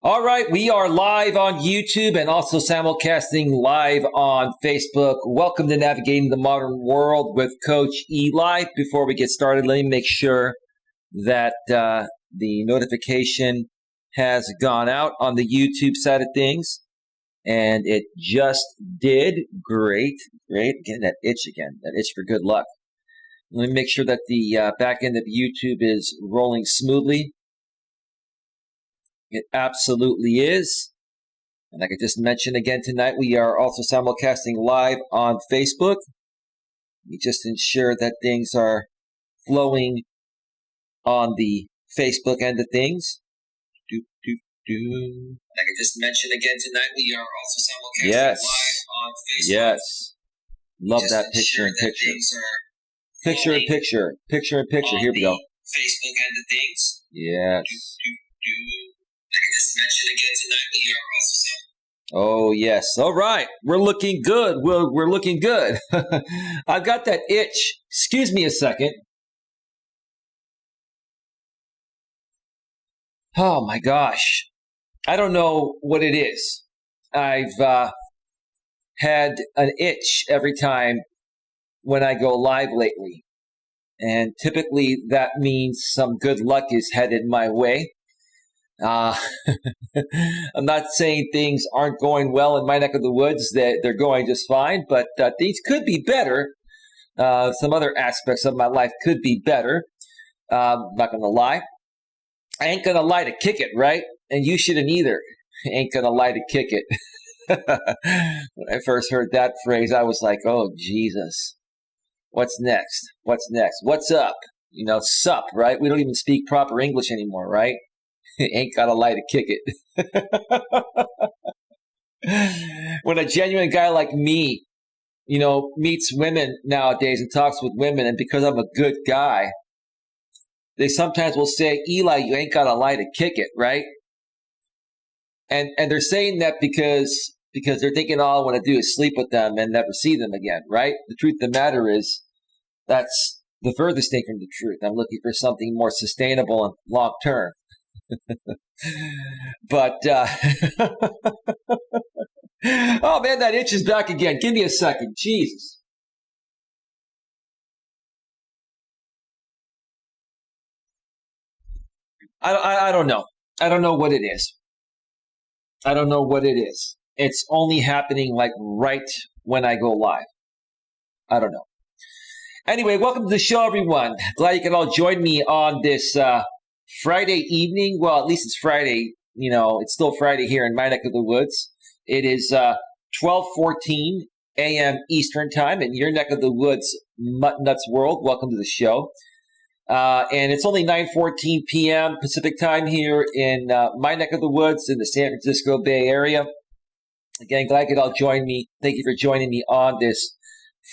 All right, we are live on YouTube and also simulcasting live on Facebook. Welcome to Navigating the Modern World with Coach Eli. Before we get started, let me make sure that the notification has gone out on the YouTube side of things. And it just did. Great. Getting that itch again, that itch for good luck. Let me make sure that the back end of YouTube is rolling smoothly. It absolutely is. And like I just mentioned again tonight, we are also simulcasting live on Facebook. We just ensure that things are flowing on the Facebook end of things. Like I just mentioned again tonight, we are also simulcasting live on Facebook. Yes. Love that picture in picture. Picture in picture. Picture in picture. Here we go. Facebook end of things. Yes. Like I just mentioned again tonight, we are also Oh, yes. All right. We're looking good. We're looking good. I've got that itch. Excuse me a second. Oh, my gosh. I don't know what it is. I've had an itch every time when I go live lately. And typically that means some good luck is headed my way. I'm not saying things aren't going well in my neck of the woods. They're going just fine, but things could be better. Some other aspects of my life could be better. I'm not going to lie. I ain't going to lie to kick it, right? And you shouldn't either. Ain't going to lie to kick it. When I first heard that phrase, I was like, oh, Jesus. What's next? What's next? What's up? You know, sup, right? We don't even speak proper English anymore, right? Ain't got a lie to kick it. When a genuine guy like me, meets women nowadays and talks with women, and because I'm a good guy, they sometimes will say, Eli, you ain't got a lie to kick it, right? And they're saying that because they're thinking all I want to do is sleep with them and never see them again, right? The truth of the matter is that's the furthest thing from the truth. I'm looking for something more sustainable and long term. But oh man, that itch is back again. Give me a second. Jesus. I don't know. I don't know what it is. I don't know what it is. It's only happening like right when I go live. I don't know. Anyway, welcome to the show, everyone. Glad you can all join me on this Friday evening. Well, at least it's Friday. It's still Friday here in my neck of the woods. It is 12:14 a.m. Eastern Time in your neck of the woods, Mutt Nuts World. Welcome to the show. And it's only 9:14 p.m. Pacific Time here in my neck of the woods in the San Francisco Bay Area. Again, glad you could all join me. Thank you for joining me on this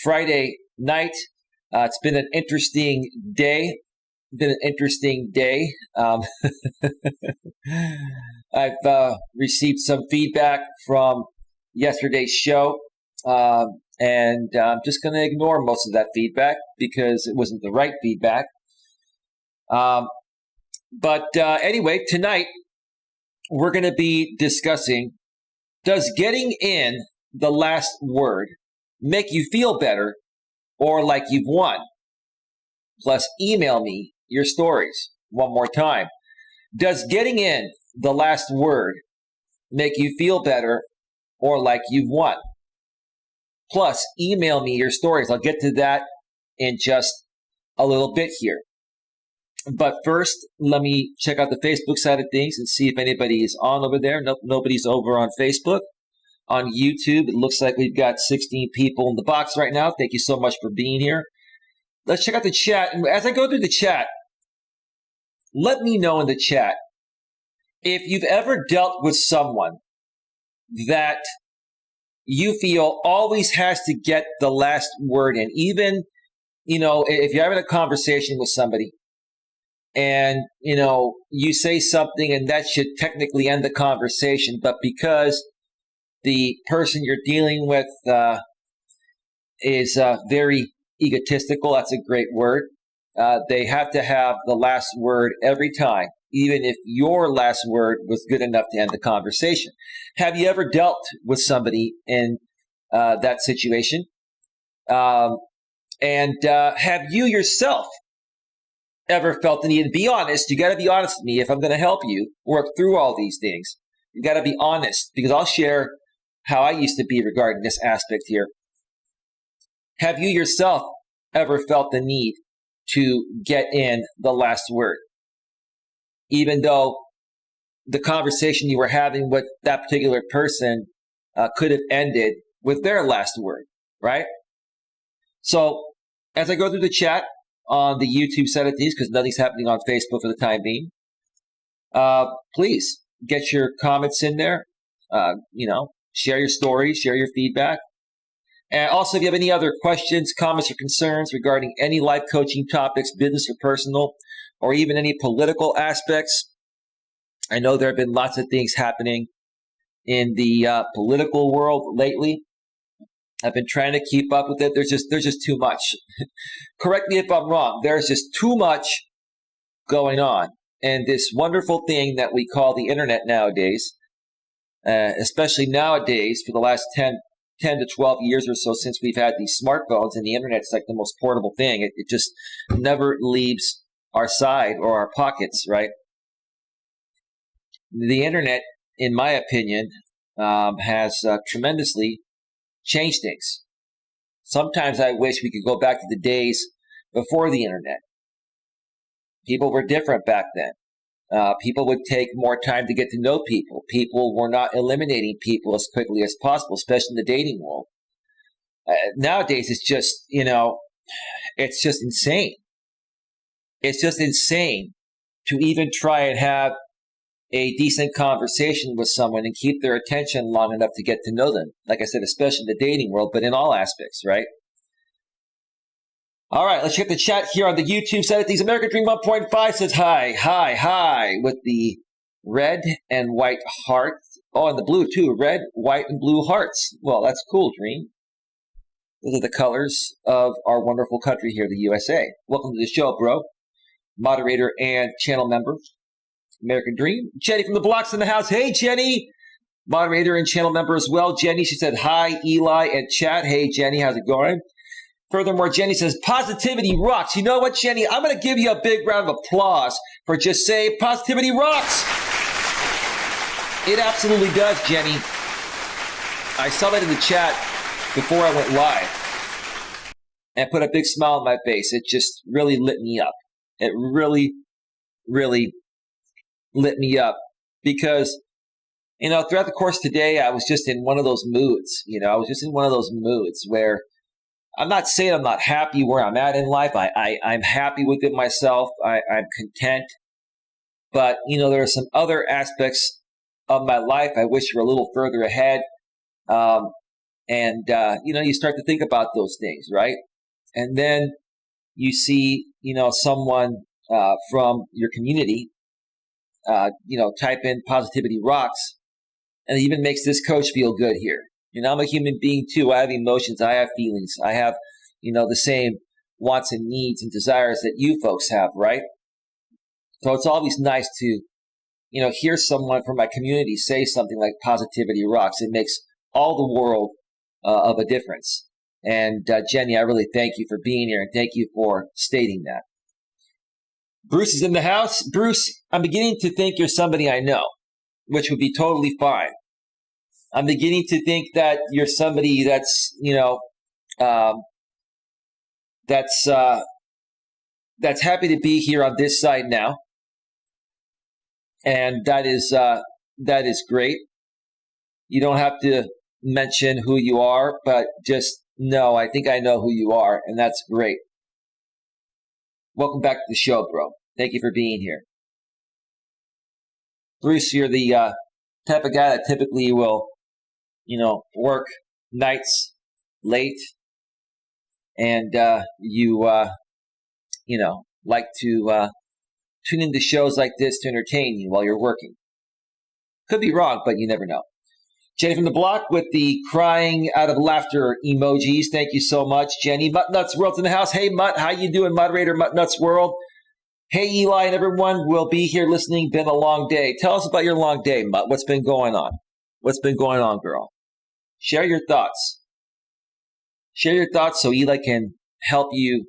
Friday night. It's been an interesting day. I've received some feedback from yesterday's show, and I'm just going to ignore most of that feedback because it wasn't the right feedback. But anyway, tonight we're going to be discussing, does getting in the last word make you feel better or like you've won? Plus, email me your stories one more time. Does getting in the last word make you feel better or like you've won? Plus, email me your stories. I'll get to that in just a little bit here. But first, let me check out the Facebook side of things and see if anybody is on over there. Nope, nobody's over on Facebook. On YouTube, it looks like we've got 16 people in the box right now. Thank you so much for being here. Let's check out the chat. And as I go through the chat, let me know in the chat if you've ever dealt with someone that you feel always has to get the last word in. Even, if you're having a conversation with somebody and, you say something and that should technically end the conversation, but because the person you're dealing with is very egotistical, that's a great word. They have to have the last word every time. even if your last word was good enough to end the conversation. Have you ever dealt with somebody in that situation? And have you yourself ever felt the need? And be honest. You got to be honest with me if I'm going to help you work through all these things. You got to be honest, because I'll share how I used to be regarding this aspect here. Have you yourself ever felt the need to get in the last word, even though the conversation you were having with that particular person could have ended with their last word, right? So as I go through the chat on the YouTube side of these, because nothing's happening on Facebook for the time being, please get your comments in there. Share your stories, share your feedback. And also, if you have any other questions, comments, or concerns regarding any life coaching topics, business or personal, or even any political aspects, I know there have been lots of things happening in the political world lately. I've been trying to keep up with it. There's just too much. Correct me if I'm wrong. There's just too much going on. And this wonderful thing that we call the internet nowadays, especially nowadays for the last 10 to 12 years or so since we've had these smartphones, and the internet's like the most portable thing. It just never leaves our side or our pockets, right? The internet, in my opinion, has tremendously changed things. Sometimes I wish we could go back to the days before the internet. People were different back then. People would take more time to get to know people. People were not eliminating people as quickly as possible, especially in the dating world. Nowadays, it's just, it's just insane. It's just insane to even try and have a decent conversation with someone and keep their attention long enough to get to know them. Like I said, especially in the dating world, but in all aspects, right? All right, let's check the chat here on the YouTube side of things. American Dream 1.5 says hi, with the red and white heart. Oh, and the blue too. Red, white, and blue hearts. Well, that's cool, Dream. Those are the colors of our wonderful country here, the USA. Welcome to the show, bro. Moderator and channel member, American Dream. Jenny from the Blocks in the house. Hey, Jenny. Moderator and channel member as well. Jenny, she said hi, Eli and chat. Hey, Jenny, how's it going? Furthermore, Jenny says, positivity rocks. You know what, Jenny? I'm going to give you a big round of applause for just saying positivity rocks. It absolutely does, Jenny. I saw that in the chat before I went live and put a big smile on my face. It just really lit me up. It really, really lit me up because, throughout the course of today, I was just in one of those moods. I was just in one of those moods where I'm not saying I'm not happy where I'm at in life. I'm happy within myself. I'm content. But, there are some other aspects of my life I wish were a little further ahead. You start to think about those things, right? And then you see, someone from your community, type in positivity rocks, and it even makes this coach feel good here. I'm a human being too. I have emotions. I have feelings. I have, the same wants and needs and desires that you folks have, right? So it's always nice to, hear someone from my community say something like positivity rocks. It makes all the world of a difference. And Jenny, I really thank you for being here and thank you for stating that. Bruce is in the house. Bruce, I'm beginning to think you're somebody I know, which would be totally fine. I'm beginning to think that you're somebody that's, that's happy to be here on this side now. And that is great. You don't have to mention who you are, but just know, I think I know who you are, and that's great. Welcome back to the show, bro. Thank you for being here. Bruce, you're the type of guy that typically will work nights late, and you like to tune into shows like this to entertain you while you're working. Could be wrong, but you never know. Jenny from the Block with the crying out of laughter emojis. Thank you so much, Jenny. Mutt Nuts World's in the house. Hey, Mutt, how you doing, moderator Mutt Nuts World? Hey, Eli and everyone will be here listening. Been a long day. Tell us about your long day, Mutt. What's been going on? What's been going on, girl? Share your thoughts. Share your thoughts so Eli can help you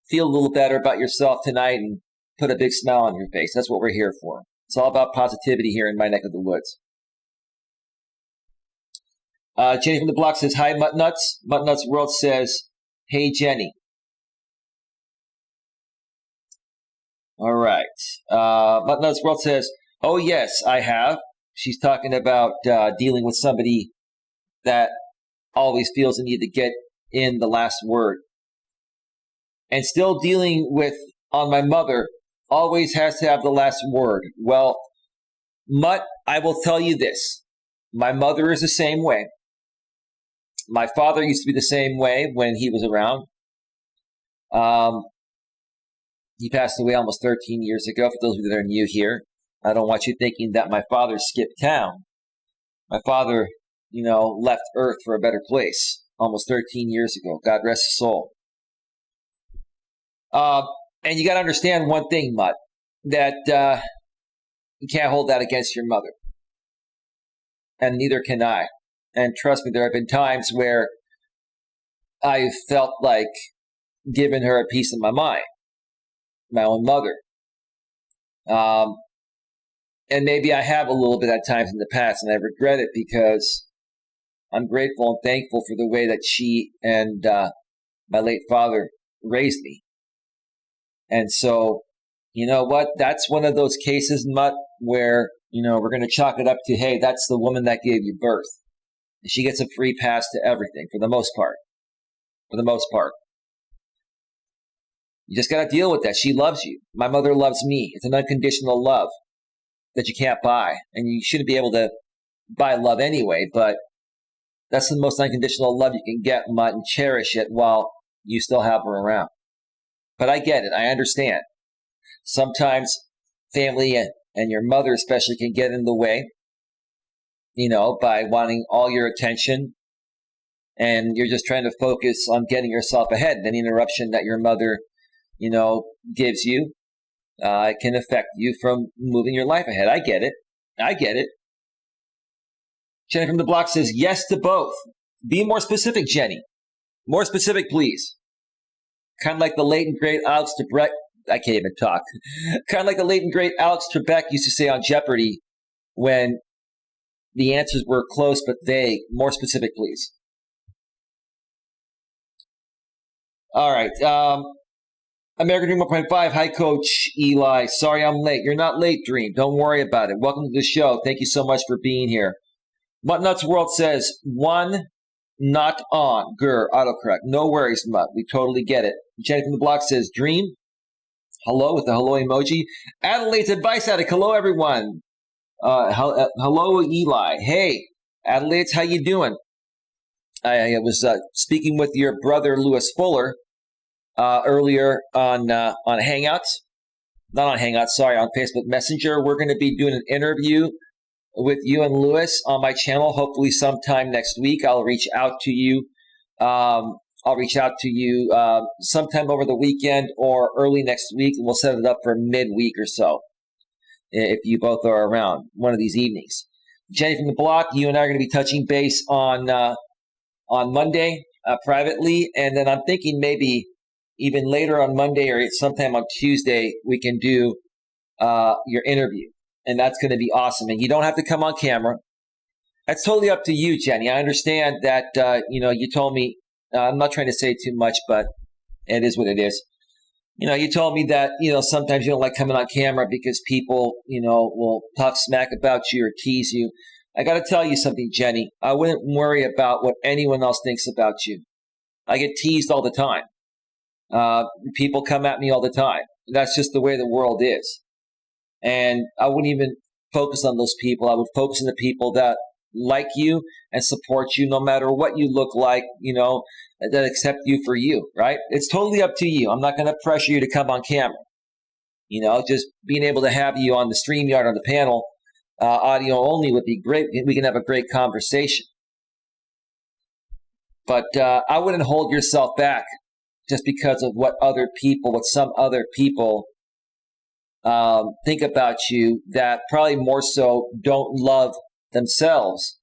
feel a little better about yourself tonight and put a big smile on your face. That's what we're here for. It's all about positivity here in my neck of the woods. Jenny from the block says, hi, Mutt Nuts. Mutt Nuts World says, hey, Jenny. All right. Mutt Nuts World says, oh, yes, I have. She's talking about dealing with somebody that always feels the need to get in the last word. And still dealing with, on my mother, always has to have the last word. Well, Mutt, I will tell you this. My mother is the same way. My father used to be the same way when he was around. He passed away almost 13 years ago, for those of you that are new here. I don't want you thinking that my father skipped town. My father, left Earth for a better place almost 13 years ago. God rest his soul. And you got to understand one thing, Mutt, that you can't hold that against your mother. And neither can I. And trust me, there have been times where I felt like giving her a piece of my mind, my own mother. And maybe I have a little bit at times in the past, and I regret it because I'm grateful and thankful for the way that she and my late father raised me. And so, you know what? That's one of those cases, Mutt, where, we're going to chalk it up to, hey, that's the woman that gave you birth. And she gets a free pass to everything for the most part. For the most part. You just got to deal with that. She loves you. My mother loves me. It's an unconditional love that you can't buy. And you shouldn't be able to buy love anyway, but that's the most unconditional love you can get, Mutt, and cherish it while you still have her around. But I get it. I understand. Sometimes family and your mother especially can get in the way, by wanting all your attention. And you're just trying to focus on getting yourself ahead. Any interruption that your mother, gives you, it can affect you from moving your life ahead. I get it. I get it. Jenny from the block says, yes to both. Be more specific, Jenny. More specific, please. Kind of like the late and great Alex Trebek. I can't even talk. Kind of like the late and great Alex Trebek used to say on Jeopardy when the answers were close but vague. More specific, please. All right. American Dream 1.5. Hi, Coach Eli. Sorry I'm late. You're not late, Dream. Don't worry about it. Welcome to the show. Thank you so much for being here. Mutt Nuts World says, one not on. Grr, autocorrect. No worries, Mutt. We totally get it. Jenny from the block says, Dream. Hello with the hello emoji. Adelaide's advice attic. Hello, everyone. Hello, Eli. Hey, Adelaide's, how you doing? I was speaking with your brother, Lewis Fuller, earlier on Hangouts. Not on Hangouts, sorry, on Facebook Messenger. We're going to be doing an interview with you and Lewis on my channel, hopefully sometime next week. I'll reach out to you. Sometime over the weekend or early next week. We'll set it up for midweek or so, if you both are around one of these evenings. Jenny from the block, you and I are going to be touching base on Monday privately, and then I'm thinking maybe even later on Monday or sometime on Tuesday we can do your interview. And that's going to be awesome. And you don't have to come on camera. That's totally up to you, Jenny. I understand that, you told me, I'm not trying to say too much, but it is what it is. You told me that, sometimes you don't like coming on camera because people, will talk smack about you or tease you. I got to tell you something, Jenny. I wouldn't worry about what anyone else thinks about you. I get teased all the time. People come at me all the time. That's just the way the world is. And I wouldn't even focus on those people. I would focus on the people that like you and support you no matter what you look like, that accept you for you, right? It's totally up to you. I'm not going to pressure you to come on camera. Just being able to have you on the StreamYard on the panel, audio only would be great. We can have a great conversation. But I wouldn't hold yourself back just because of what some other people think about you that probably more so don't love themselves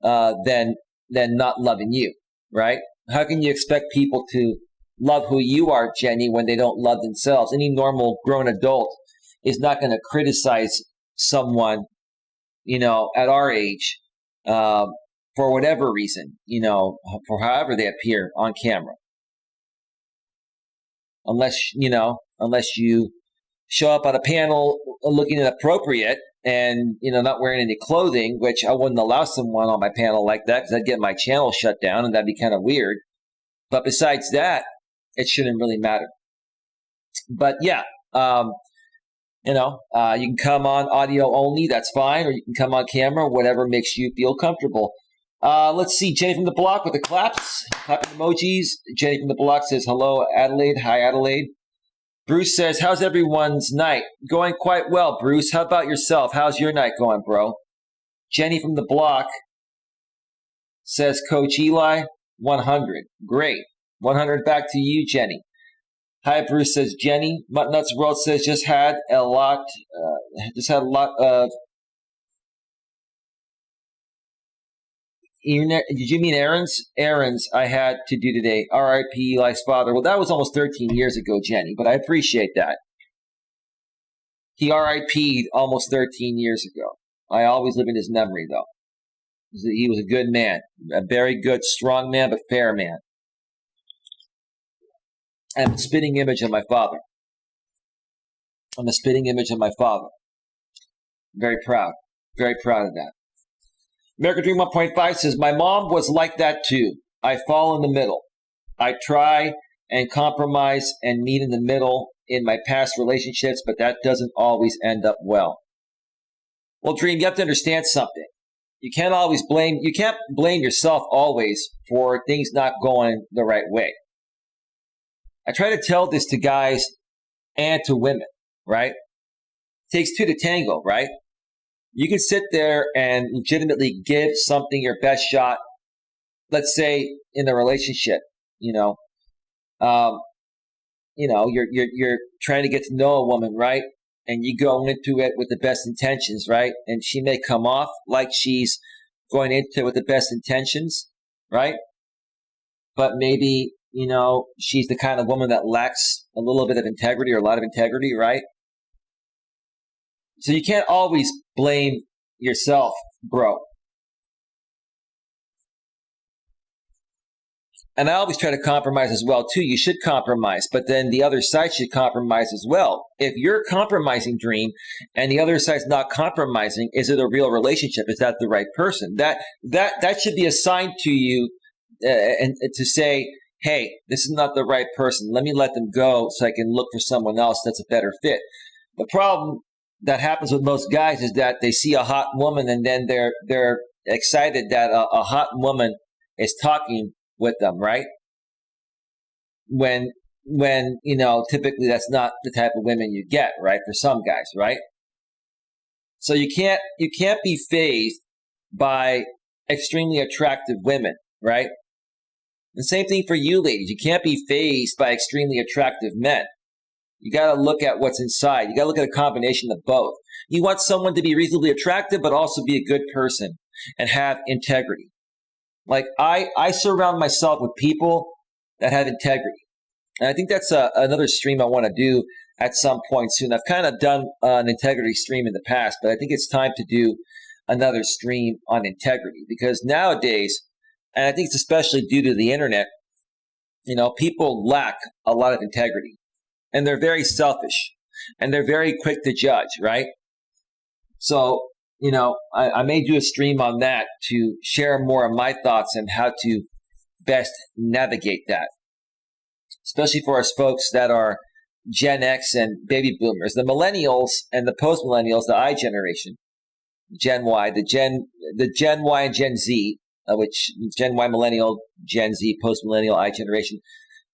than not loving you, right? How can you expect people to love who you are, Jenny, when they don't love themselves? Any normal grown adult is not going to criticize someone, at our age, for whatever reason, for however they appear on camera. Unless you show up at a panel looking inappropriate and, not wearing any clothing, which I wouldn't allow someone on my panel like that because I'd get my channel shut down and that'd be kind of weird. But besides that, it shouldn't really matter. But yeah, you can come on audio only, that's fine, or you can come on camera, whatever makes you feel comfortable. Let's see, Jenny from the block with the claps, clapping emojis. Jenny from the block says, hello, Adelaide. Hi, Adelaide. Bruce says, how's everyone's night? Going quite well, Bruce. How about yourself? How's your night going, bro? Jenny from the block says, Coach Eli, 100. Great. 100 back to you, Jenny. Hi, Bruce says, Jenny. Nuts World says, just had a lot of. Did you mean errands? Errands I had to do today. R.I.P. Eli's father. Well, that was almost 13 years ago, Jenny, but I appreciate that. He R.I.P'd almost 13 years ago. I always live in his memory, though. He was a good man, a very good, strong man, but fair man. I'm a spitting image of my father. I'm a spitting image of my father. Very proud of that. American Dream 1.5 says, my mom was like that too. I fall in the middle. I try and compromise and meet in the middle in my past relationships, but that doesn't always end up well. Well, Dream, you have to understand something. You can't blame yourself always for things not going the right way. I try to tell this to guys and to women, right? It takes two to tango, right? You can sit there and legitimately give something your best shot, let's say in a relationship, you're trying to get to know a woman, right? And you go into it with the best intentions, right? And she may come off like she's going into it with the best intentions, right? But maybe, she's the kind of woman that lacks a little bit of integrity or a lot of integrity, right? So you can't always blame yourself, bro. And I always try to compromise as well, too. You should compromise, but then the other side should compromise as well. If you're compromising, Dream, and the other side's not compromising, is it a real relationship? Is that the right person? That should be assigned to you and to say, hey, this is not the right person. Let me let them go so I can look for someone else that's a better fit. The problem that happens with most guys is that they see a hot woman and then they're excited that a hot woman is talking with them, right? When typically that's not the type of women you get, right? For some guys, right? So you can't be fazed by extremely attractive women, right? The same thing for you ladies. You can't be fazed by extremely attractive men. You got to look at what's inside. You got to look at a combination of both. You want someone to be reasonably attractive, but also be a good person and have integrity. Like I surround myself with people that have integrity. And I think that's another stream I want to do at some point soon. I've kind of done an integrity stream in the past, but I think it's time to do another stream on integrity because nowadays, and I think it's especially due to the internet, people lack a lot of integrity. And they're very selfish and they're very quick to judge, right? So, I may do a stream on that to share more of my thoughts on how to best navigate that, especially for us folks that are Gen X and baby boomers, the millennials and the post-millennials, the I generation, Gen Y, the Gen Y and Gen Z, which Gen Y millennial, Gen Z, post-millennial, I generation.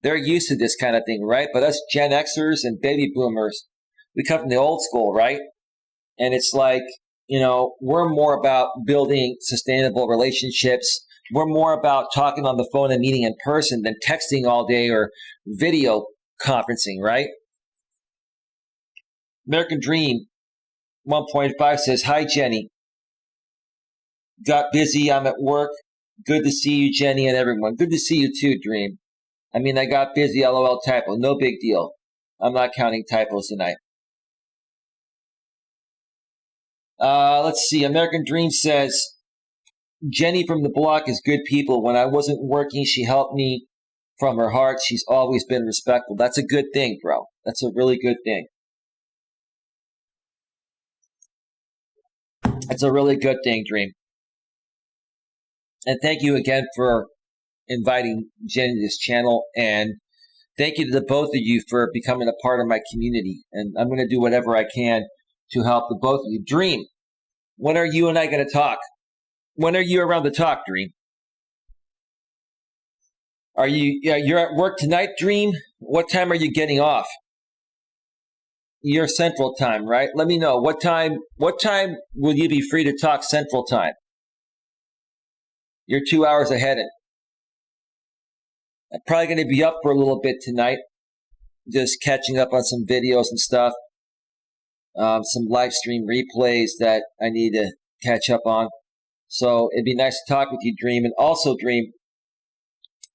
They're used to this kind of thing, right? But us Gen Xers and baby boomers, we come from the old school, right? And it's like, we're more about building sustainable relationships. We're more about talking on the phone and meeting in person than texting all day or video conferencing, right? American Dream 1.5 says, hi, Jenny. Got busy. I'm at work. Good to see you, Jenny, and everyone. Good to see you too, Dream. I mean, I got busy. LOL typo. No big deal. I'm not counting typos tonight. Let's see. American Dream says, Jenny from the block is good people. When I wasn't working, she helped me from her heart. She's always been respectful. That's a good thing, bro. That's a really good thing. That's a really good thing, Dream. And thank you again for inviting Jenny to this channel. And thank you to the both of you for becoming a part of my community. And I'm going to do whatever I can to help the both of you. Dream, when are you and I going to talk? When are you around to talk, Dream? Are you? You're at work tonight, Dream? What time are you getting off? You're Central Time, right? Let me know. What time will you be free to talk Central Time? You're 2 hours ahead. I'm probably going to be up for a little bit tonight, just catching up on some videos and stuff, some live stream replays that I need to catch up on. So it'd be nice to talk with you, Dream. And also, Dream,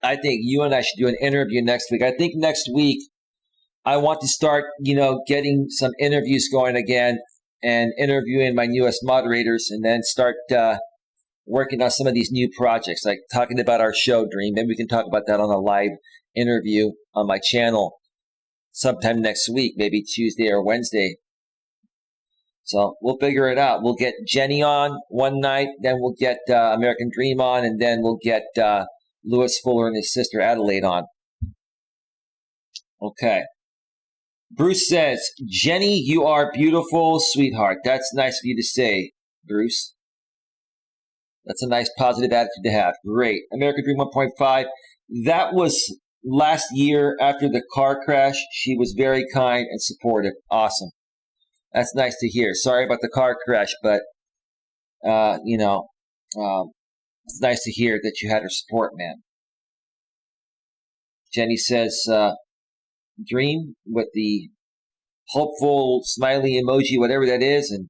I think you and I should do an interview next week. I think next week I want to start, getting some interviews going again and interviewing my newest moderators, and then start working on some of these new projects, like talking about our show, Dream. Maybe we can talk about that on a live interview on my channel sometime next week, maybe Tuesday or Wednesday. So we'll figure it out. We'll get Jenny on one night, then we'll get American Dream on, and then we'll get Lewis Fuller and his sister Adelaide on. Okay. Bruce says, Jenny, you are beautiful, sweetheart. That's nice of you to say, Bruce. That's a nice positive attitude to have. Great. American Dream 1.5. That was last year after the car crash. She was very kind and supportive. Awesome. That's nice to hear. Sorry about the car crash, but, it's nice to hear that you had her support, man. Jenny says, Dream with the hopeful smiley emoji, whatever that is. And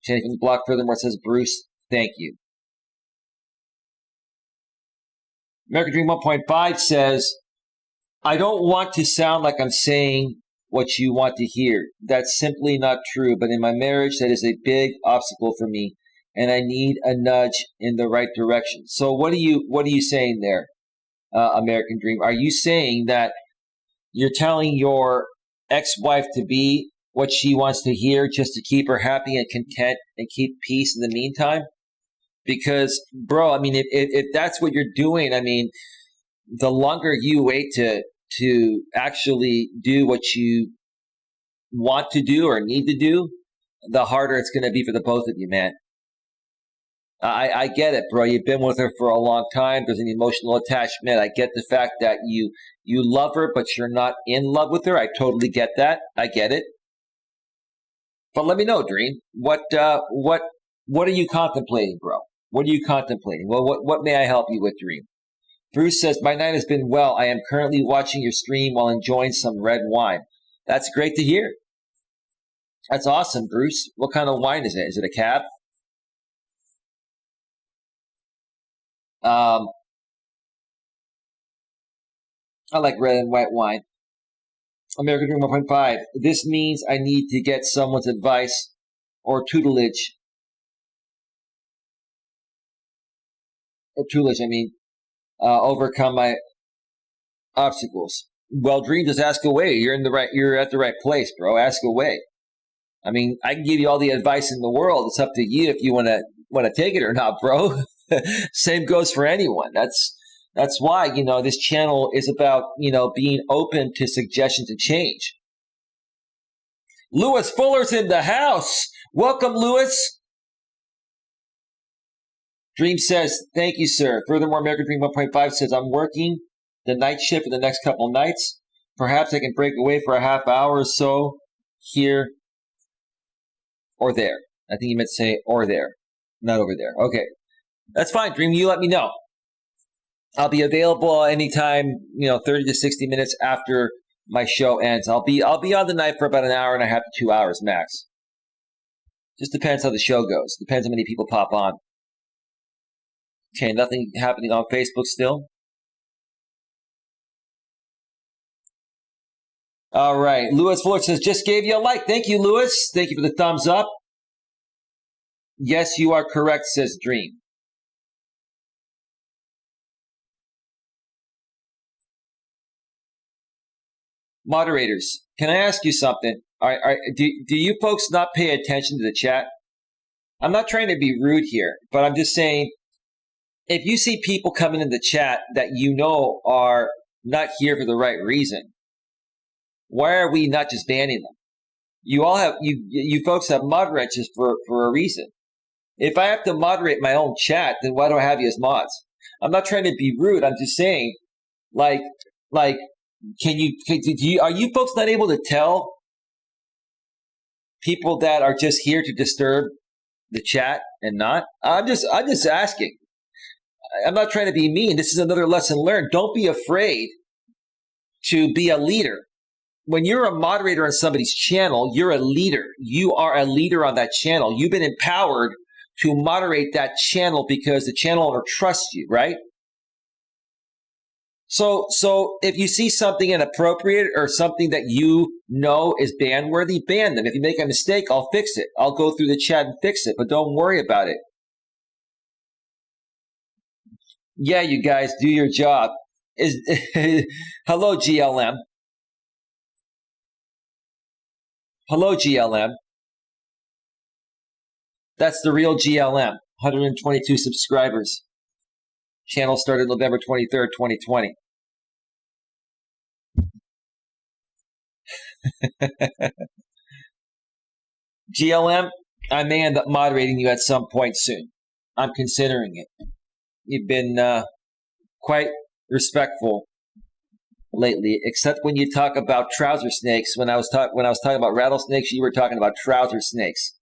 Jenny from the block furthermore says, Bruce, thank you. American Dream 1.5 says, I don't want to sound like I'm saying what you want to hear. That's simply not true. But in my marriage, that is a big obstacle for me, and I need a nudge in the right direction. So what are you saying there, American Dream? Are you saying that you're telling your ex-wife to be what she wants to hear just to keep her happy and content and keep peace in the meantime? Because, bro, I mean, if that's what you're doing, I mean, the longer you wait to actually do what you want to do or need to do, the harder it's going to be for the both of you, man. I get it, bro. You've been with her for a long time. There's an emotional attachment. I get the fact that you love her, but you're not in love with her. I totally get that. I get it. But let me know, Dream. What are you contemplating, bro? What are you contemplating? Well, what may I help you with, Dream? Bruce says, my night has been well. I am currently watching your stream while enjoying some red wine. That's great to hear. That's awesome, Bruce. What kind of wine is it? Is it a cab? I like red and white wine. American Dream 1.5. This means I need to get someone's advice or tutelage. Overcome my obstacles. Well, Dream, just ask away. You're at the right place, bro. Ask away. I mean, I can give you all the advice in the world. It's up to you if you want to take it or not, bro. Same goes for anyone. That's why, this channel is about, being open to suggestions and change. Lewis Fuller's in the house. Welcome, Lewis. Dream says, thank you, sir. Furthermore, American Dream 1.5 says, I'm working the night shift for the next couple nights. Perhaps I can break away for a half hour or so here or there. I think you meant to say or there, not over there. Okay. That's fine, Dream. You let me know. I'll be available anytime, 30 to 60 minutes after my show ends. I'll be on the night for about an hour and a half to 2 hours max. Just depends how the show goes. Depends how many people pop on. Okay, nothing happening on Facebook still. All right. Lewis Fuller says, just gave you a like. Thank you, Lewis. Thank you for the thumbs up. Yes, you are correct, says Dream. Moderators, can I ask you something? Do you folks not pay attention to the chat? I'm not trying to be rude here, but I'm just saying, if you see people coming in the chat that you know are not here for the right reason, why are we not just banning them? You all have you folks have moderators for a reason. If I have to moderate my own chat, then why do I have you as mods? I'm not trying to be rude. I'm just saying, like, are you folks not able to tell people that are just here to disturb the chat and not? I'm just asking. I'm not trying to be mean. This is another lesson learned. Don't be afraid to be a leader. When you're a moderator on somebody's channel, you're a leader. You are a leader on that channel. You've been empowered to moderate that channel because the channel owner trusts you, right? So if you see something inappropriate or something that you know is ban-worthy, ban them. If you make a mistake, I'll fix it. I'll go through the chat and fix it, but don't worry about it. Yeah, you guys, do your job. Hello, GLM. Hello, GLM. That's the real GLM. 122 subscribers. Channel started November 23rd, 2020. GLM, I may end up moderating you at some point soon. I'm considering it. You've been quite respectful lately, except when you talk about trouser snakes. When I was talking about rattlesnakes, you were talking about trouser snakes,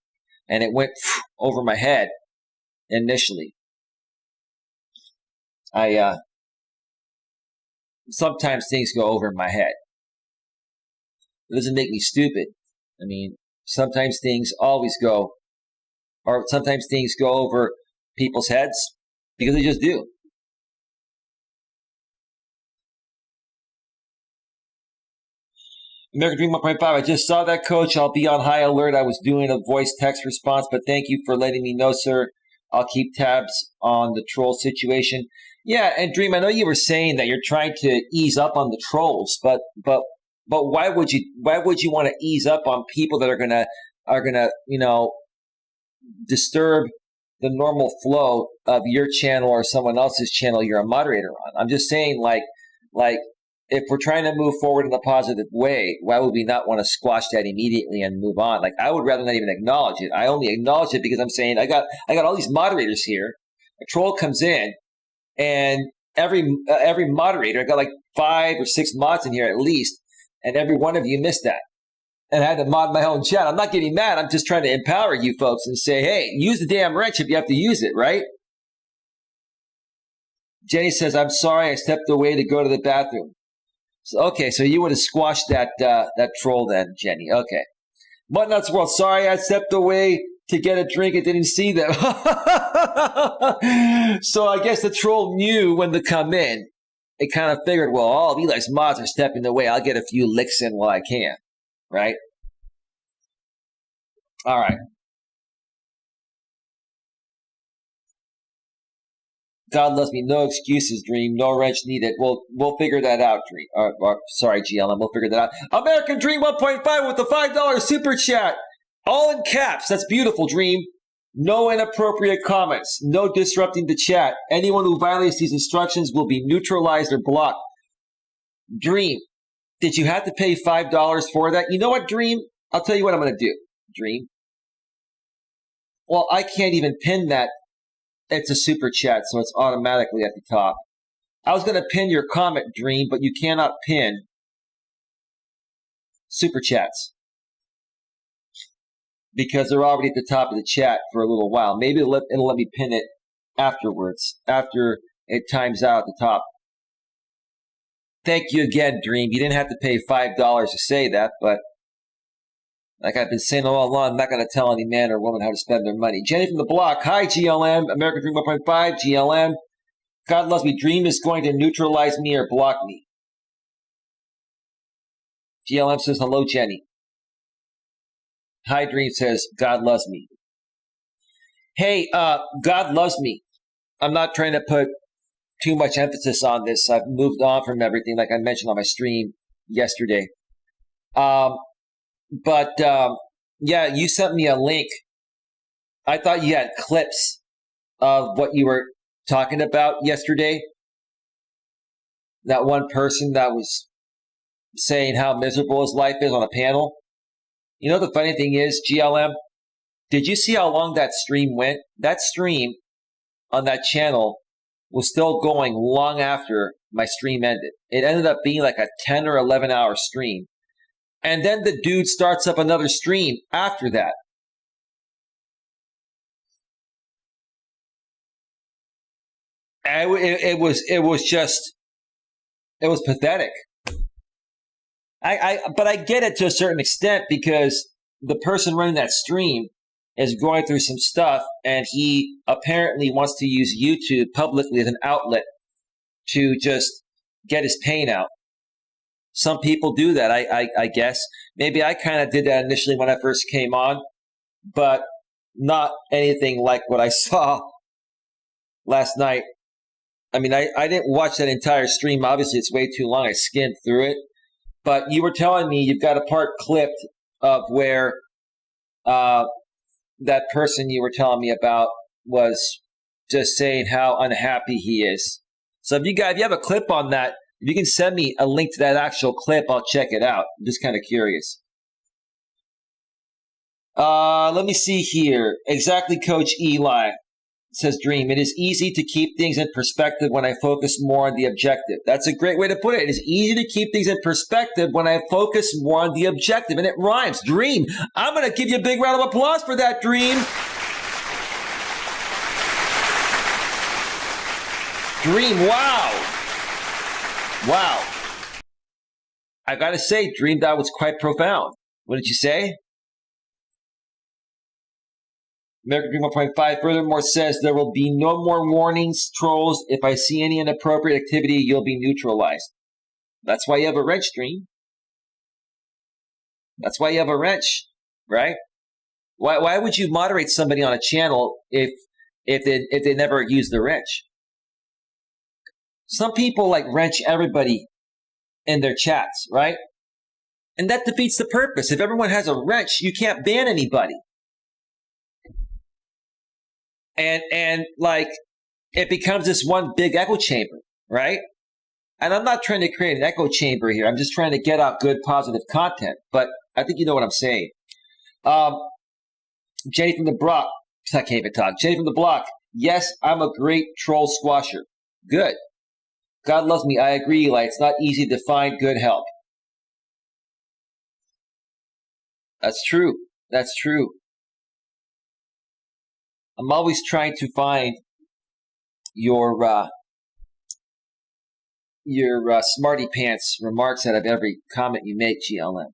and it went over my head initially. Sometimes things go over my head. It doesn't make me stupid. I mean, sometimes things sometimes things go over people's heads because they just do. American Dream 1.5, I just saw that, Coach. I'll be on high alert. I was doing a voice text response, but thank you for letting me know, sir. I'll keep tabs on the troll situation. Yeah, and Dream, I know you were saying that you're trying to ease up on the trolls, but why would you want to ease up on people that are gonna disturb the normal flow of your channel or someone else's channel you're a moderator on? I'm just saying, like if we're trying to move forward in a positive way, why would we not want to squash that immediately and move on? Like, I would rather not even acknowledge it. I only acknowledge it because I'm saying I got all these moderators here. A troll comes in, and every moderator, I got like 5 or 6 mods in here at least, and every one of you missed that. And I had to mod my own chat. I'm not getting mad. I'm just trying to empower you folks and say, hey, use the damn wrench if you have to use it, right? Jenny says, I'm sorry, I stepped away to go to the bathroom. So, okay, so you would have squashed that troll then, Jenny. Okay. Buttnuts World, sorry, I stepped away to get a drink and didn't see them. So I guess the troll knew when to come in. It kind of figured, well, all of Eli's mods are stepping away. I'll get a few licks in while I can, right? All right. God loves me. No excuses, Dream. No wrench needed. We'll figure that out, Dream. Sorry, GLM. We'll figure that out. American Dream 1.5 with the $5 super chat. All in caps. That's beautiful, Dream. No inappropriate comments. No disrupting the chat. Anyone who violates these instructions will be neutralized or blocked. Dream, did you have to pay $5 for that? You know what, Dream? I'll tell you what I'm going to do, Dream. Well, I can't even pin that. It's a super chat, so it's automatically at the top. I was going to pin your comment, Dream, but you cannot pin super chats because they're already at the top of the chat for a little while. Maybe it'll let me pin it afterwards, after it times out at the top. Thank you again, Dream. You didn't have to pay $5 to say that, but like I've been saying all along, I'm not going to tell any man or woman how to spend their money. Jenny from the block. Hi, GLM. American Dream 1.5. GLM. God loves me. Dream is going to neutralize me or block me. GLM says, hello, Jenny. Hi, Dream says, God loves me. Hey, God loves me. I'm not trying to put too much emphasis on this. I've moved on from everything, like I mentioned on my stream yesterday. Yeah, you sent me a link. I thought you had clips of what you were talking about yesterday. That one person that was saying how miserable his life is on a panel. You know, the funny thing is, GLM, did you see how long that stream went? That stream on that channel was still going long after my stream ended. It ended up being like a 10 or 11 hour stream. And then the dude starts up another stream after that. And it was pathetic. But I get it to a certain extent because the person running that stream is going through some stuff, and he apparently wants to use YouTube publicly as an outlet to just get his pain out. Some people do that, I guess. Maybe I kind of did that initially when I first came on, but not anything like what I saw last night. I mean, I didn't watch that entire stream. Obviously, it's way too long. I skimmed through it. But you were telling me you've got a part clipped of where that person you were telling me about was just saying how unhappy he is. So if you have a clip on that, if you can send me a link to that actual clip, I'll check it out. I'm just kind of curious. Let me see here. Exactly, Coach Eli. Says Dream, it is easy to keep things in perspective when I focus more on the objective. That's a great way to put it. It is easy to keep things in perspective when I focus more on the objective. And it rhymes. Dream, I'm going to give you a big round of applause for that, Dream. Dream, wow. Wow. I got to say, Dream, that was quite profound. What did you say? American Dream 1.5 furthermore says there will be no more warnings, trolls. If I see any inappropriate activity, you'll be neutralized. That's why you have a wrench, Dream. That's why you have a wrench, right? Why would you moderate somebody on a channel if they never use the wrench? Some people like wrench everybody in their chats, right? And that defeats the purpose. If everyone has a wrench, you can't ban anybody. And like, it becomes this one big echo chamber, right? And I'm not trying to create an echo chamber here. I'm just trying to get out good, positive content. But I think you know what I'm saying. Jenny from the block. I can't even talk. Jenny from the block. Yes, I'm a great troll squasher. Good. God loves me. I agree, Eli. It's not easy to find good help. That's true. That's true. I'm always trying to find your smarty pants remarks out of every comment you make, GLM.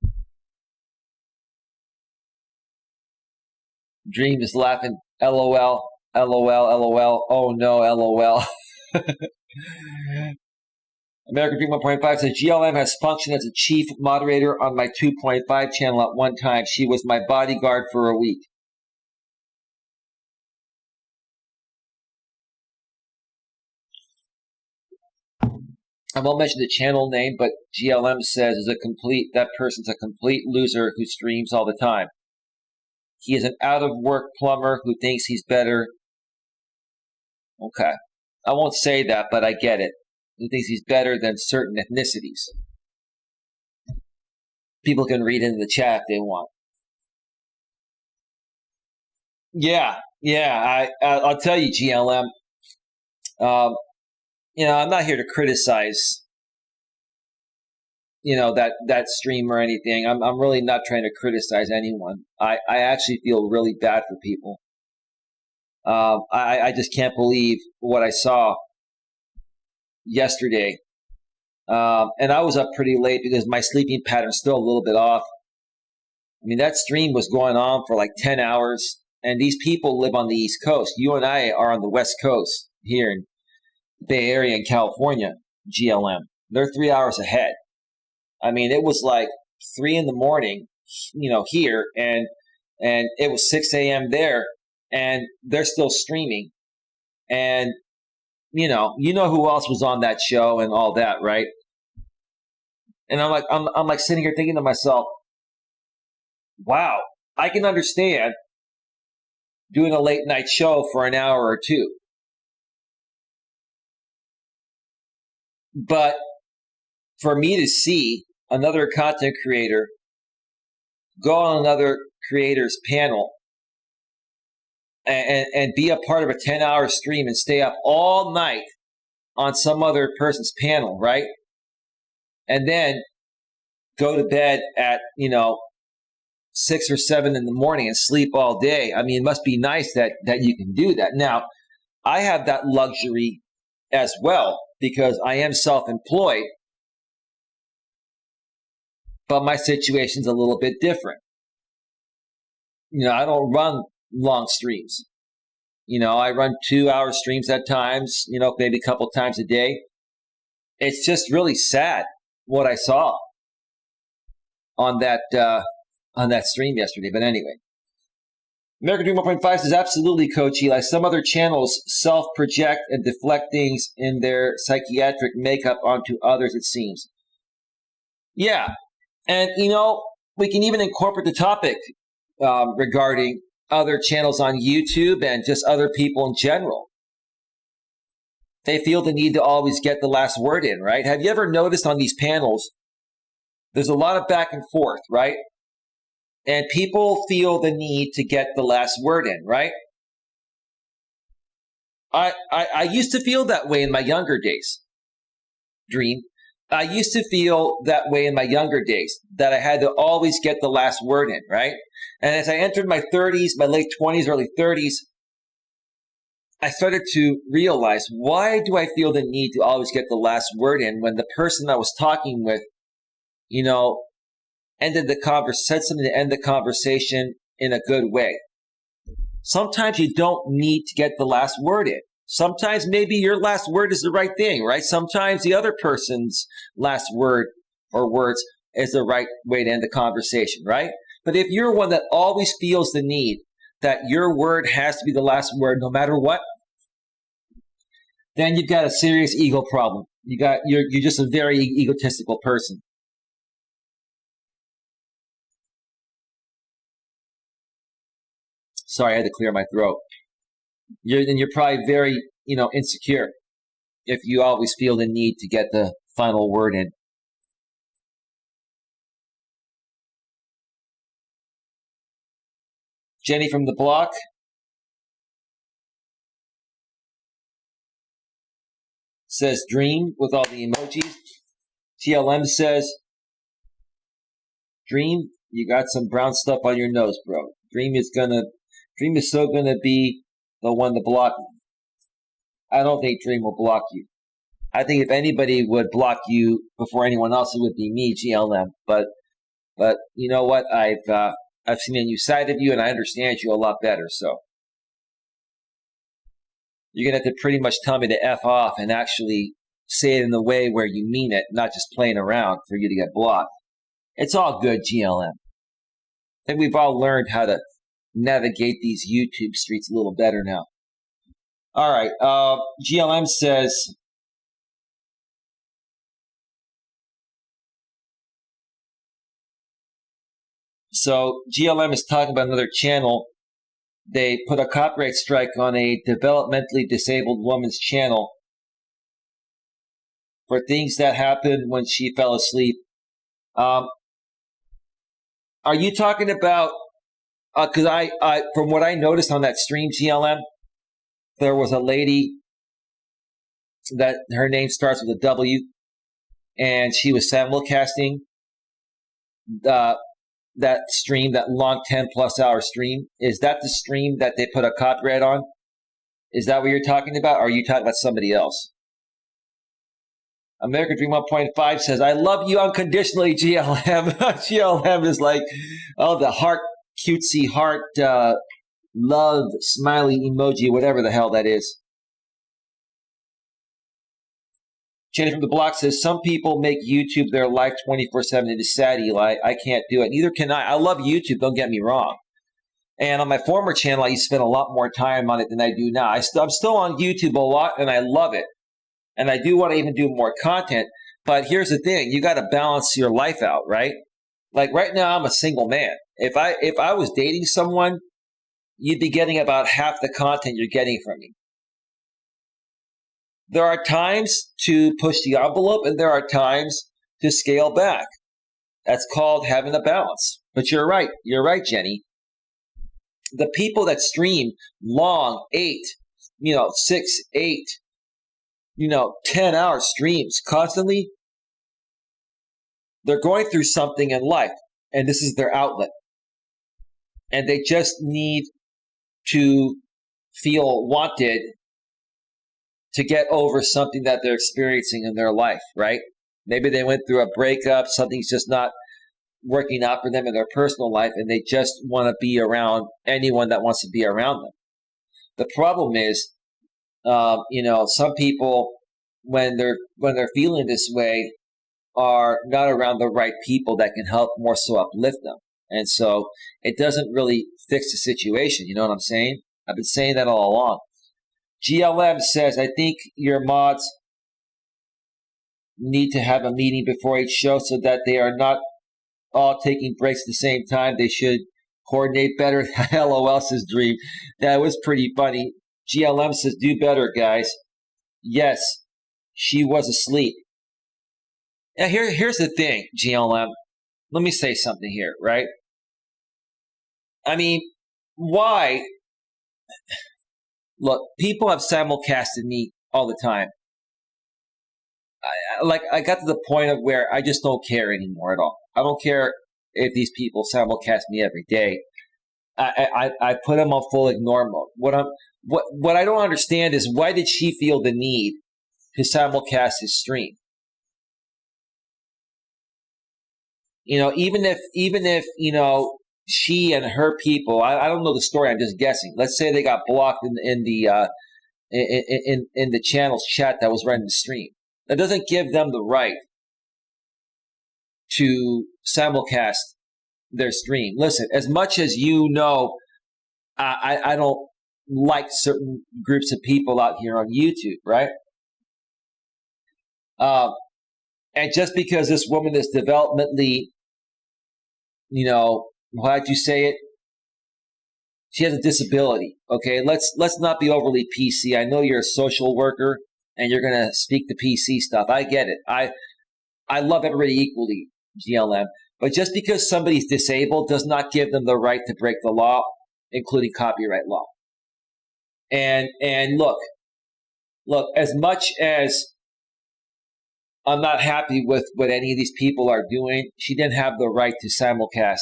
Dream is laughing. LOL. LOL. LOL. Oh no. LOL. American Dream 1.5 says GLM has functioned as a chief moderator on my 2.5 channel at one time. She was my bodyguard for a week. I won't mention the channel name, but GLM says that person's a complete loser who streams all the time. He is an out-of-work plumber who thinks he's better. Okay. I won't say that, but I get it. Who thinks he's better than certain ethnicities. People can read into the chat if they want. Yeah. I'll tell you, GLM. I'm not here to criticize, that stream or anything. I'm really not trying to criticize anyone. I actually feel really bad for people. I just can't believe what I saw yesterday And I was up pretty late because my sleeping pattern's still a little bit off. I mean, that stream was going on for like 10 hours. And these people live on the East Coast. You and I are on the West Coast here in the Bay Area in California, GLM. They're 3 hours ahead. I mean, it was like 3 in the morning, here, and it was 6 a.m. there, and they're still streaming. And, you know who else was on that show and all that, right? And I'm like sitting here thinking to myself, wow, I can understand doing a late night show for an hour or two. But for me to see another content creator go on another creator's panel and be a part of a 10-hour stream and stay up all night on some other person's panel, right? And then go to bed at, 6 or 7 in the morning and sleep all day. I mean, it must be nice that you can do that. Now, I have that luxury as well because I am self-employed, but my situation's a little bit different. I don't run long streams. I run 2-hour streams at times, maybe a couple times a day. It's just really sad what I saw on that stream yesterday. But anyway, American Dream 1.5 says, absolutely, Coach Eli. Some other channels self-project and deflect things in their psychiatric makeup onto others, it seems. Yeah. And, we can even incorporate the topic regarding other channels on YouTube and just other people in general. They feel the need to always get the last word in, right? Have you ever noticed on these panels, there's a lot of back and forth, right? And people feel the need to get the last word in, right? I used to feel that way in my younger days, Dream. I used to feel that way in my younger days, that I had to always get the last word in, right? And as I entered my 30s, my late 20s, early 30s, I started to realize, why do I feel the need to always get the last word in when the person I was talking with, said something to end the conversation in a good way? Sometimes you don't need to get the last word in. Sometimes maybe your last word is the right thing, right? Sometimes the other person's last word or words is the right way to end the conversation, right? But if you're one that always feels the need that your word has to be the last word no matter what, then you've got a serious ego problem. You're just a very egotistical person. Sorry, I had to clear my throat. You're probably very, insecure if you always feel the need to get the final word in. Jenny from the block says dream with all the emojis. TLM says, Dream, you got some brown stuff on your nose, bro. Dream is so gonna be the one to block you. I don't think Dream will block you. I think if anybody would block you before anyone else, it would be me, GLM. But you know what? I've seen a new side of you, and I understand you a lot better. So you're gonna have to pretty much tell me to F off and actually say it in the way where you mean it, not just playing around for you to get blocked. It's all good, GLM. I think we've all learned how to navigate these YouTube streets a little better now. All right. GLM says, so GLM is talking about another channel. They put a copyright strike on a developmentally disabled woman's channel for things that happened when she fell asleep. Are you talking about, because I from what I noticed on that stream, GLM, there was a lady that her name starts with a W, and she was simulcasting that stream, that long 10+ hour stream. Is that the stream that they put a copyright on? Is that what you're talking about? Or are you talking about somebody else? American Dream 1.5 says, I love you unconditionally, GLM. GLM is like, oh, the heart, cutesy heart, love, smiley emoji, whatever the hell that is. Jenny from the block says, some people make YouTube their life 24/7. It is sad, Eli. I can't do it. Neither can I. I love YouTube, don't get me wrong. And on my former channel, I used to spend a lot more time on it than I do now. I'm still on YouTube a lot, and I love it. And I do want to even do more content. But here's the thing. You got to balance your life out, right? Like right now, I'm a single man. If I was dating someone, you'd be getting about half the content you're getting from me. There are times to push the envelope, and there are times to scale back. That's called having a balance. But you're right. You're right, Jenny. The people that stream long, 6, 8, 10-hour streams constantly, they're going through something in life, and this is their outlet. And they just need to feel wanted to get over something that they're experiencing in their life, right? Maybe they went through a breakup, something's just not working out for them in their personal life, and they just want to be around anyone that wants to be around them. The problem is, some people, when they're feeling this way, are not around the right people that can help more so uplift them. And so it doesn't really fix the situation. You know what I'm saying? I've been saying that all along. GLM says, I think your mods need to have a meeting before each show so that they are not all taking breaks at the same time. They should coordinate better. LOL says Dream. That was pretty funny. GLM says, do better, guys. Yes, she was asleep. Now, here's the thing, GLM. Let me say something here, right? I mean, why? Look, people have simulcasted me all the time. I got to the point of where I just don't care anymore at all. I don't care if these people simulcast me every day. I put them on full ignore mode. What I don't understand is, why did she feel the need to simulcast his stream? Even if she and her people, I don't know the story, I'm just guessing. Let's say they got blocked in the channel's chat that was running the stream. That doesn't give them the right to simulcast their stream. Listen, as much as I don't like certain groups of people out here on YouTube, right? And just because this woman is developmentally, how'd you say it? She has a disability. Okay, let's not be overly PC. I know you're a social worker and you're gonna speak the PC stuff. I get it. I love everybody equally, GLM. But just because somebody's disabled does not give them the right to break the law, including copyright law. And look, as much as I'm not happy with what any of these people are doing, she didn't have the right to simulcast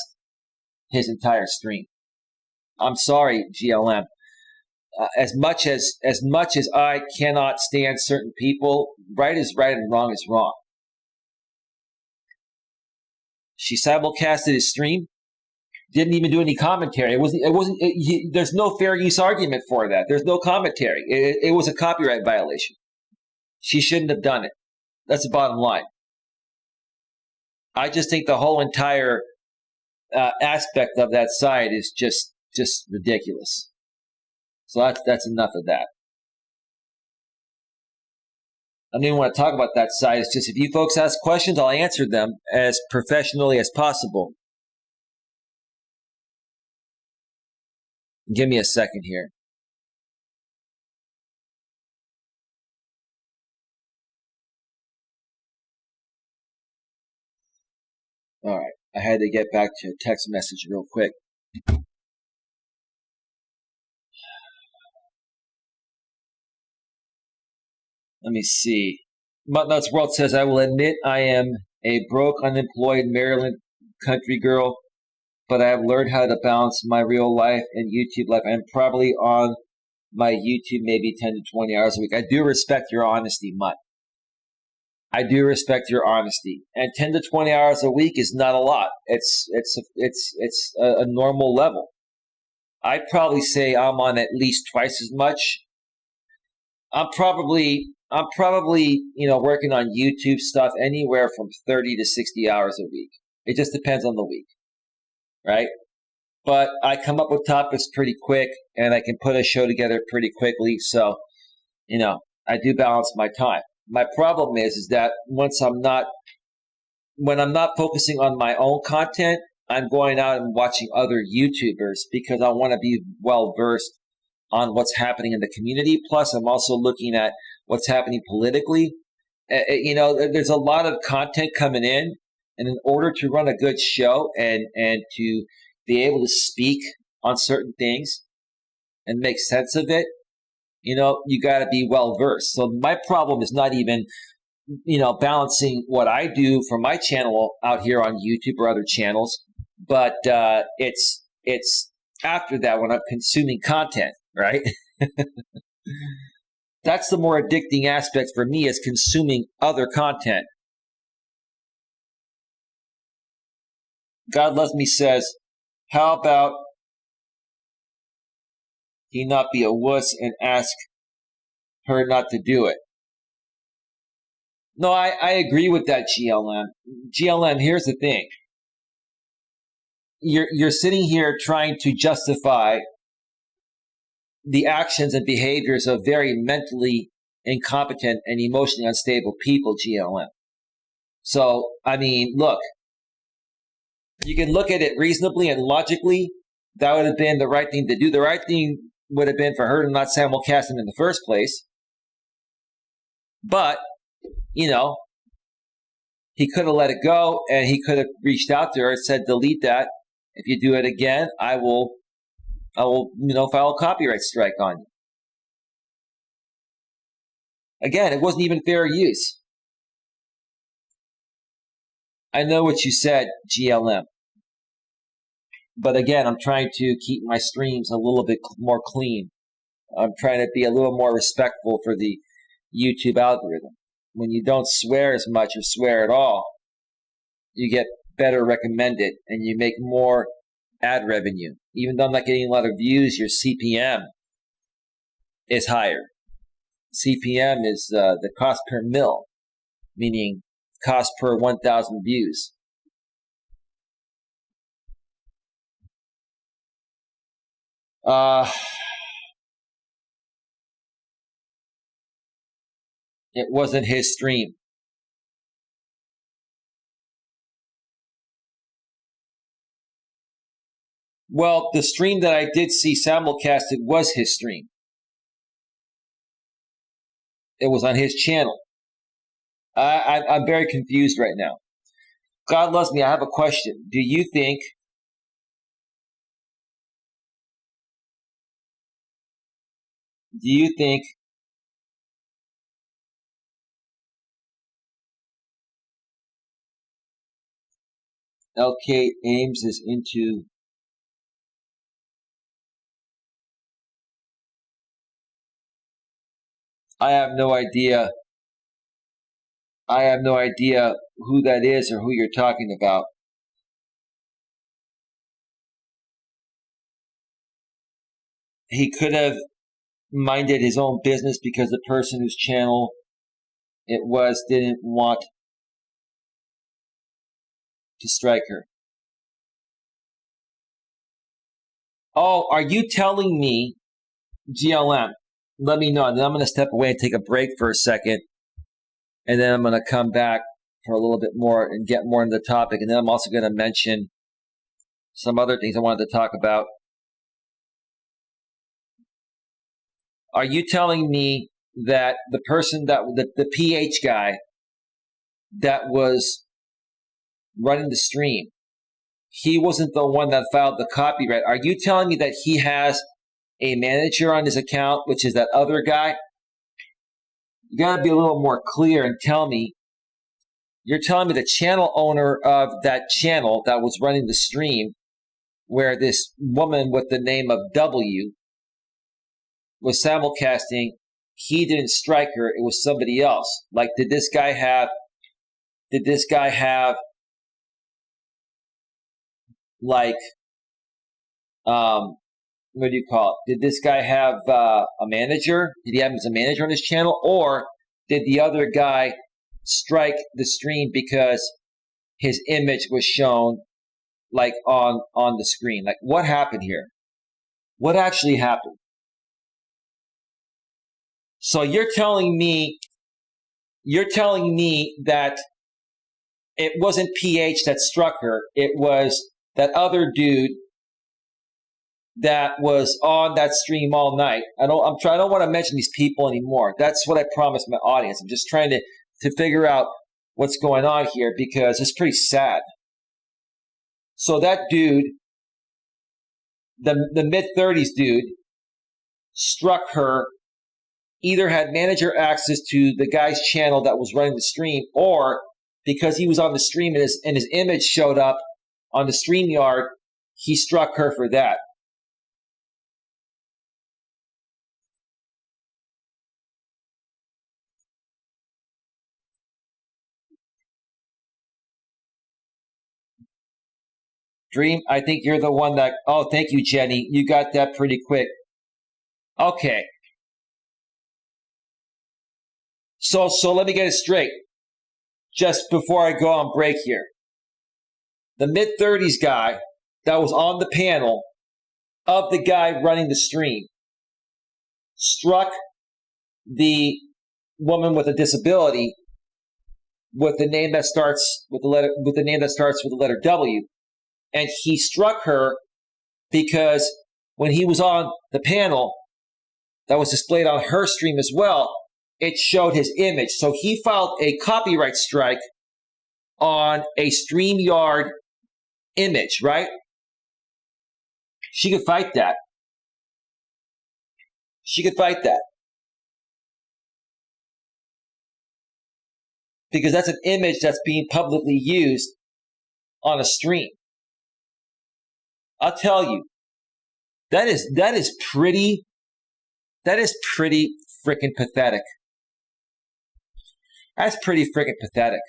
his entire stream. I'm sorry, GLM. As much as I cannot stand certain people, right is right and wrong is wrong. She simulcasted his stream, didn't even do any commentary. There's no fair use argument for that. There's no commentary. It was a copyright violation. She shouldn't have done it. That's the bottom line. I just think the whole entire aspect of that side is just ridiculous. So that's enough of that. I don't even want to talk about that side. It's just, if you folks ask questions, I'll answer them as professionally as possible. Give me a second here. All right. I had to get back to a text message real quick. Let me see. Nuts World says, I will admit I am a broke, unemployed Maryland country girl, but I have learned how to balance my real life and YouTube life. I'm probably on my YouTube maybe 10 to 20 hours a week. I do respect your honesty, Mutt. I do respect your honesty. And 10 to 20 hours a week is not a lot. It's a normal level. I'd probably say I'm on at least twice as much. I'm probably working on YouTube stuff anywhere from 30 to 60 hours a week. It just depends on the week, right? But I come up with topics pretty quick, and I can put a show together pretty quickly. So, I do balance my time. My problem is that when I'm not focusing on my own content, I'm going out and watching other YouTubers because I want to be well versed on what's happening in the community. Plus, I'm also looking at what's happening politically. There's a lot of content coming in, and in order to run a good show and to be able to speak on certain things and make sense of it, you got to be well versed. So my problem is not even, balancing what I do for my channel out here on YouTube or other channels, but it's after that when I'm consuming content, right? That's the more addicting aspect for me, is consuming other content. God Loves Me says, how about he not be a wuss and ask her not to do it? No, I agree with that, GLM. GLM, here's the thing. You're sitting here trying to justify the actions and behaviors of very mentally incompetent and emotionally unstable people, GLM. So, look, you can look at it reasonably and logically. That would have been the right thing to do. The right thing would have been for her to not simulcast him in the first place. But, he could have let it go, and he could have reached out to her and said, delete that. If you do it again, I will file a copyright strike on you. Again, it wasn't even fair use. I know what you said, GLM. But again, I'm trying to keep my streams a little bit more clean. I'm trying to be a little more respectful for the YouTube algorithm. When you don't swear as much or swear at all, you get better recommended and you make more ad revenue. Even though I'm not getting a lot of views, your CPM is higher. CPM is the cost per mil, meaning cost per 1,000 views. It wasn't his stream. Well, the stream that I did see simulcasted was his stream. It was on his channel. I'm very confused right now. God Loves Me, I have a question. Do you think LK Ames is into I have no idea who that is or who you're talking about. He could have minded his own business because the person whose channel it was didn't want to strike her. Oh, are you telling me, GLM, let me know. And then I'm going to step away and take a break for a second. And then I'm going to come back for a little bit more and get more into the topic. And then I'm also going to mention some other things I wanted to talk about. Are you telling me that the person the PH guy that was running the stream, he wasn't the one that filed the copyright? Are you telling me that he has a manager on his account, which is that other guy? You got to be a little more clear and tell me. You're telling me the channel owner of that channel that was running the stream, where this woman with the name of W was simulcasting, he didn't strike her, it was somebody else. Like, did this guy have did this guy have like what do you call it? Did this guy have a manager? Did he have him as a manager on his channel, or did the other guy strike the stream because his image was shown like on the screen? Like, what happened here? What actually happened? So you're telling me that it wasn't PH that struck her. It was that other dude that was on that stream all night. I don't want to mention these people anymore. That's what I promised my audience. I'm just trying to figure out what's going on here because it's pretty sad. So that dude, the mid-30s dude, struck her, either had manager access to the guy's channel that was running the stream, or because he was on the stream and his image showed up on the StreamYard, he struck her for that. Dream, I think you're the one that, oh, thank you, Jenny. You got that pretty quick. Okay. So let me get it straight. Just before I go on break here. The mid-30s guy that was on the panel of the guy running the stream struck the woman with a disability with the name that starts with the letter W. And he struck her because when he was on the panel that was displayed on her stream as well, it showed his image. So he filed a copyright strike on a StreamYard image, right? She could fight that. She could fight that. Because that's an image that's being publicly used on a stream. I'll tell you, that is pretty freaking pathetic. That's pretty freaking pathetic.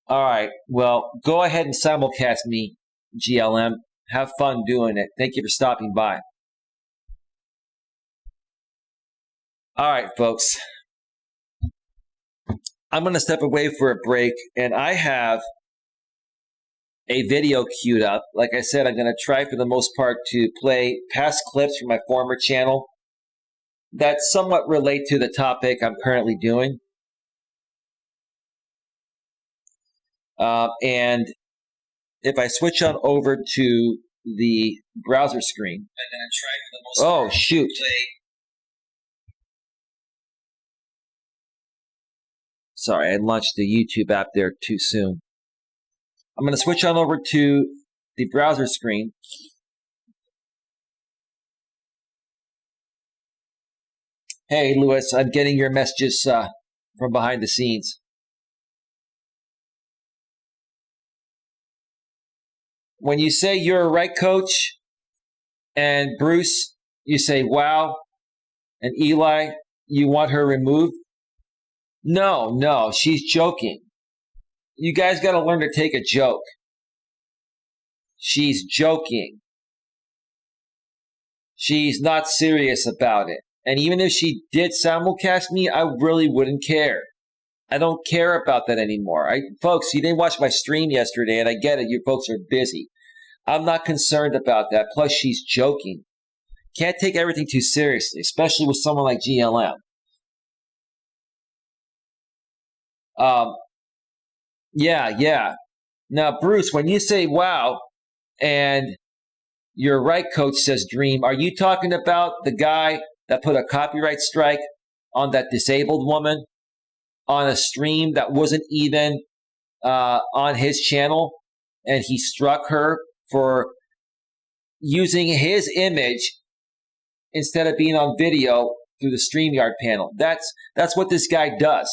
All right. Well, go ahead and simulcast me, GLM. Have fun doing it. Thank you for stopping by. All right, folks. I'm going to step away for a break, and I have a video queued up. Like I said, I'm going to try for the most part to play past clips from my former channel that somewhat relate to the topic I'm currently doing. And if I switch on over to the browser screen, I'm going to try for the most part shoot. Sorry, I launched the YouTube app there too soon. I'm going to switch on over to the browser screen. Hey, Lewis, I'm getting your messages from behind the scenes. When you say you're right, coach, and Bruce, you say, wow, and Eli, you want her removed? No, she's joking. You guys got to learn to take a joke. She's joking. She's not serious about it. And even if she did simulcast me, I really wouldn't care. I don't care about that anymore. Folks, you didn't watch my stream yesterday, and I get it. You folks are busy. I'm not concerned about that. Plus, she's joking. Can't take everything too seriously, especially with someone like GLM. Yeah. Now, Bruce, when you say wow, and you're right, coach, says Dream, are you talking about the guy that put a copyright strike on that disabled woman on a stream that wasn't even on his channel, and he struck her for using his image instead of being on video through the StreamYard panel? That's what this guy does.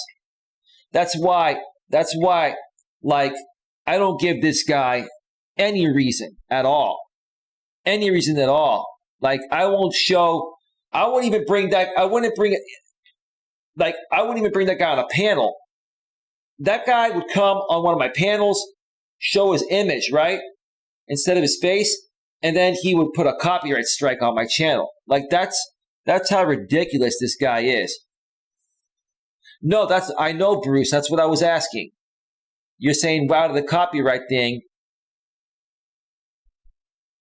That's why, like, I don't give this guy any reason at all any reason at all. Like, I wouldn't even bring that, I wouldn't even bring that guy on a panel. That guy would come on one of my panels, show his image, right? Instead of his face, and then he would put a copyright strike on my channel. Like, that's how ridiculous this guy is. No, I know, Bruce, that's what I was asking. You're saying, wow, to the copyright thing.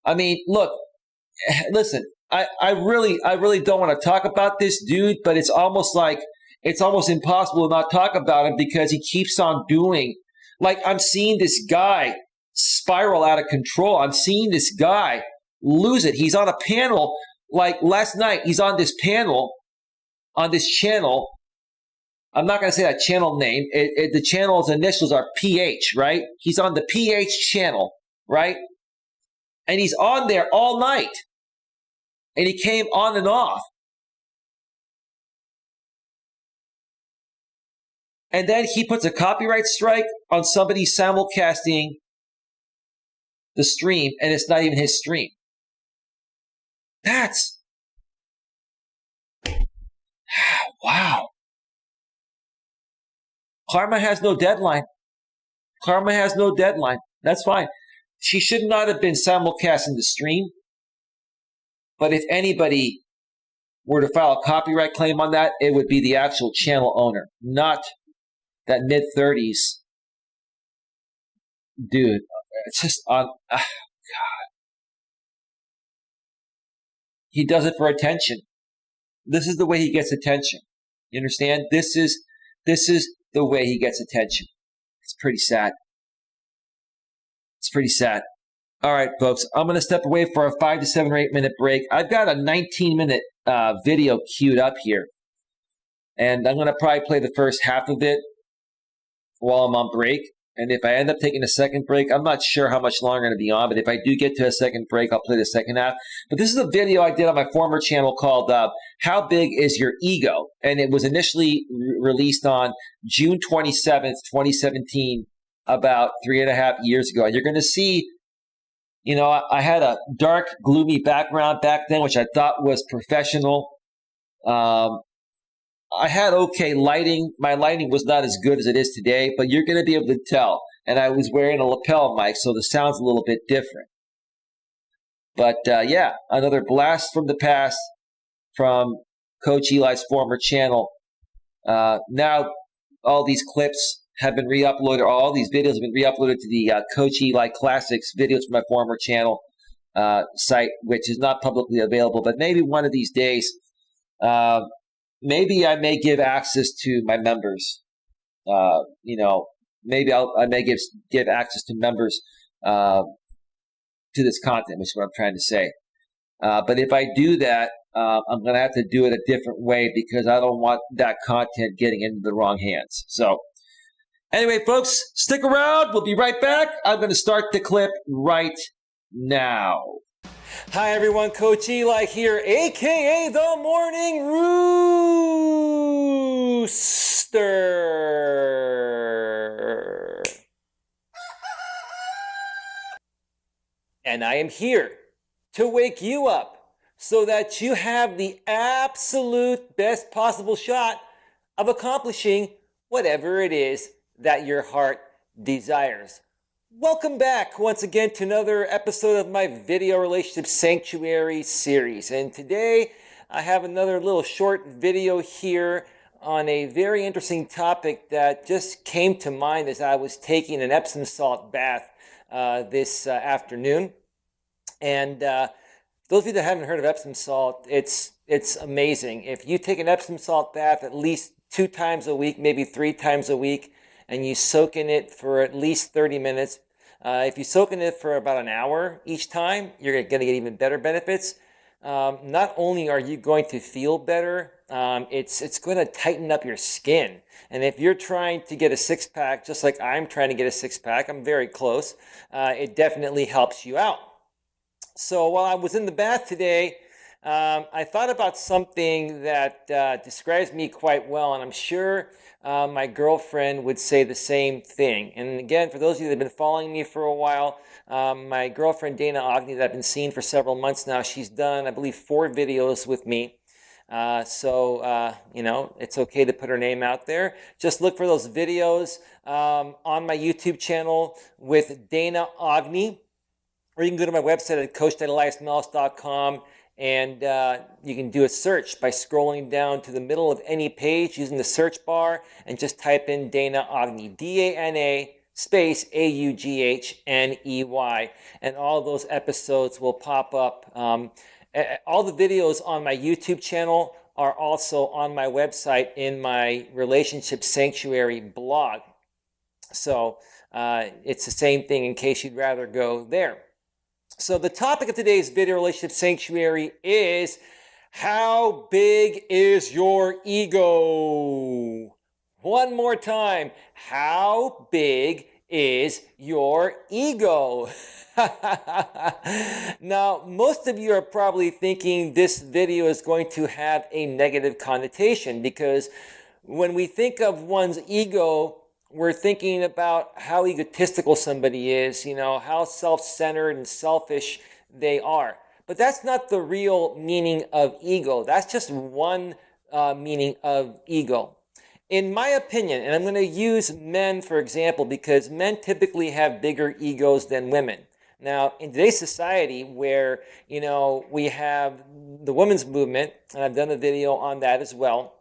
I mean, look, listen, I really don't want to talk about this dude, but it's almost impossible to not talk about him because he keeps on doing, like, I'm seeing this guy spiral out of control. I'm seeing this guy lose it. He's on a panel, like last night, he's on this panel, on this channel. I'm not going to say that channel name. The channel's initials are PH, right? He's on the PH channel, right? And he's on there all night. And he came on and off. And then he puts a copyright strike on somebody simulcasting the stream, and it's not even his stream. That's... wow. Karma has no deadline. Karma has no deadline. That's fine. She should not have been simulcasting the stream. But if anybody were to file a copyright claim on that, it would be the actual channel owner, not that mid-30s dude. It's just on. God. He does it for attention. This is the way he gets attention. You understand? This is the way he gets attention. It's pretty sad. It's pretty sad. All right, folks, I'm going to step away for a 5 to 7 or 8 minute break. I've got a 19-minute video queued up here. And I'm going to probably play the first half of it while I'm on break. And if I end up taking a second break, I'm not sure how much longer I'm going to be on. But if I do get to a second break, I'll play the second half. But this is a video I did on my former channel called How Big Is Your Ego? And it was initially released on June 27th, 2017, about 3.5 years ago. And you're going to see, you know, I had a dark, gloomy background back then, which I thought was professional. I had okay lighting. My lighting was not as good as it is today, but you're going to be able to tell. And I was wearing a lapel mic, so the sound's a little bit different. But yeah, another blast from the past from Coach Eli's former channel. Now all these clips have been re-uploaded, all these videos have been re-uploaded to the Coach Eli Classics videos from my former channel site, which is not publicly available. But maybe one of these days, maybe I may give access to my members. You know, maybe I may give access to members to this content, which is what I'm trying to say. But if I do that, I'm going to have to do it a different way because I don't want that content getting into the wrong hands. So anyway, folks, stick around. We'll be right back. I'm going to start the clip right now. Hi, everyone. Coach Eli here, a.k.a. the Morning Rooster. And I am here to wake you up so that you have the absolute best possible shot of accomplishing whatever it is that your heart desires. Welcome back once again to another episode of my Video Relationship Sanctuary series. And today I have another little short video here on a very interesting topic that just came to mind as I was taking an Epsom salt bath this afternoon. And those of you that haven't heard of Epsom salt, it's amazing. If you take an Epsom salt bath at least 2 times a week, maybe 3 times a week, and you soak in it for at least 30 minutes. If you soak in it for about an hour each time, you're going to get even better benefits. Not only are you going to feel better, it's going to tighten up your skin. And if you're trying to get a six-pack, just like I'm trying to get a six-pack, I'm very close, it definitely helps you out. So while I was in the bath today, I thought about something that describes me quite well, and I'm sure my girlfriend would say the same thing. And again, for those of you that have been following me for a while, my girlfriend Dana Ogni, that I've been seeing for several months now, she's done, I believe, 4 videos with me. It's okay to put her name out there. Just look for those videos on my YouTube channel with Dana Ogni, or you can go to my website at coacheli.com, and you can do a search by scrolling down to the middle of any page using the search bar and just type in Dana Ogni, D-A-N-A space A-U-G-H-N-E-Y, and all those episodes will pop up. All the videos on my YouTube channel are also on my website in my Relationship Sanctuary blog. So it's the same thing in case you'd rather go there. So the topic of today's video, Relationship Sanctuary, is how big is your ego? One more time. How big is your ego? Now, most of you are probably thinking this video is going to have a negative connotation, because when we think of one's ego, we're thinking about how egotistical somebody is, how self-centered and selfish they are. But that's not the real meaning of ego. That's just one meaning of ego. In my opinion, and I'm going to use men for example, because men typically have bigger egos than women. Now, in today's society where, we have the women's movement, and I've done a video on that as well,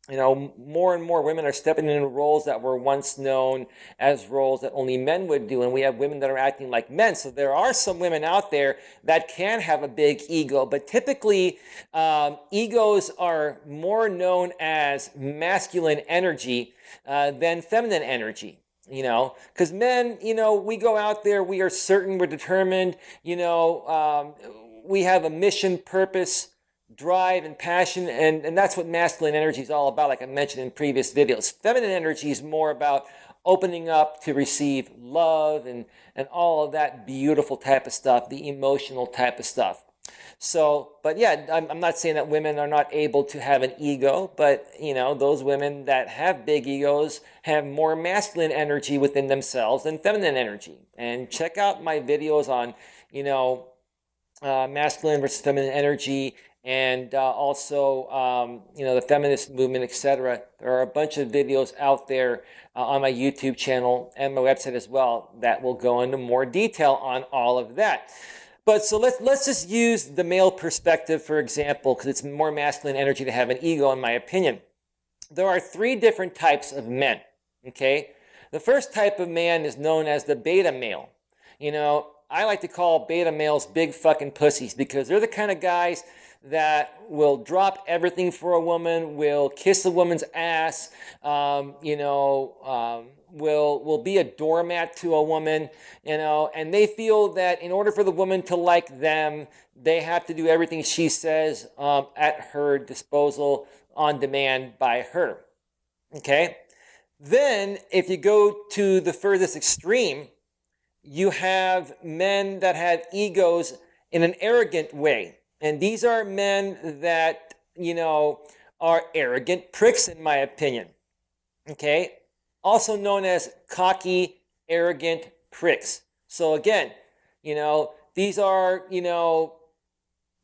more and more women are stepping into roles that were once known as roles that only men would do, and we have women that are acting like men. So there are some women out there that can have a big ego, but typically egos are more known as masculine energy than feminine energy. Because men, we go out there, we are certain, we're determined, we have a mission, purpose, drive, and passion, and that's what masculine energy is all about, like I mentioned in previous videos. Feminine energy is more about opening up to receive love and all of that beautiful type of stuff, the emotional type of stuff. So, but yeah, I'm not saying that women are not able to have an ego, but those women that have big egos have more masculine energy within themselves than feminine energy. And check out my videos on, masculine versus feminine energy, and also, the feminist movement, etc. There are a bunch of videos out there on my YouTube channel and my website as well that will go into more detail on all of that. But so let's just use the male perspective, for example, because it's more masculine energy to have an ego, in my opinion. There are 3 different types of men, okay? The first type of man is known as the beta male. I like to call beta males big fucking pussies, because they're the kind of guys that will drop everything for a woman, will kiss a woman's ass, will be a doormat to a woman, and they feel that in order for the woman to like them, they have to do everything she says at her disposal, on demand by her. Okay? Then, if you go to the furthest extreme, you have men that have egos in an arrogant way. And these are men that, are arrogant pricks, in my opinion. Okay? Also known as cocky, arrogant pricks. So again, these are,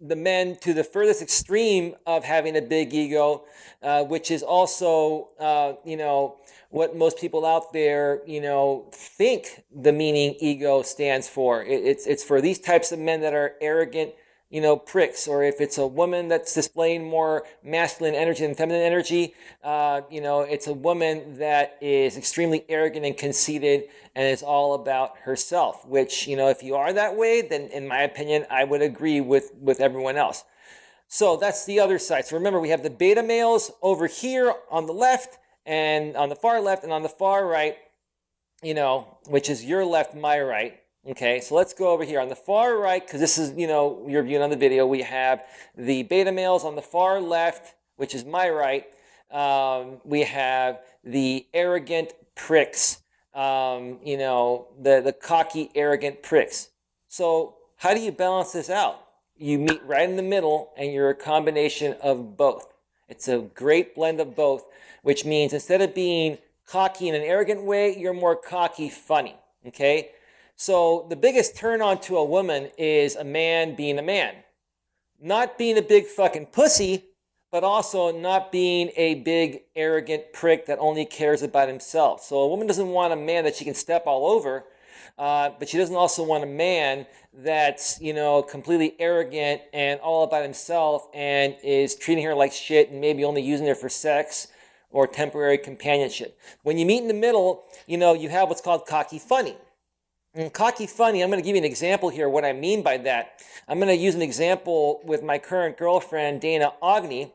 the men to the furthest extreme of having a big ego, which is also, what most people out there, think the meaning ego stands for. It's for these types of men that are arrogant, pricks. Or if it's a woman that's displaying more masculine energy than feminine energy, it's a woman that is extremely arrogant and conceited and is all about herself, which, if you are that way, then in my opinion, I would agree with everyone else. So that's the other side. So remember, we have the beta males over here on the left, and on the far left, and on the far right, which is your left, my right. Okay, so let's go over here. On the far right, because this is, you're viewing on the video, we have the beta males. On the far left, which is my right, we have the arrogant pricks, the cocky, arrogant pricks. So how do you balance this out? you meet right in the middle and you're a combination of both. It's a great blend of both, which means instead of being cocky in an arrogant way, you're more cocky funny, okay? So the biggest turn on to a woman is a man being a man. Not being a big fucking pussy, but also not being a big arrogant prick that only cares about himself. So a woman doesn't want a man that she can step all over, but she doesn't also want a man that's, completely arrogant and all about himself and is treating her like shit and maybe only using her for sex or temporary companionship. When you meet in the middle, you have what's called cocky funny. And cocky funny, I'm going to give you an example here, what I mean by that. I'm going to use an example with my current girlfriend, Dana Agni.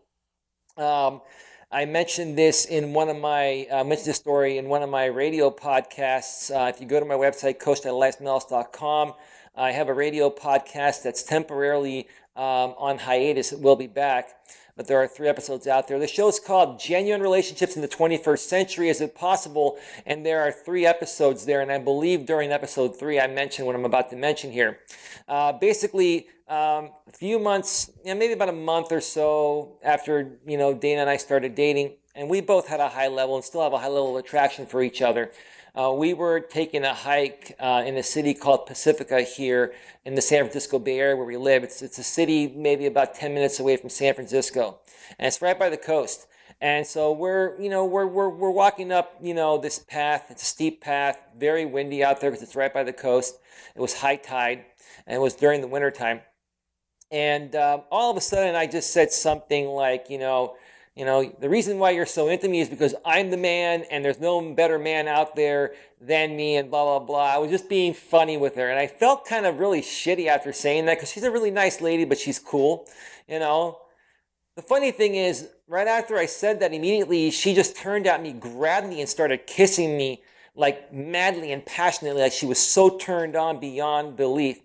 I mentioned this mentioned this story in one of my radio podcasts. If you go to my website, coacheli.melas.com, I have a radio podcast that's temporarily on hiatus. It will be back, but there are 3 episodes out there. The show's called Genuine Relationships in the 21st Century. Is it possible? And there are 3 episodes there, and I believe during episode 3 I mentioned what I'm about to mention here. Basically, a few months, maybe about a month or so after, Dana and I started dating, and we both had a high level and still have a high level of attraction for each other. We were taking a hike in a city called Pacifica here in the San Francisco Bay Area where we live. It's a city maybe about 10 minutes away from San Francisco, and it's right by the coast. And so we're walking up, this path. It's a steep path, very windy out there because it's right by the coast. It was high tide, and it was during the wintertime. And all of a sudden, I just said something like, the reason why you're so into me is because I'm the man and there's no better man out there than me and blah, blah, blah. I was just being funny with her. And I felt kind of really shitty after saying that because she's a really nice lady, but she's cool, The funny thing is, right after I said that, immediately she just turned at me, grabbed me, and started kissing me like madly and passionately, like she was so turned on beyond belief.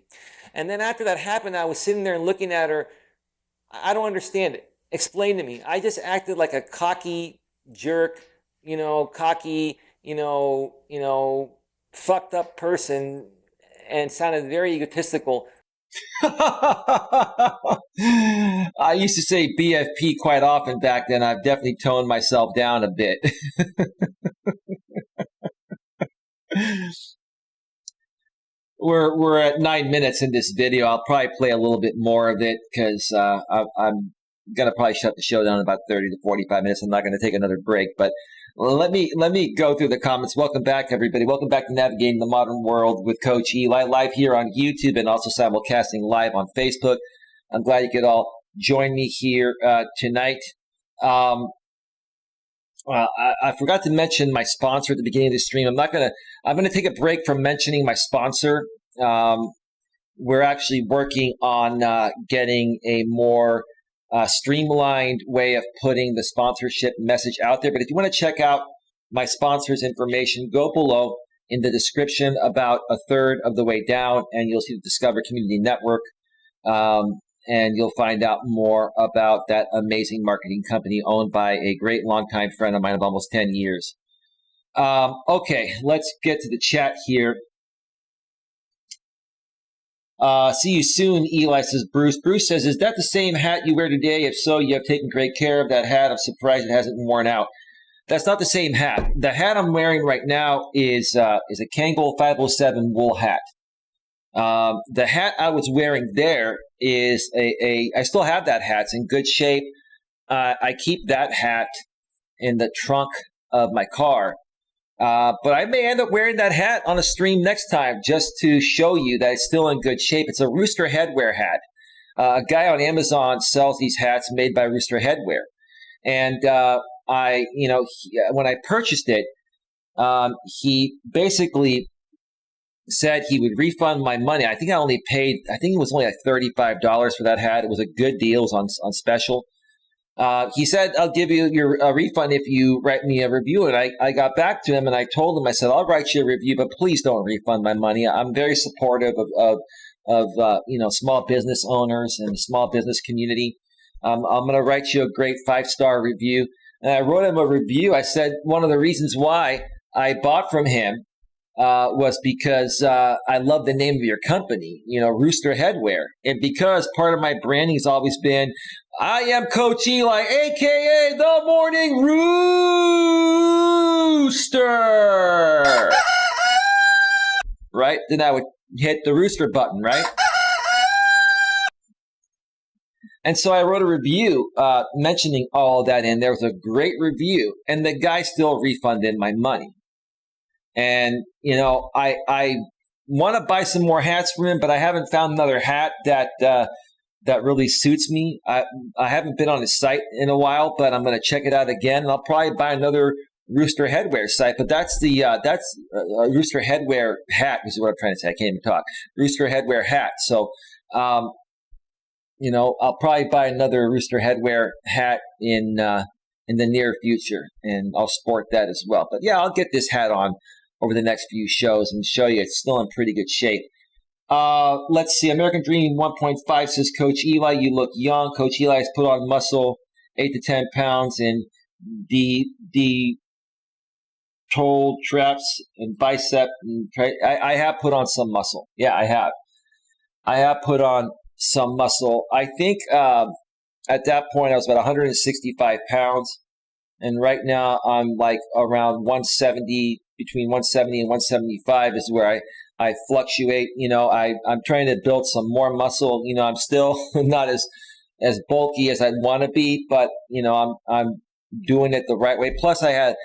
And then after that happened, I was sitting there and looking at her. I don't understand it. Explain to me. I just acted like a cocky jerk, cocky, fucked up person and sounded very egotistical. I used to say BFP quite often back then. I've definitely toned myself down a bit. We're at 9 minutes in this video. I'll probably play a little bit more of it because I'm going to probably shut the show down in about 30 to 45 minutes. I'm not going to take another break, but let me go through the comments. Welcome back, everybody. Welcome back to Navigating the Modern World with Coach Eli, live here on YouTube and also simulcasting live on Facebook. I'm glad you could all join me here tonight. I forgot to mention my sponsor at the beginning of the stream. I'm going to take a break from mentioning my sponsor. We're actually working on getting a more streamlined way of putting the sponsorship message out there. But if you want to check out my sponsor's information, go below in the description about a third of the way down, and you'll see the Discover Community Network. And you'll find out more about that amazing marketing company owned by a great longtime friend of mine of almost 10 years. Okay, let's get to the chat here. See you soon, Eli, says Bruce. Bruce says, is that the same hat you wear today? If so, you have taken great care of that hat. I'm surprised it hasn't worn out. That's not the same hat. The hat I'm wearing right now is a Kangol 507 wool hat. The hat I was wearing there is I still have that hat. It's in good shape. I keep that hat in the trunk of my car. But I may end up wearing that hat on a stream next time just to show you that it's still in good shape. It's a Rooster Headwear hat. A guy on Amazon sells these hats made by Rooster Headwear. And when I purchased it, he basically said he would refund my money. I think it was only like $35 for that hat. It was a good deal. It was on special. He said, I'll give you your refund if you write me a review. And I got back to him and I told him, I said, I'll write you a review, but please don't refund my money. I'm very supportive of small business owners and the small business community. I'm going to write you a great 5-star review. And I wrote him a review. I said, one of the reasons why I bought from him was because I love the name of your company, Rooster Headwear. And because part of my branding has always been, I am Coach Eli, a.k.a. the Morning Rooster. Right? Then I would hit the rooster button, right? And so I wrote a review mentioning all of that, and there was a great review, and the guy still refunded my money. And, I want to buy some more hats from him, but I haven't found another hat that really suits me. I haven't been on his site in a while, but I'm going to check it out again. And I'll probably buy another Rooster Headwear site, but that's a Rooster Headwear hat is what I'm trying to say. I can't even talk. Rooster Headwear hat. So, I'll probably buy another Rooster Headwear hat in the near future, and I'll sport that as well. But yeah, I'll get this hat on over the next few shows and show you it's still in pretty good shape. Let's see. American Dream 1.5 says, Coach Eli, you look young. Coach Eli has put on muscle 8 to 10 pounds and the toe traps and bicep. And I have put on some muscle. Yeah, I have. I have put on some muscle. I think at that point I was about 165 pounds. And right now I'm like around 170, between 170 and 175 is where I fluctuate. I'm trying to build some more muscle. I'm still not as bulky as I'd want to be, but I'm doing it the right way. Plus I've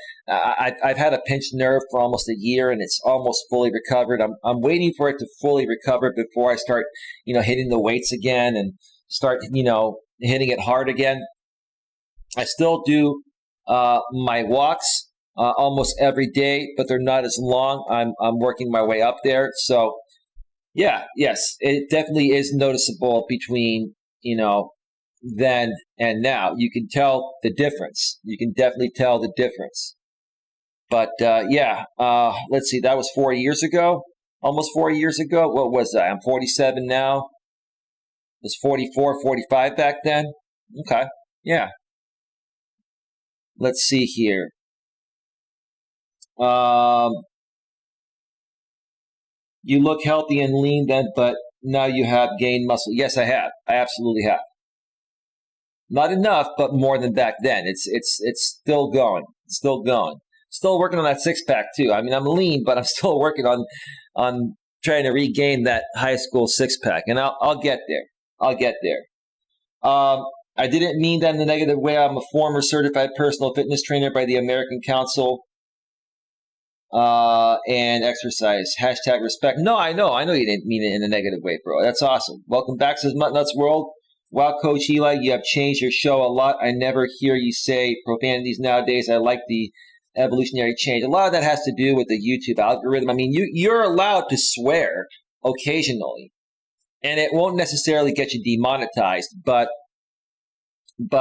had a pinched nerve for almost a year, and it's almost fully recovered. I'm waiting for it to fully recover before I start, hitting the weights again and start, hitting it hard again. I still do my walks almost every day, but they're not as long. I'm working my way up there. So yes, it definitely is noticeable between, then and now. You can tell the difference. You can definitely tell the difference. But let's see, that was 4 years ago, almost 4 years ago. What was that? I'm 47 now. I was 44, 45 back then. Okay, yeah. Let's see here. You look healthy and lean then, but now you have gained muscle. Yes, I have. I absolutely have. Not enough, but more than back then. It's still going. Still going. Still working on that six pack too. I mean, I'm lean, but I'm still working on trying to regain that high school six pack, and I'll get there. I'll get there. I didn't mean that in a negative way. I'm a former certified personal fitness trainer by the American Council and Exercise. # respect. No, I know you didn't mean it in a negative way, bro. That's awesome. Welcome back, says Mutt Nuts World. Wow, Coach Eli, you have changed your show a lot. I never hear you say profanities nowadays. I like the evolutionary change. A lot of that has to do with the YouTube algorithm. I mean, you're allowed to swear occasionally, and it won't necessarily get you demonetized, but if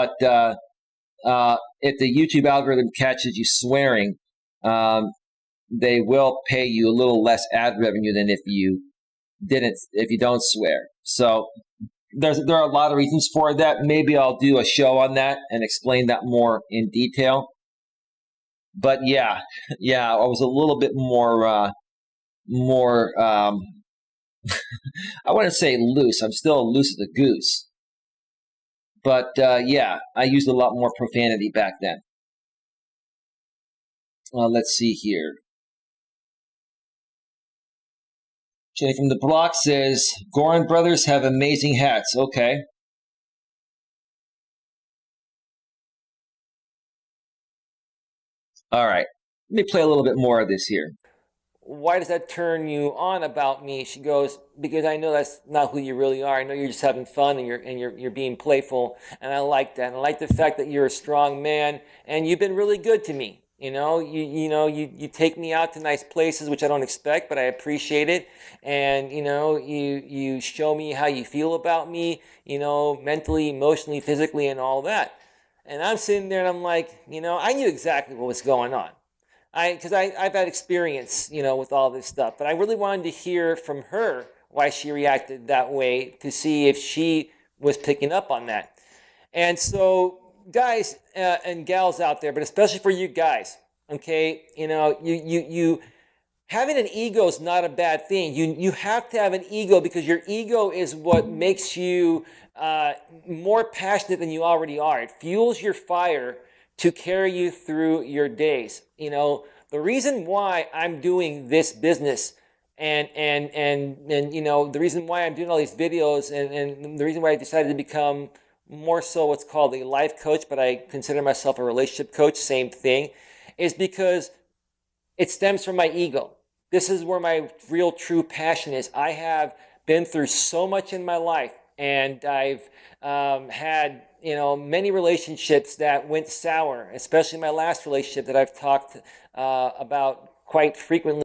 the YouTube algorithm catches you swearing, they will pay you a little less ad revenue than if you don't swear. So there are a lot of reasons for that. Maybe I'll do a show on that and explain that more in detail. But yeah, I was a little bit more I wouldn't say loose. I'm still loose as a goose. But I used a lot more profanity back then. Let's see here. Jenny from the block says, Gorin Brothers have amazing hats. Okay. All right. Let me play a little bit more of this here. Why does that turn you on about me? She goes, because I know that's not who you really are. I know you're just having fun and you're being playful, and I like that. And I like the fact that you're a strong man and you've been really good to me. You take me out to nice places, which I don't expect, but I appreciate it. And you show me how you feel about me, mentally, emotionally, physically, and all that. And I'm sitting there and I'm like, I knew exactly what was going on. Because I've had experience, with all this stuff. But I really wanted to hear from her why she reacted that way, to see if she was picking up on that. And so, guys and gals out there, but especially for you guys, okay, having an ego is not a bad thing. You have to have an ego because your ego is what makes you more passionate than you already are. It fuels your fire to carry you through your days. The reason why I'm doing this business and the reason why I'm doing all these videos and the reason why I decided to become more so what's called a life coach, but I consider myself a relationship coach, same thing, is because it stems from my ego. This is where my real true passion is. I have been through so much in my life, and I've had many relationships that went sour, especially my last relationship that I've talked about quite frequently.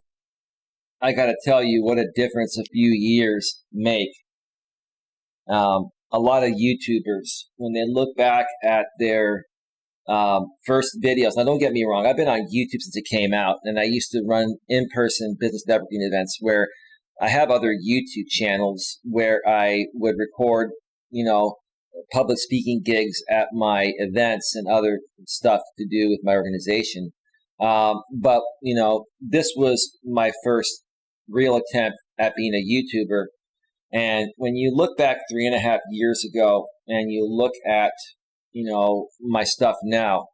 I got to tell you what a difference a few years make. A lot of YouTubers, when they look back at their first videos. Now, don't get me wrong. I've been on YouTube since it came out, and I used to run in-person business networking events where I have other YouTube channels where I would record, public speaking gigs at my events and other stuff to do with my organization. But this was my first real attempt at being a YouTuber. And when you look back 3.5 years ago and you look at my stuff now,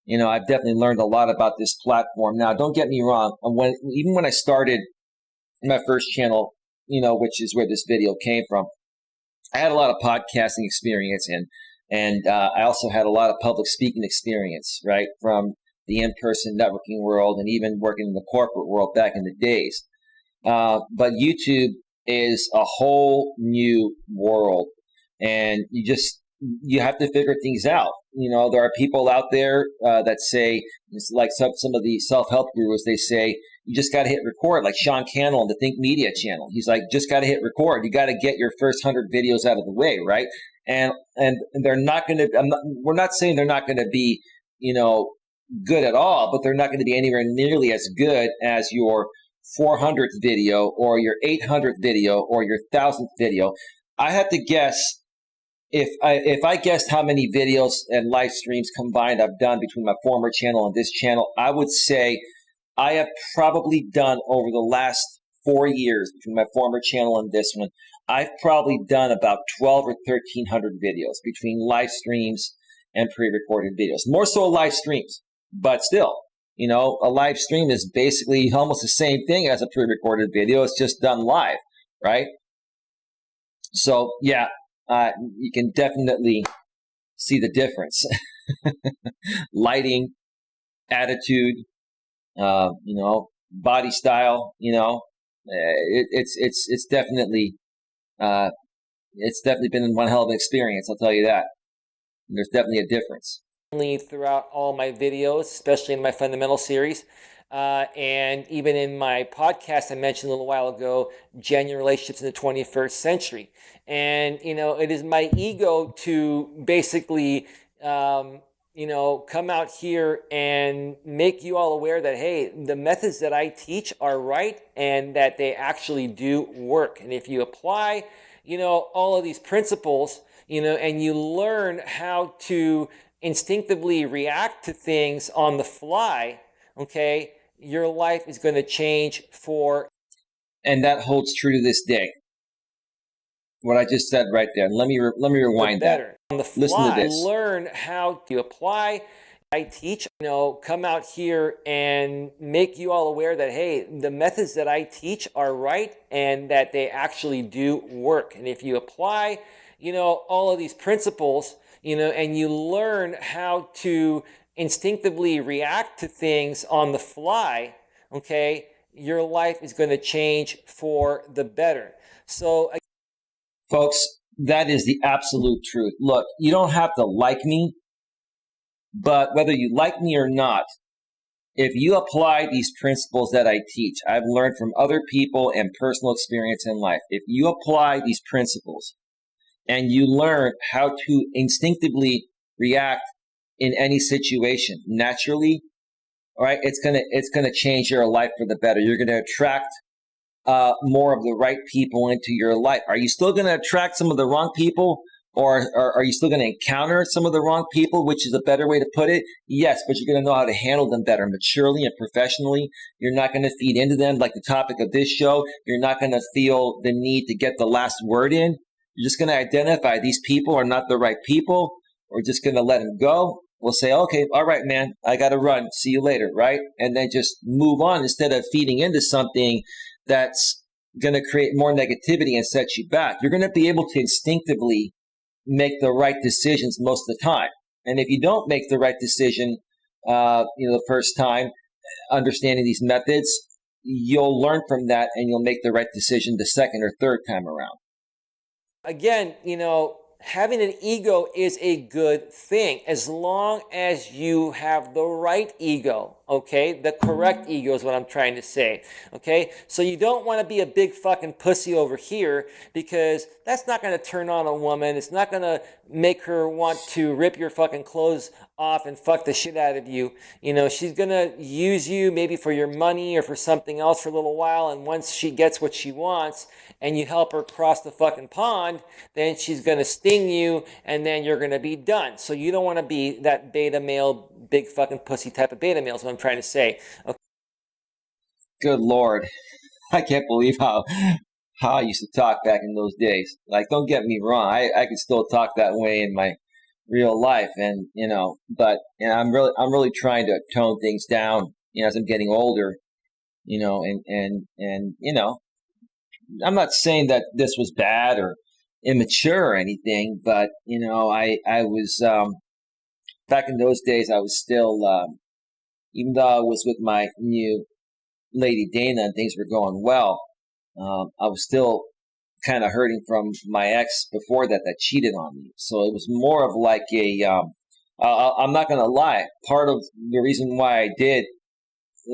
I've definitely learned a lot about this platform. Now, don't get me wrong. Even when I started my first channel, which is where this video came from, I had a lot of podcasting experience and I also had a lot of public speaking experience, right? From the in-person networking world and even working in the corporate world back in the days. But YouTube is a whole new world, and you have to figure things out. There are people out there that say, it's like some of the self-help gurus, they say, you just got to hit record, like Sean Cannell on the Think Media channel. He's like, just got to hit record. You got to get your first 100 videos out of the way, right? And they're not going to, we're not saying they're not going to be, good at all, but they're not going to be anywhere nearly as good as your 400th video or your 800th video or your 1000th video. I had to guess. If I guessed how many videos and live streams combined I've done between my former channel and this channel, I would say I have probably done over the last 4 years between my former channel and this one, I've probably done about 12 or 1,300 videos between live streams and pre-recorded videos. More so live streams, but still, a live stream is basically almost the same thing as a pre-recorded video. It's just done live, right? So, yeah. You can definitely see the difference. Lighting, attitude, body style, it's definitely been one hell of an experience. I'll tell you that. There's definitely a difference. Throughout all my videos, especially in my fundamental series. And even in my podcast I mentioned a little while ago, Genuine Relationships in the 21st Century. And, it is my ego to basically, come out here and make you all aware that, hey, the methods that I teach are right and that they actually do work. And if you apply, all of these principles, and you learn how to instinctively react to things on the fly, okay, your life is going to change for. And that holds true to this day. What I just said right there. Let me rewind that. On the fly, listen to this. Learn how to apply. I teach, come out here and make you all aware that, hey, the methods that I teach are right and that they actually do work. And if you apply, all of these principles, and you learn how to instinctively react to things on the fly, okay, your life is going to change for the better. So, folks, that is the absolute truth. Look, you don't have to like me, but whether you like me or not, if you apply these principles that I teach, I've learned from other people and personal experience in life. If you apply these principles and you learn how to instinctively react in any situation naturally, all right, it's gonna change your life for the better. You're gonna attract more of the right people into your life. Are you still gonna attract some of the wrong people? Or are you still going to encounter some of the wrong people, which is a better way to put it? Yes, but you're going to know how to handle them better, maturely and professionally. You're not going to feed into them like the topic of this show. You're not going to feel the need to get the last word in. You're just going to identify these people are not the right people. We're just going to let them go. We'll say, okay, all right, man, I got to run. See you later, right? And then just move on instead of feeding into something that's going to create more negativity and set you back. You're going to be able to instinctively make the right decisions most of the time. And if you don't make the right decision, the first time, understanding these methods, you'll learn from that and you'll make the right decision the second or third time around. Again, having an ego is a good thing as long as you have the right ego, okay? The correct ego is what I'm trying to say, okay? So you don't want to be a big fucking pussy over here because that's not going to turn on a woman. It's not going to make her want to rip your fucking clothes off and fuck the shit out of you. She's going to use you maybe for your money or for something else for a little while, and once she gets what she wants and you help her cross the fucking pond, then she's going to sting you and then you're going to be done. So you don't want to be that beta male, big fucking pussy type of beta male is what I'm trying to say. Okay. Good Lord. I can't believe how I used to talk back in those days. Like, don't get me wrong. I can still talk that way in my real life. And, but I'm really trying to tone things down, as I'm getting older, and I'm not saying that this was bad or immature or anything, but, I was, back in those days, I was still, even though I was with my new lady Dana and things were going well, I was still kind of hurting from my ex before that cheated on me. So it was more of like I'm not going to lie. Part of the reason why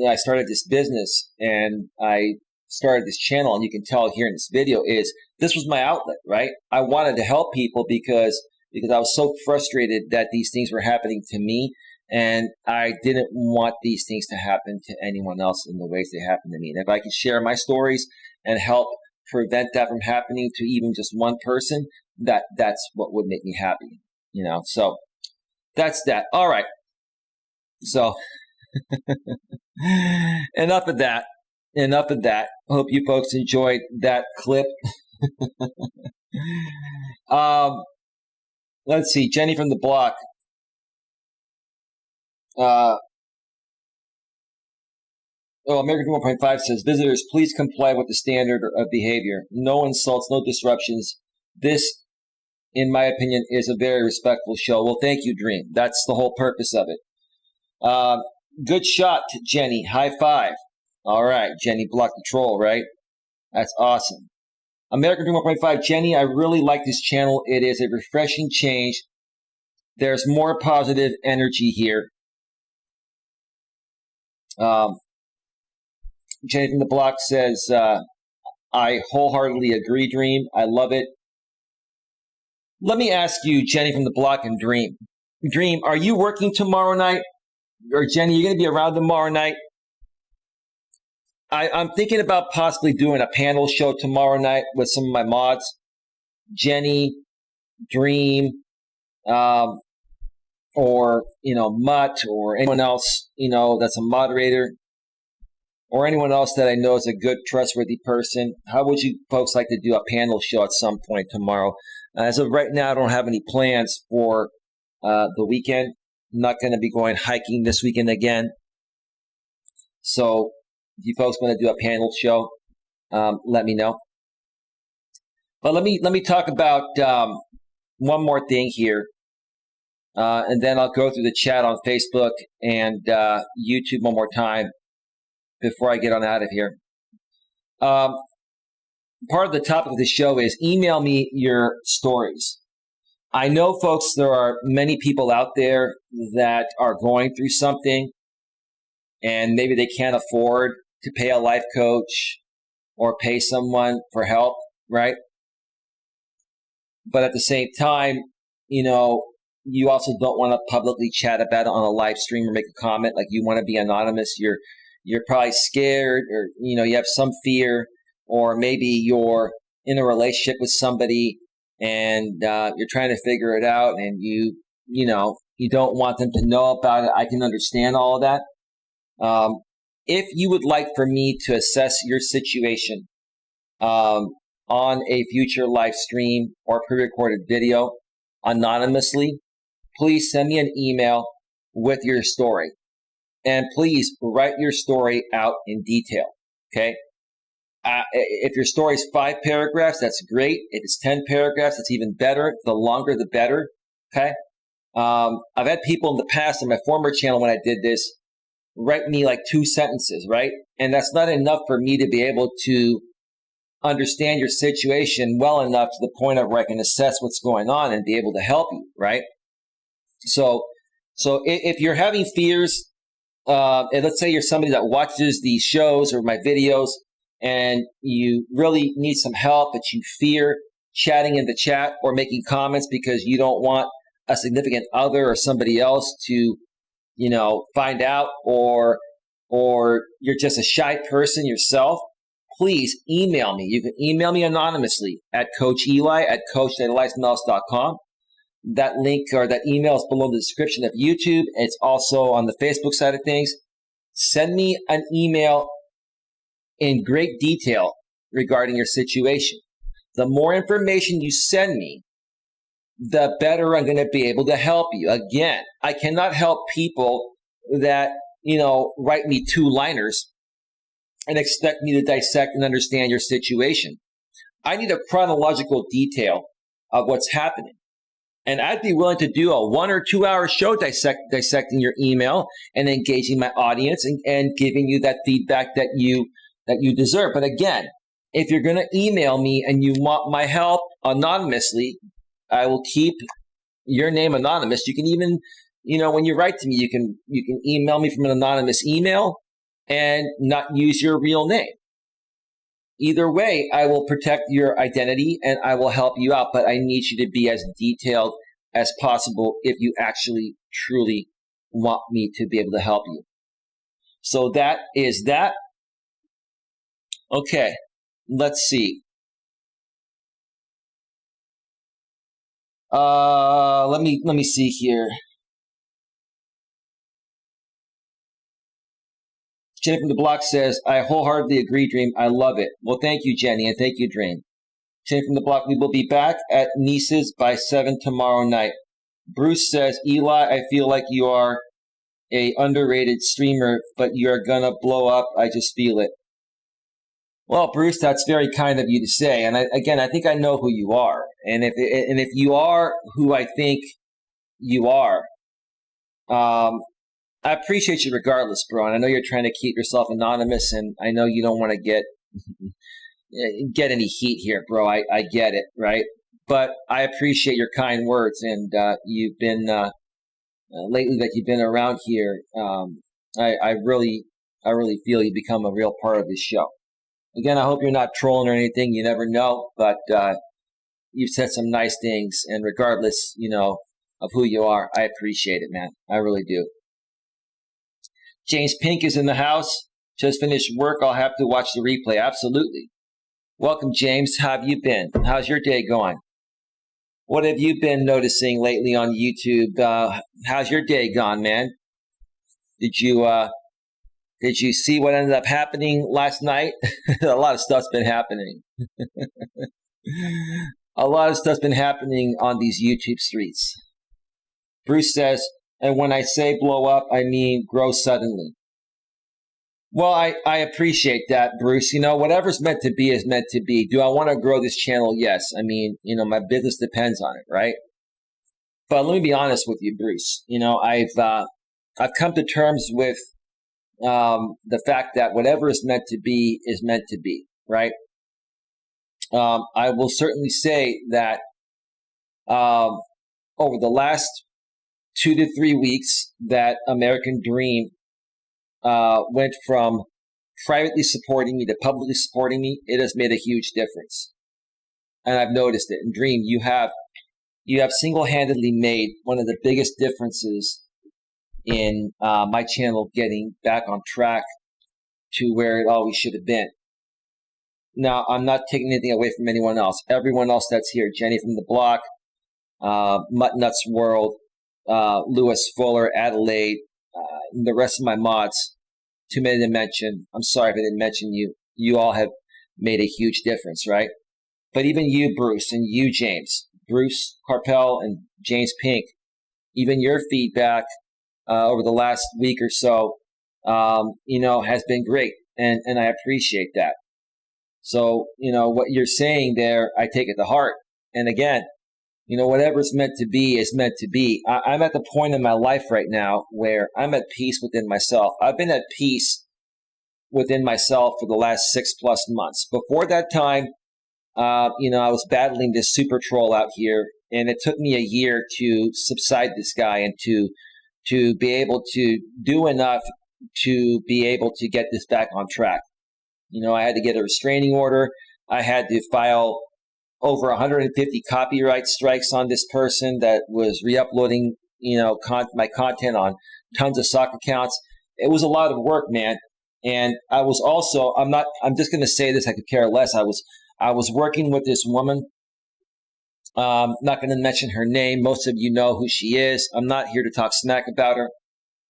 I started this business and I started this channel, and you can tell here in this video, is this was my outlet, right? I wanted to help people because I was so frustrated that these things were happening to me, and I didn't want these things to happen to anyone else in the ways they happened to me. And if I could share my stories and help prevent that from happening to even just one person, that's what would make me happy, So that's that. All right. So enough of that. Hope you folks enjoyed that clip. Let's see. Jenny from the block. American 1.5 says, visitors, please comply with the standard of behavior. No insults, no disruptions. This, in my opinion, is a very respectful show. Well, thank you, Dream. That's the whole purpose of it. Good shot, Jenny. High five. All right, Jenny blocked the troll, right? That's awesome. American Dream 1.5, Jenny, I really like this channel. It is a refreshing change. There's more positive energy here. Jenny from the block says, I wholeheartedly agree, Dream. I love it. Let me ask you, Jenny from the block and Dream. Dream, are you working tomorrow night? Or Jenny, you're going to be around tomorrow night? I'm thinking about possibly doing a panel show tomorrow night with some of my mods. Jenny, Dream, or, Mutt, or anyone else, that's a moderator, or anyone else that I know is a good, trustworthy person. How would you folks like to do a panel show at some point tomorrow? As of right now, I don't have any plans for the weekend. I'm not going to be going hiking this weekend again. So if you folks want to do a panel show, let me know. But let me talk about one more thing here, and then I'll go through the chat on Facebook and YouTube one more time before I get on out of here. Part of the topic of the show is email me your stories. I know, folks, there are many people out there that are going through something, and maybe they can't afford to pay a life coach or pay someone for help, right? But at the same time, you also don't want to publicly chat about it on a live stream or make a comment. Like, you want to be anonymous. You're probably scared, or, you have some fear, or maybe you're in a relationship with somebody and you're trying to figure it out, and you don't want them to know about it. I can understand all of that. If you would like for me to assess your situation on a future live stream or pre-recorded video anonymously, please send me an email with your story. And please write your story out in detail, okay? If your story is 5 paragraphs, that's great. If it's 10 paragraphs, that's even better. The longer, the better, okay? I've had people in the past on my former channel when I did this write me like 2 sentences, right? And that's not enough for me to be able to understand your situation well enough to the point of where I can assess what's going on and be able to help you, right? So if you're having fears, and let's say you're somebody that watches these shows or my videos and you really need some help, but you fear chatting in the chat or making comments because you don't want a significant other or somebody else to, find out, or you're just a shy person yourself, please email me. You can email me anonymously at coacheli@coach.eliasmelas.com. That link or that email is below the description of YouTube. It's also on the Facebook side of things. Send me an email in great detail regarding your situation. The more information you send me, the better I'm going to be able to help you. Again, I cannot help people that, write me 2-liners and expect me to dissect and understand your situation. I need a chronological detail of what's happening. And I'd be willing to do a 1 or 2 hour show dissecting your email and engaging my audience and giving you that feedback that you deserve. But again, if you're going to email me and you want my help anonymously, I will keep your name anonymous. You can even, when you write to me, you can email me from an anonymous email and not use your real name. Either way, I will protect your identity and I will help you out, but I need you to be as detailed as possible if you actually truly want me to be able to help you. So that is that. Okay, let's see. Let me see here. Jenny from the block says, I wholeheartedly agree, Dream. I love it. Well, thank you, Jenny, and thank you, Dream. Jenny from the block, we will be back at Nice's by 7 tomorrow night. Bruce says, Eli, I feel like you are a underrated streamer, but you're gonna blow up. I just feel it. Well, Bruce, that's very kind of you to say. And I think I know who you are. And if you are who I think you are, I appreciate you regardless, bro. And I know you're trying to keep yourself anonymous, and I know you don't want to get any heat here, bro. I get it, right? But I appreciate your kind words, and you've been lately that you've been around here. I really feel you become a real part of this show. Again, I hope you're not trolling or anything. You never know, but you've said some nice things, and regardless, of who you are, I appreciate it, man. I really do. James Pink is in the house. Just finished work. I'll have to watch the replay. Absolutely. Welcome, James. How have you been? How's your day going? What have you been noticing lately on YouTube? How's your day gone, man? Did you see what ended up happening last night? A lot of stuff's been happening. A lot of stuff's been happening on these YouTube streets. Bruce says, and when I say blow up, I mean grow suddenly. Well, I appreciate that, Bruce. Whatever's meant to be is meant to be. Do I want to grow this channel? Yes. I mean, my business depends on it, right? But let me be honest with you, Bruce. I've come to terms with the fact that whatever is meant to be, right? I will certainly say that over the last 2 to 3 weeks, that American Dream went from privately supporting me to publicly supporting me. It has made a huge difference, and I've noticed it. And Dream, you have single-handedly made one of the biggest differences in my channel getting back on track to where it always should have been. Now, I'm not taking anything away from anyone else. Everyone else that's here, Jenny from the block, Mutt Nuts World, Lewis Fuller, Adelaide, the rest of my mods, too many to mention. I'm sorry if I didn't mention you. You all have made a huge difference, right? But even you, Bruce, and you, James, Bruce Carpel and James Pink, even your feedback over the last week or so, has been great. And I appreciate that. So, what you're saying there, I take it to heart. And again, whatever's meant to be is meant to be. I'm at the point in my life right now where I'm at peace within myself. I've been at peace within myself for the last 6+ months. Before that time, I was battling this super troll out here, and it took me a year to subside this guy and to be able to do enough to be able to get this back on track. I had to get a restraining order. I had to file over 150 copyright strikes on this person that was re-uploading, my content on tons of sock accounts. It was a lot of work, man. And I was also, I'm just going to say this, I could care less. I was working with this woman. Not going to mention her name. Most of you know who she is. I'm not here to talk smack about her.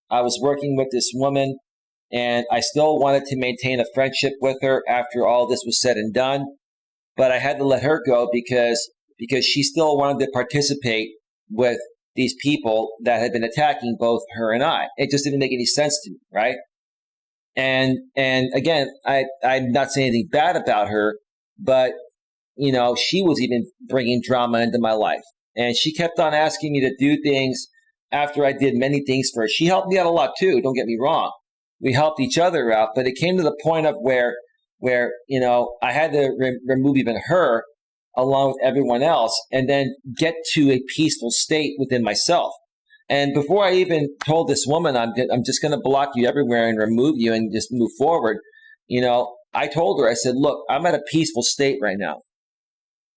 I was working with this woman, and I still wanted to maintain a friendship with her after all this was said and done. But I had to let her go because she still wanted to participate with these people that had been attacking both her and I. It just didn't make any sense to me, right? And again, I'm not saying anything bad about her, but she was even bringing drama into my life. And she kept on asking me to do things after I did many things for her. She helped me out a lot too, don't get me wrong. We helped each other out, but it came to the point of where I had to remove even her along with everyone else and then get to a peaceful state within myself. And before I even told this woman, I'm just going to block you everywhere and remove you and just move forward, I told her, I said, look, I'm at a peaceful state right now.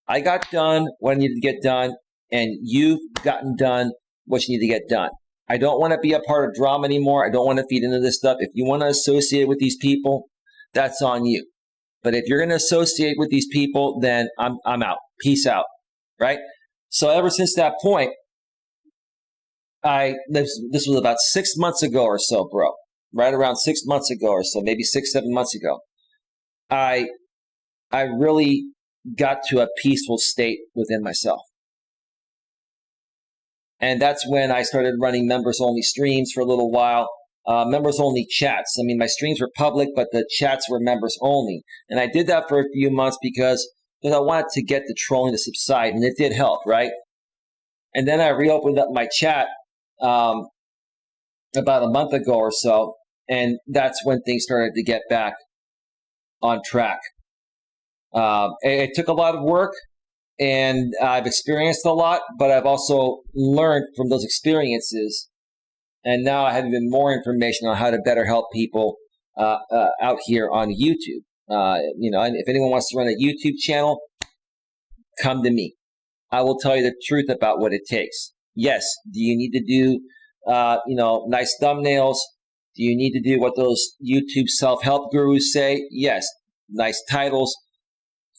I got done what I needed to get done, and you've gotten done what you need to get done. I don't want to be a part of drama anymore. I don't want to feed into this stuff. If you want to associate with these people, that's on you. But if you're going to associate with these people, then I'm out. Peace out, right? So ever since that point, this was about 6 months ago or so, bro. Right around 6 months ago or so, maybe 6-7 months ago, I really got to a peaceful state within myself. And that's when I started running members-only streams for a little while, members-only chats. I mean, my streams were public, but the chats were members-only. And I did that for a few months because I wanted to get the trolling to subside, and it did help, right? And then I reopened up my chat about a month ago or so, and that's when things started to get back on track. It took a lot of work, and I've experienced a lot, but I've also learned from those experiences, and now I have even more information on how to better help people out here on YouTube. And if anyone wants to run a YouTube channel, come to me. I will tell you the truth about what it takes. Yes, do you need to do, nice thumbnails? Do you need to do what those YouTube self-help gurus say? Yes, nice titles,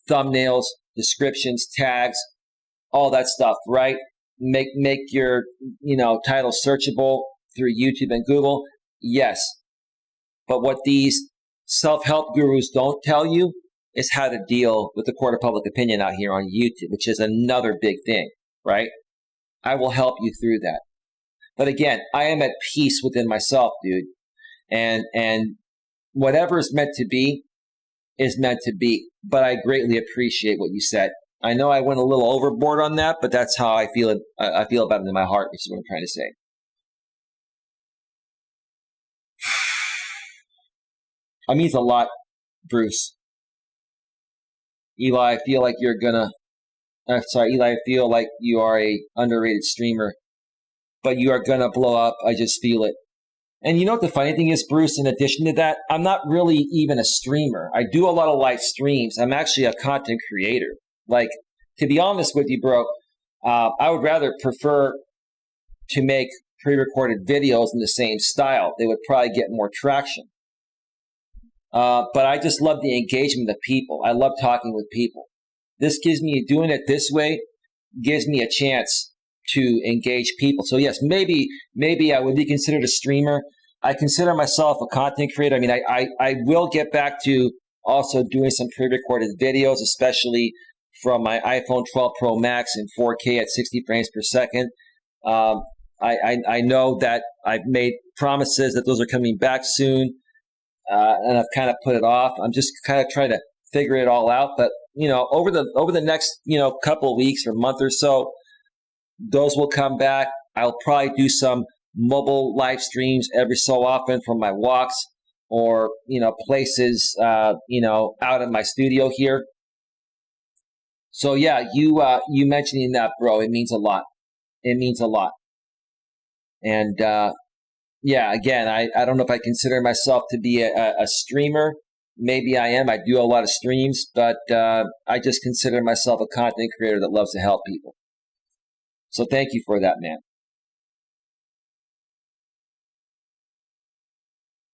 thumbnails, descriptions, tags, all that stuff, right? Make your, title searchable through YouTube and Google. Yes. But what these self-help gurus don't tell you is how to deal with the court of public opinion out here on YouTube, which is another big thing, right? I will help you through that. But again, I am at peace within myself, dude. And whatever is meant to be is meant to be. But I greatly appreciate what you said. I know I went a little overboard on that, but that's how I feel it. I feel about it in my heart, which is what I'm trying to say. It means a lot, Bruce. Eli, I feel like Eli, I feel like you are a underrated streamer, but you are gonna blow up. I just feel it. And you know what the funny thing is, Bruce, in addition to that, I'm not really even a streamer. I do a lot of live streams. I'm actually a content creator. Like, to be honest with you, bro, I would rather prefer to make pre-recorded videos in the same style. They would probably get more traction. But I just love the engagement of people. I love talking with people. This gives me, doing it this way gives me a chance to engage people. So yes, maybe I would be considered a streamer. I consider myself a content creator. I mean, I will get back to also doing some pre-recorded videos, especially from my iPhone 12 Pro Max in 4K at 60 frames per second. I know that I've made promises that those are coming back soon, and I've kind of put it off. I'm just kind of trying to figure it all out. But over the next couple of weeks or month or so, those will come back. I'll probably do some mobile live streams every so often from my walks or places out in my studio here. So yeah, you mentioning that, bro, it means a lot. It means a lot. And yeah, again, I don't know if I consider myself to be a streamer. Maybe I am. I do a lot of streams, but I just consider myself a content creator that loves to help people. So thank you for that, man.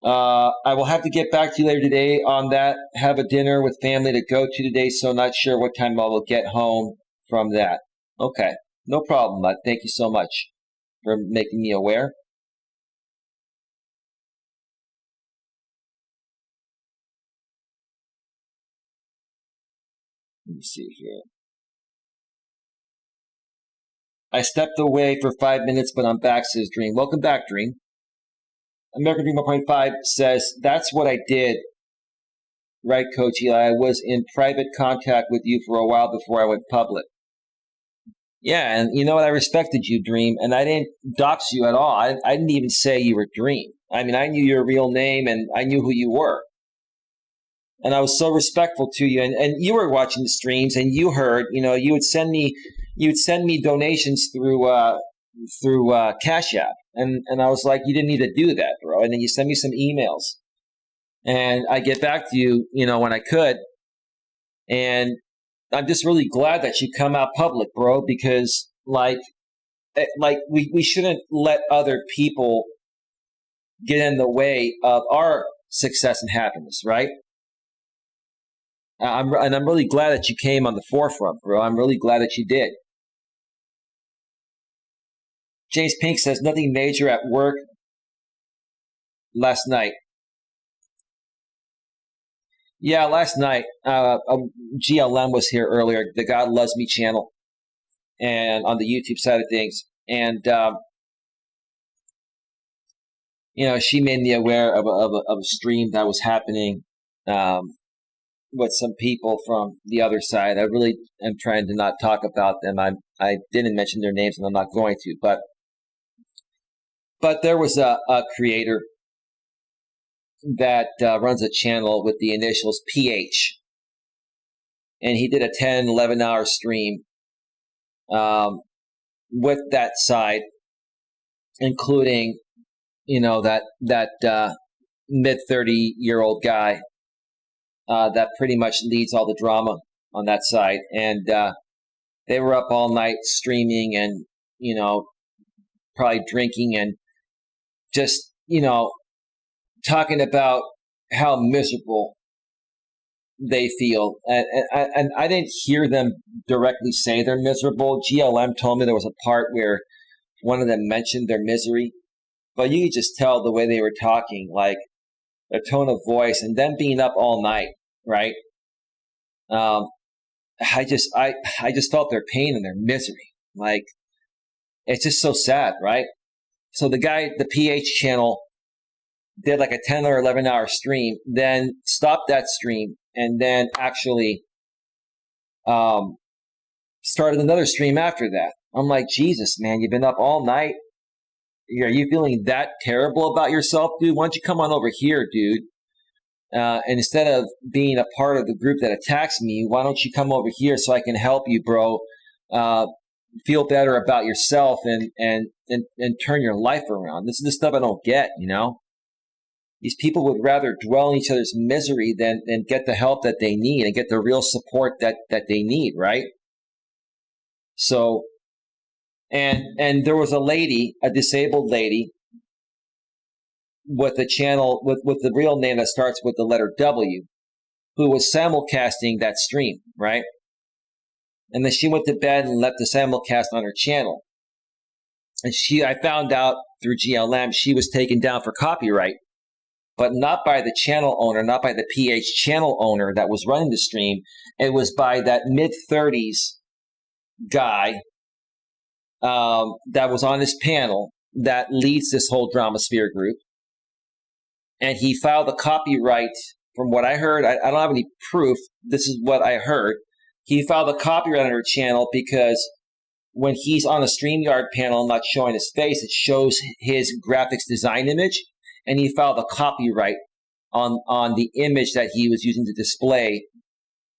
I will have to get back to you later today on that. Have a dinner with family to go to today, so not sure what time I will get home from that. Okay, no problem, bud. Thank you so much for making me aware. Let me see here. I stepped away for 5 minutes, but I'm back, says Dream. Welcome back, Dream. American Dream 1.5 says, that's what I did. Right, Coach Eli. I was in private contact with you for a while before I went public. Yeah, and you know what? I respected you, Dream, and I didn't dox you at all. I didn't even say you were Dream. I mean, I knew your real name, and I knew who you were. And I was so respectful to you. And you were watching the streams, and you heard, you would send me donations through Cash App. And I was like, you didn't need to do that, bro. And then you send me some emails. And I get back to you, when I could. And I'm just really glad that you come out public, bro, because like we shouldn't let other people get in the way of our success and happiness, right? I'm really glad that you came on the forefront, bro. I'm really glad that you did. James Pink says nothing major at work last night. Yeah, last night, GLM was here earlier, the God Loves Me channel, and on the YouTube side of things. And, she made me aware of a stream that was happening with some people from the other side. I really am trying to not talk about them. I didn't mention their names, and I'm not going to. But there was a creator that runs a channel with the initials PH. And he did a 10, 11-hour stream with that side, including, that mid-30-year-old guy that pretty much leads all the drama on that side. And they were up all night streaming and, probably drinking and just, talking about how miserable they feel. And I didn't hear them directly say they're miserable. GLM told me there was a part where one of them mentioned their misery, but you could just tell the way they were talking, like their tone of voice and them being up all night, right? I just felt their pain and their misery. Like, it's just so sad, right? So the guy, the PH channel, did like a 10 or 11-hour stream, then stopped that stream, and then actually started another stream after that. I'm like, Jesus, man, you've been up all night. Are you feeling that terrible about yourself, dude? Why don't you come on over here, dude? And instead of being a part of the group that attacks me, why don't you come over here so I can help you, bro? Feel better about yourself and turn your life around. This is the stuff I don't get, These people would rather dwell in each other's misery than get the help that they need and get the real support that they need, right? So, and there was a lady, a disabled lady, with the channel with the real name that starts with the letter W, who was simulcasting that stream, right? And then she went to bed and left the simulcast on her channel. And I found out through GLM, she was taken down for copyright, but not by the channel owner, not by the PH channel owner that was running the stream. It was by that mid-30s guy that was on his panel that leads this whole Dramasphere group. And he filed a copyright, from what I heard. I don't have any proof. This is what I heard. He filed a copyright on her channel because when he's on a StreamYard panel not showing his face, it shows his graphics design image. And he filed a copyright on the image that he was using to display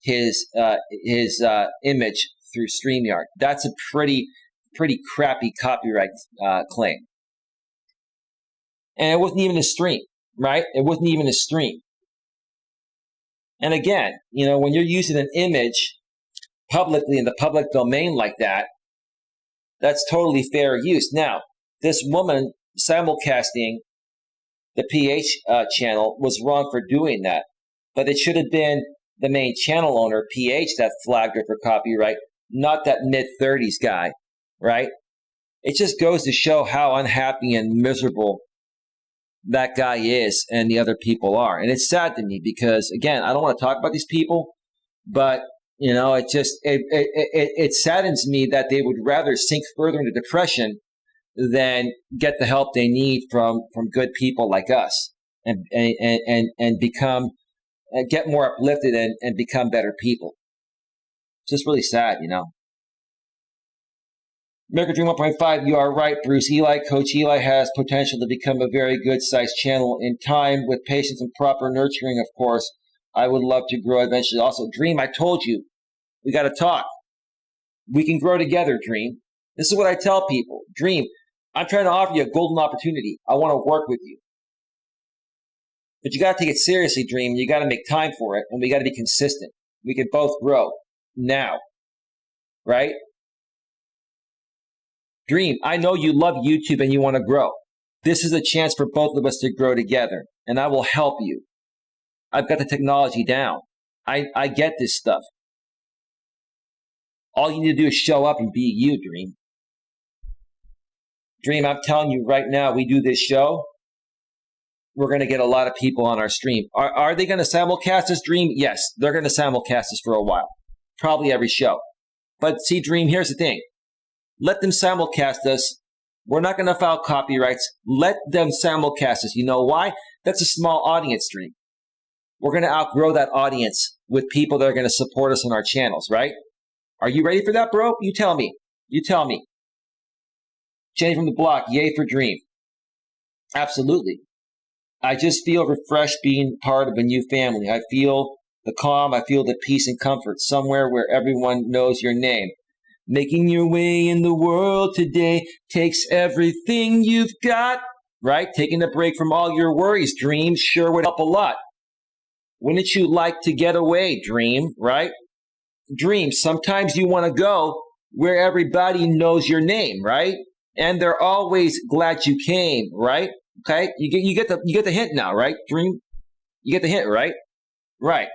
his image through StreamYard. That's a pretty crappy copyright claim. And it wasn't even a stream, right? It wasn't even a stream. And again, when you're using an image publicly in the public domain like that, that's totally fair use. Now, this woman simulcasting the PH channel was wrong for doing that, but it should have been the main channel owner, PH, that flagged her for copyright, not that mid-30s guy, right? It just goes to show how unhappy and miserable that guy is and the other people are. And it's sad to me because, again, I don't want to talk about these people, but it saddens me that they would rather sink further into depression than get the help they need from good people like us and become get more uplifted and become better people. It's just really sad, American Dream 1.5, you are right, Bruce. Coach Eli has potential to become a very good-sized channel in time with patience and proper nurturing, of course. I would love to grow eventually. Also, Dream, I told you, we got to talk. We can grow together, Dream. This is what I tell people. Dream, I'm trying to offer you a golden opportunity. I want to work with you. But you got to take it seriously, Dream. You got to make time for it, and we got to be consistent. We can both grow now, right? Dream, I know you love YouTube and you want to grow. This is a chance for both of us to grow together, and I will help you. I've got the technology down. I get this stuff. All you need to do is show up and be you, Dream. Dream, I'm telling you right now, we do this show, we're going to get a lot of people on our stream. Are they going to simulcast this, Dream? Yes, they're going to simulcast us for a while. Probably every show. But see, Dream, here's the thing. Let them simulcast us. We're not going to file copyrights. Let them simulcast us. You know why? That's a small audience, Dream. We're going to outgrow that audience with people that are going to support us on our channels, right? Are you ready for that, bro? You tell me. You tell me. Jenny from the block, yay for Dream. Absolutely. I just feel refreshed being part of a new family. I feel the calm. I feel the peace and comfort somewhere where everyone knows your name. Making your way in the world today takes everything you've got, right? Taking a break from all your worries, Dream, sure would help a lot. Wouldn't you like to get away, Dream, right? Dream, sometimes you want to go where everybody knows your name, right? And they're always glad you came, right? Okay, you get the hint now, right, Dream? You get the hint, right? Right.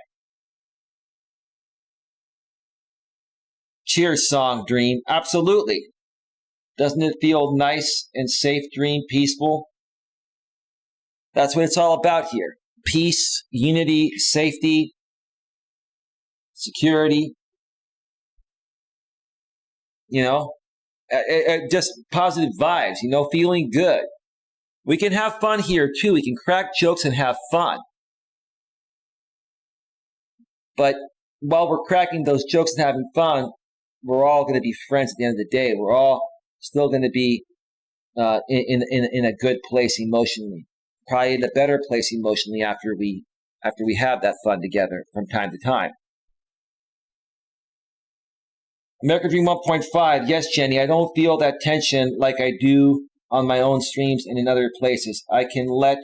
Cheers song, Dream. Absolutely. Doesn't it feel nice and safe, Dream? Peaceful? That's what it's all about here. Peace, unity, safety, security. Just positive vibes, feeling good. We can have fun here too. We can crack jokes and have fun. But while we're cracking those jokes and having fun, we're all going to be friends at the end of the day. We're all still going to be in a good place emotionally, probably in a better place emotionally after we have that fun together from time to time. American Dream 1.5. Yes, Jenny, I don't feel that tension like I do on my own streams and in other places. I can let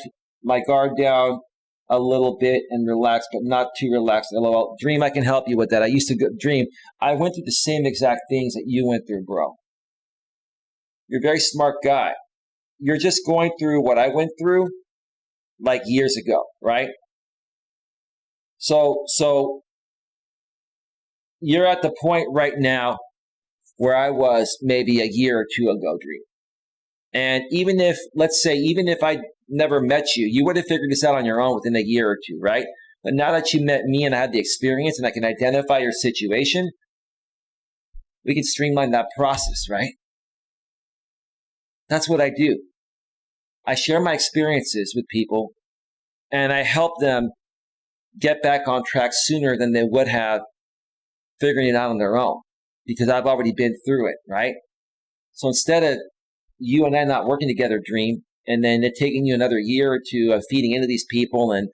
my guard down a little bit and relax, but not too relaxed. LOL. Dream, I can help you with that. I used to Dream, I went through the same exact things that you went through, bro. You're a very smart guy. You're just going through what I went through, like years ago, right? So you're at the point right now where I was maybe a year or two ago, Dream. And even if, let's say, even if I never met you, you would have figured this out on your own within a year or two, right? But now that you met me and I had the experience and I can identify your situation, we can streamline that process, right? That's what I do. I share my experiences with people and I help them get back on track sooner than they would have figuring it out on their own because I've already been through it, right? So instead of you and I not working together, Dream, and then it taking you another year or two of feeding into these people and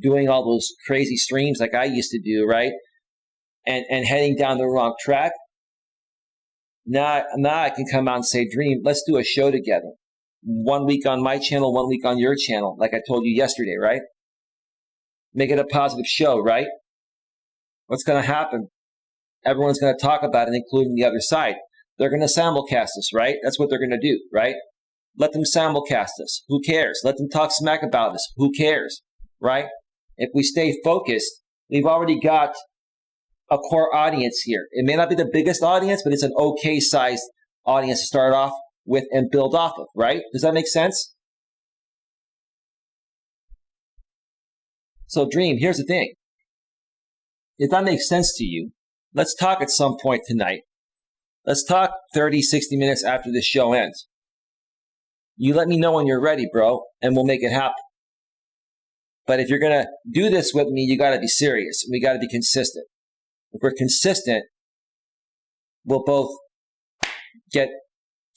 doing all those crazy streams like I used to do, right? And heading down the wrong track. Now I can come out and say, Dream, let's do a show together. 1 week on my channel, 1 week on your channel, like I told you yesterday, right? Make it a positive show, right? What's going to happen? Everyone's going to talk about it, including the other side. They're going to simulcast us, right? That's what they're going to do, right? Let them simulcast us. Who cares? Let them talk smack about us. Who cares, right? If we stay focused, we've already got a core audience here. It may not be the biggest audience, but it's an okay sized audience to start off with and build off of, right? Does that make sense? So Dream, here's the thing. If that makes sense to you, let's talk at some point tonight. Let's talk 30, 60 minutes after this show ends. You let me know when you're ready, bro, and we'll make it happen. But if you're going to do this with me, you got to be serious. We got to be consistent. If we're consistent, we'll both get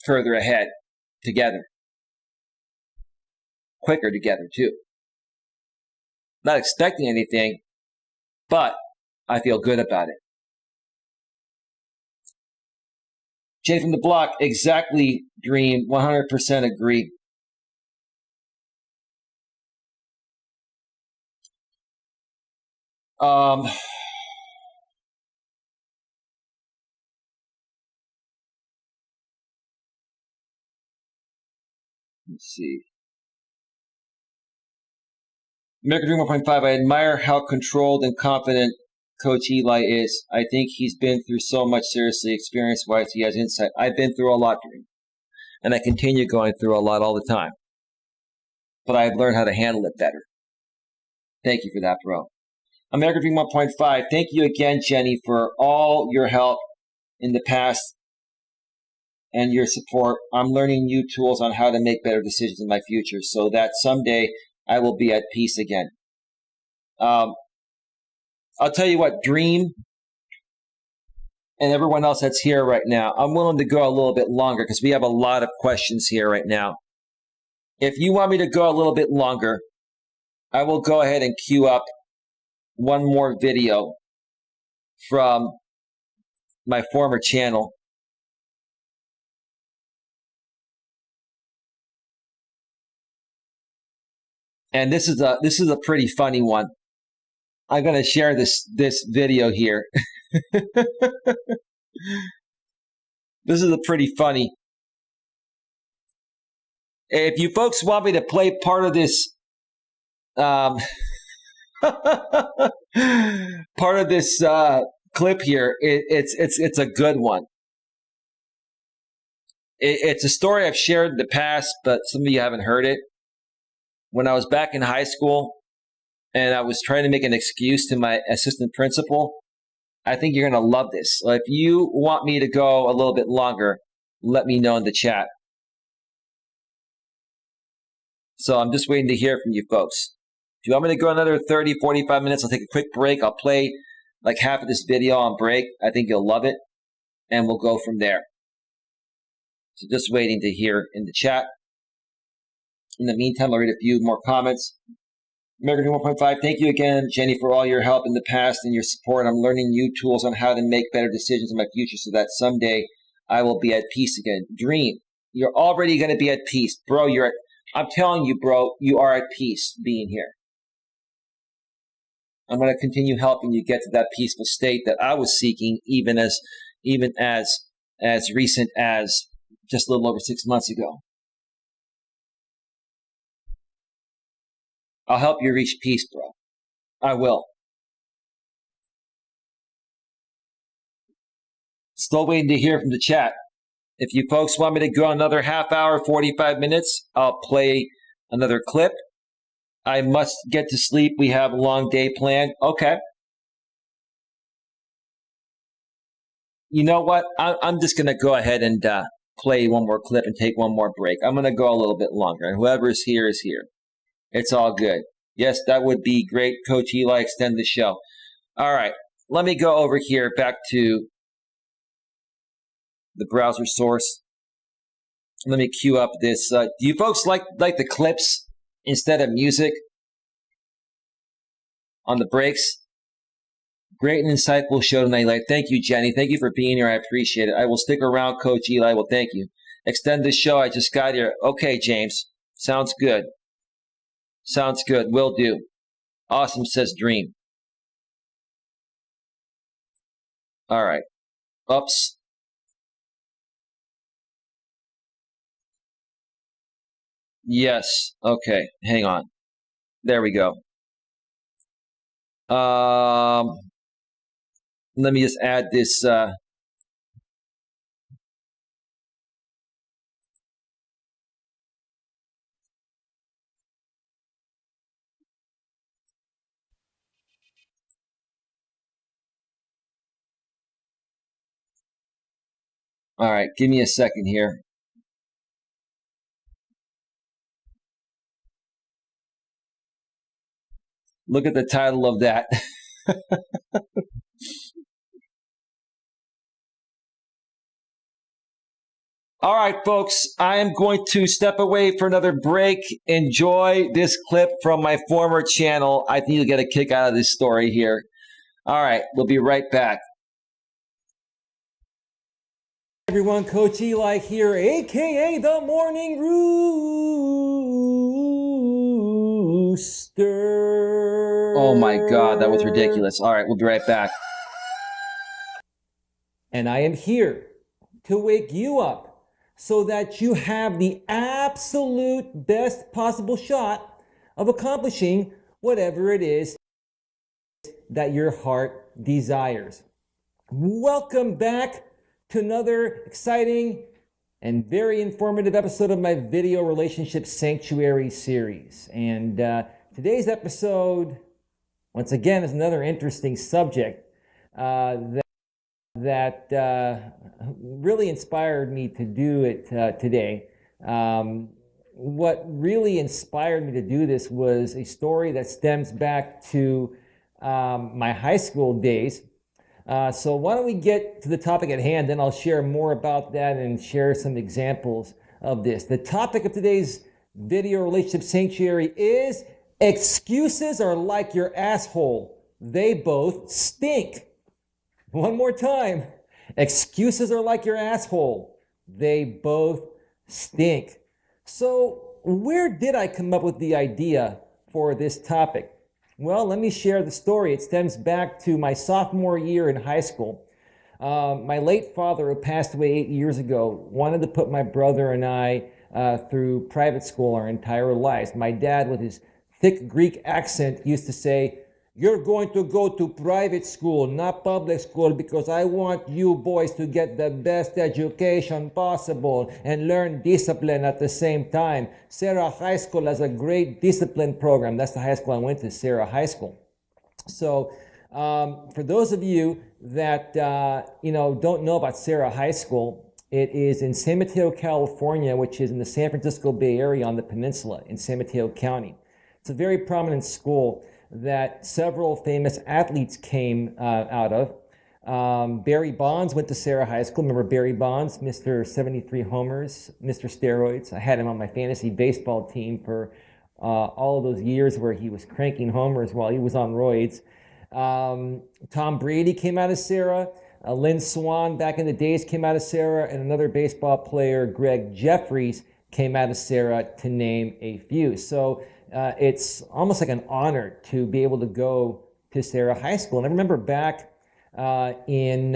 further ahead together. Quicker together, too. Not expecting anything, but I feel good about it. Jay from the block, exactly, Dream, 100% agree. Let's see. American Dream 1.5, I admire how controlled and confident Coach Eli is. I think he's been through so much seriously, experience-wise. He has insight. I've been through a lot, Dream. And I continue going through a lot all the time. But I've learned how to handle it better. Thank you for that, bro. American Dream 1.5, thank you again, Jenny, for all your help in the past and your support. I'm learning new tools on how to make better decisions in my future so that someday I will be at peace again. I'll tell you what, Dream and everyone else that's here right now, I'm willing to go a little bit longer because we have a lot of questions here right now. If you want me to go a little bit longer, I will go ahead and queue up one more video from my former channel. And this is a pretty funny one. I'm going to share this video here. This is a pretty funny. If you folks want me to play part of this part of this clip here, it's a good one. It's a story I've shared in the past, but some of you haven't heard it. When I was back in high school and I was trying to make an excuse to my assistant principal, I think you're going to love this. So if you want me to go a little bit longer, let me know in the chat. So I'm just waiting to hear from you folks. If you want me to go another 30, 45 minutes, I'll take a quick break. I'll play like half of this video on break. I think you'll love it. And we'll go from there. So just waiting to hear in the chat. In the meantime, I'll read a few more comments. American 1.5, thank you again, Jenny, for all your help in the past and your support. I'm learning new tools on how to make better decisions in my future so that someday I will be at peace again. Dream, you're already going to be at peace. Bro, I'm telling you, bro, you are at peace being here. I'm going to continue helping you get to that peaceful state that I was seeking even as recent as just a little over 6 months ago. I'll help you reach peace, bro. I will. Still waiting to hear from the chat. If you folks want me to go another half hour, 45 minutes, I'll play another clip. I must get to sleep. We have a long day planned. Okay. You know what? I'm just going to go ahead and play one more clip and take one more break. I'm going to go a little bit longer. And whoever's here is here. It's all good. Yes, that would be great. Coach Eli, extend the show. All right. Let me go over here back to the browser source. Let me queue up this. Do you folks like the clips instead of music on the breaks? Great and insightful show tonight. Thank you, Jenny. Thank you for being here. I appreciate it. I will stick around, Coach Eli. Well, thank you. Extend the show. I just got here. Okay, James. Sounds good. Sounds good. Will do. Awesome, says Dream. All right. Oops. Yes. Okay. Hang on. There we go. Let me just add this. All right. Give me a second here. Look at the title of that. All right, folks, I am going to step away for another break. Enjoy this clip from my former channel. I think you'll get a kick out of this story here. All right, we'll be right back. Everyone, Coach Eli here, aka the Morning Rooster. Oh my God, that was ridiculous. All right, we'll be right back. And I am here to wake you up so that you have the absolute best possible shot of accomplishing whatever it is that your heart desires. Welcome back to another exciting and very informative episode of my Video Relationship Sanctuary series. And today's episode, once again, is another interesting subject that really inspired me to do it today. What really inspired me to do this was a story that stems back to my high school days. So why don't we get to the topic at hand, then I'll share more about that and share some examples of this. The topic of today's Video Relationship Sanctuary is excuses are like your asshole. They both stink. One more time. Excuses are like your asshole. They both stink. So where did I come up with the idea for this topic? Well, let me share the story. It stems back to my sophomore year in high school. My late father, who passed away 8 years ago, wanted to put my brother and I through private school our entire lives. My dad, with his thick Greek accent, used to say, "You're going to go to private school, not public school, because I want you boys to get the best education possible and learn discipline at the same time. Sarah High School has a great discipline program." That's the high school I went to, Sarah High School. So for those of you that don't know about Sarah High School, it is in San Mateo, California, which is in the San Francisco Bay Area on the peninsula in San Mateo County. It's a very prominent school that several famous athletes came out of. Barry Bonds went to Sarah High School. Remember Barry Bonds, Mr. 73 homers, Mr. Steroids. I had him on my fantasy baseball team for all of those years where he was cranking homers while he was on roids. Tom Brady came out of Sarah. Lynn Swann, back in the days, came out of Sarah. And another baseball player, Greg Jeffries, came out of Sarah, to name a few. So it's almost like an honor to be able to go to Sarah High School. And I remember back in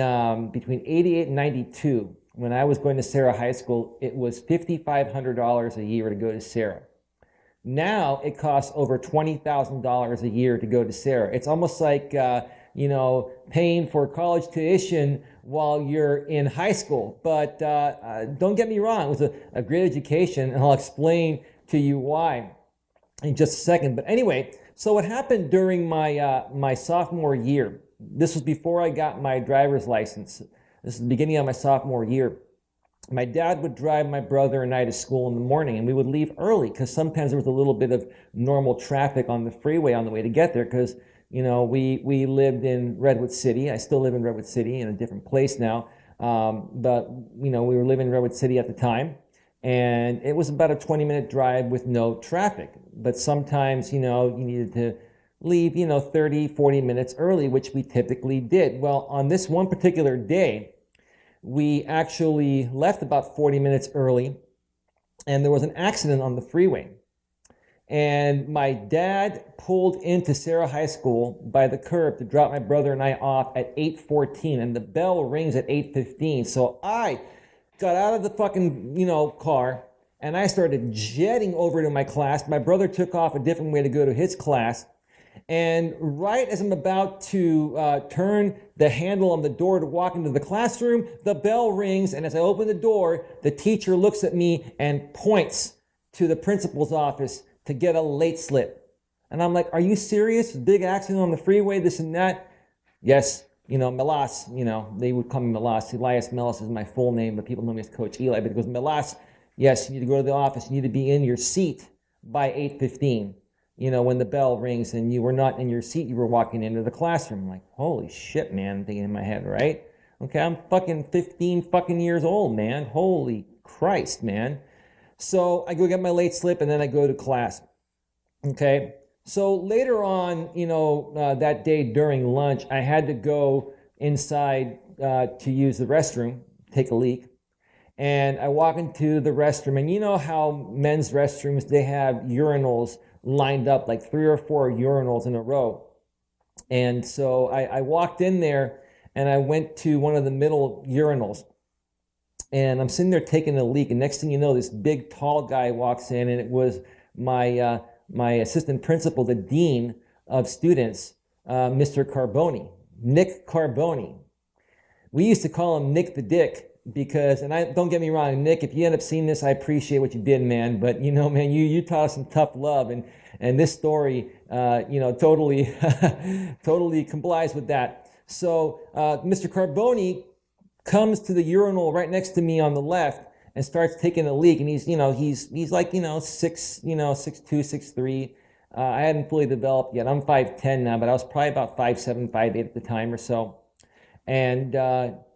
between 88 and 92, when I was going to Sarah High School, it was $5,500 a year to go to Sarah. Now it costs over $20,000 a year to go to Sarah. It's almost like, paying for college tuition while you're in high school. But don't get me wrong, it was a great education, and I'll explain to you why in just a second. But anyway, so what happened during my sophomore year, this was before I got my driver's license. This is the beginning of my sophomore year. My dad would drive my brother and I to school in the morning, and we would leave early because sometimes there was a little bit of normal traffic on the freeway on the way to get there because, we lived in Redwood City. I still live in Redwood City in a different place now. But we were living in Redwood City at the time, and it was about a 20-minute drive with no traffic. But sometimes, you needed to leave, 30, 40 minutes early, which we typically did. Well, on this one particular day, we actually left about 40 minutes early, and there was an accident on the freeway. And my dad pulled into Sarah High School by the curb to drop my brother and I off at 8:14, and the bell rings at 8:15. So I got out of the fucking, car, and I started jetting over to my class. My brother took off a different way to go to his class. And right as I'm about to turn the handle on the door to walk into the classroom, the bell rings, and as I open the door, the teacher looks at me and points to the principal's office to get a late slip. And I'm like, are you serious? Big accident on the freeway, this and that? Yes, Melas, they would call me Melas. Elias Melas is my full name, but people know me as Coach Eli. But it goes, Melas, yes, you need to go to the office. You need to be in your seat by 8:15. When the bell rings and you were not in your seat, you were walking into the classroom. I'm like, holy shit, man, I'm thinking in my head, right? Okay, I'm fucking 15 fucking years old, man. Holy Christ, man. So I go get my late slip and then I go to class. Okay, so later on, that day during lunch, I had to go inside to use the restroom, take a leak. And I walk into the restroom, and you know how men's restrooms, they have urinals lined up, like 3 or 4 urinals in a row. And so I walked in there, and I went to one of the middle urinals. And I'm sitting there taking a leak, and next thing you know, this big, tall guy walks in, and it was my assistant principal, the dean of students, Mr. Carboni, Nick Carboni. We used to call him Nick the Dick. Because, and don't get me wrong, Nick, if you end up seeing this, I appreciate what you did, man. But, man, you taught us some tough love. And this story, totally, totally complies with that. So, Mr. Carboni comes to the urinal right next to me on the left and starts taking a leak. And he's like, 6'2", 6'3". I hadn't fully developed yet. I'm 5'10" now, but I was probably about 5'7", 5'8" at the time or so. And,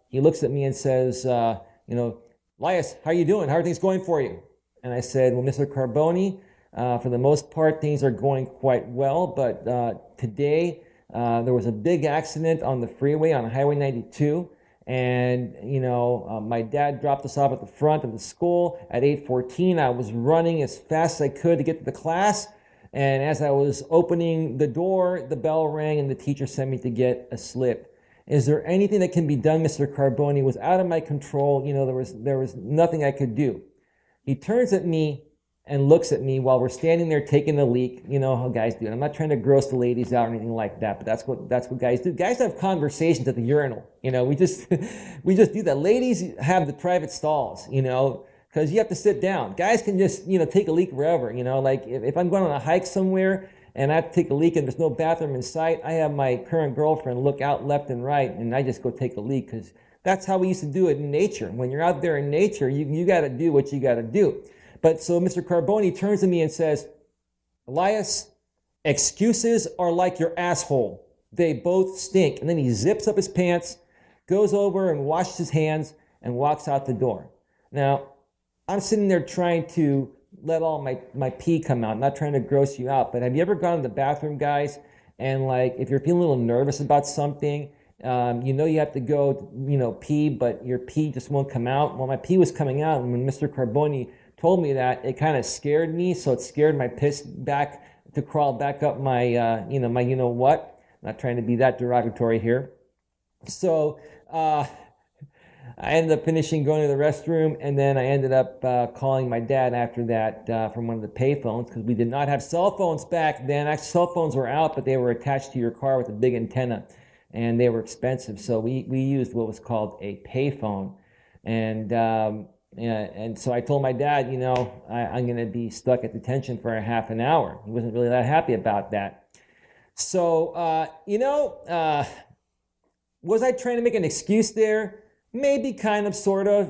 he looks at me and says, Elias, how are you doing? How are things going for you? And I said, well, Mr. Carboni, for the most part, things are going quite well. But today, there was a big accident on the freeway on Highway 92. And, my dad dropped us off at the front of the school at 8:14. I was running as fast as I could to get to the class. And as I was opening the door, the bell rang and the teacher sent me to get a slip. Is there anything that can be done, Mr. Carboni? It was out of my control. There was nothing I could do. He turns at me and looks at me while we're standing there taking a leak. You know how guys do it. I'm not trying to gross the ladies out or anything like that, but that's what guys do. Guys have conversations at the urinal. We just do that. Ladies have the private stalls, because you have to sit down. Guys can just, take a leak wherever, like if I'm going on a hike somewhere and I have to take a leak and there's no bathroom in sight, I have my current girlfriend look out left and right, and I just go take a leak, because that's how we used to do it in nature. When you're out there in nature, you got to do what you got to do. But so Mr. Carboni turns to me and says, Elias, excuses are like your asshole. They both stink. And then he zips up his pants, goes over and washes his hands, and walks out the door. Now, I'm sitting there trying to let all my pee come out, not trying to gross you out, but have you ever gone to the bathroom, guys, and like if you're feeling a little nervous about something, you have to go, pee, but your pee just won't come out? Well, my pee was coming out, and when Mr. Carboni told me that, it kind of scared me, so it scared my piss back to crawl back up my, what. Not trying to be that derogatory here. So, I ended up finishing going to the restroom, and then I ended up calling my dad after that from one of the pay phones, because we did not have cell phones back then. Actually, cell phones were out, but they were attached to your car with a big antenna, and they were expensive. So we used what was called a pay phone. And so I told my dad, I'm going to be stuck at detention for a half an hour. He wasn't really that happy about that. So, was I trying to make an excuse there? Maybe, kind of, sort of.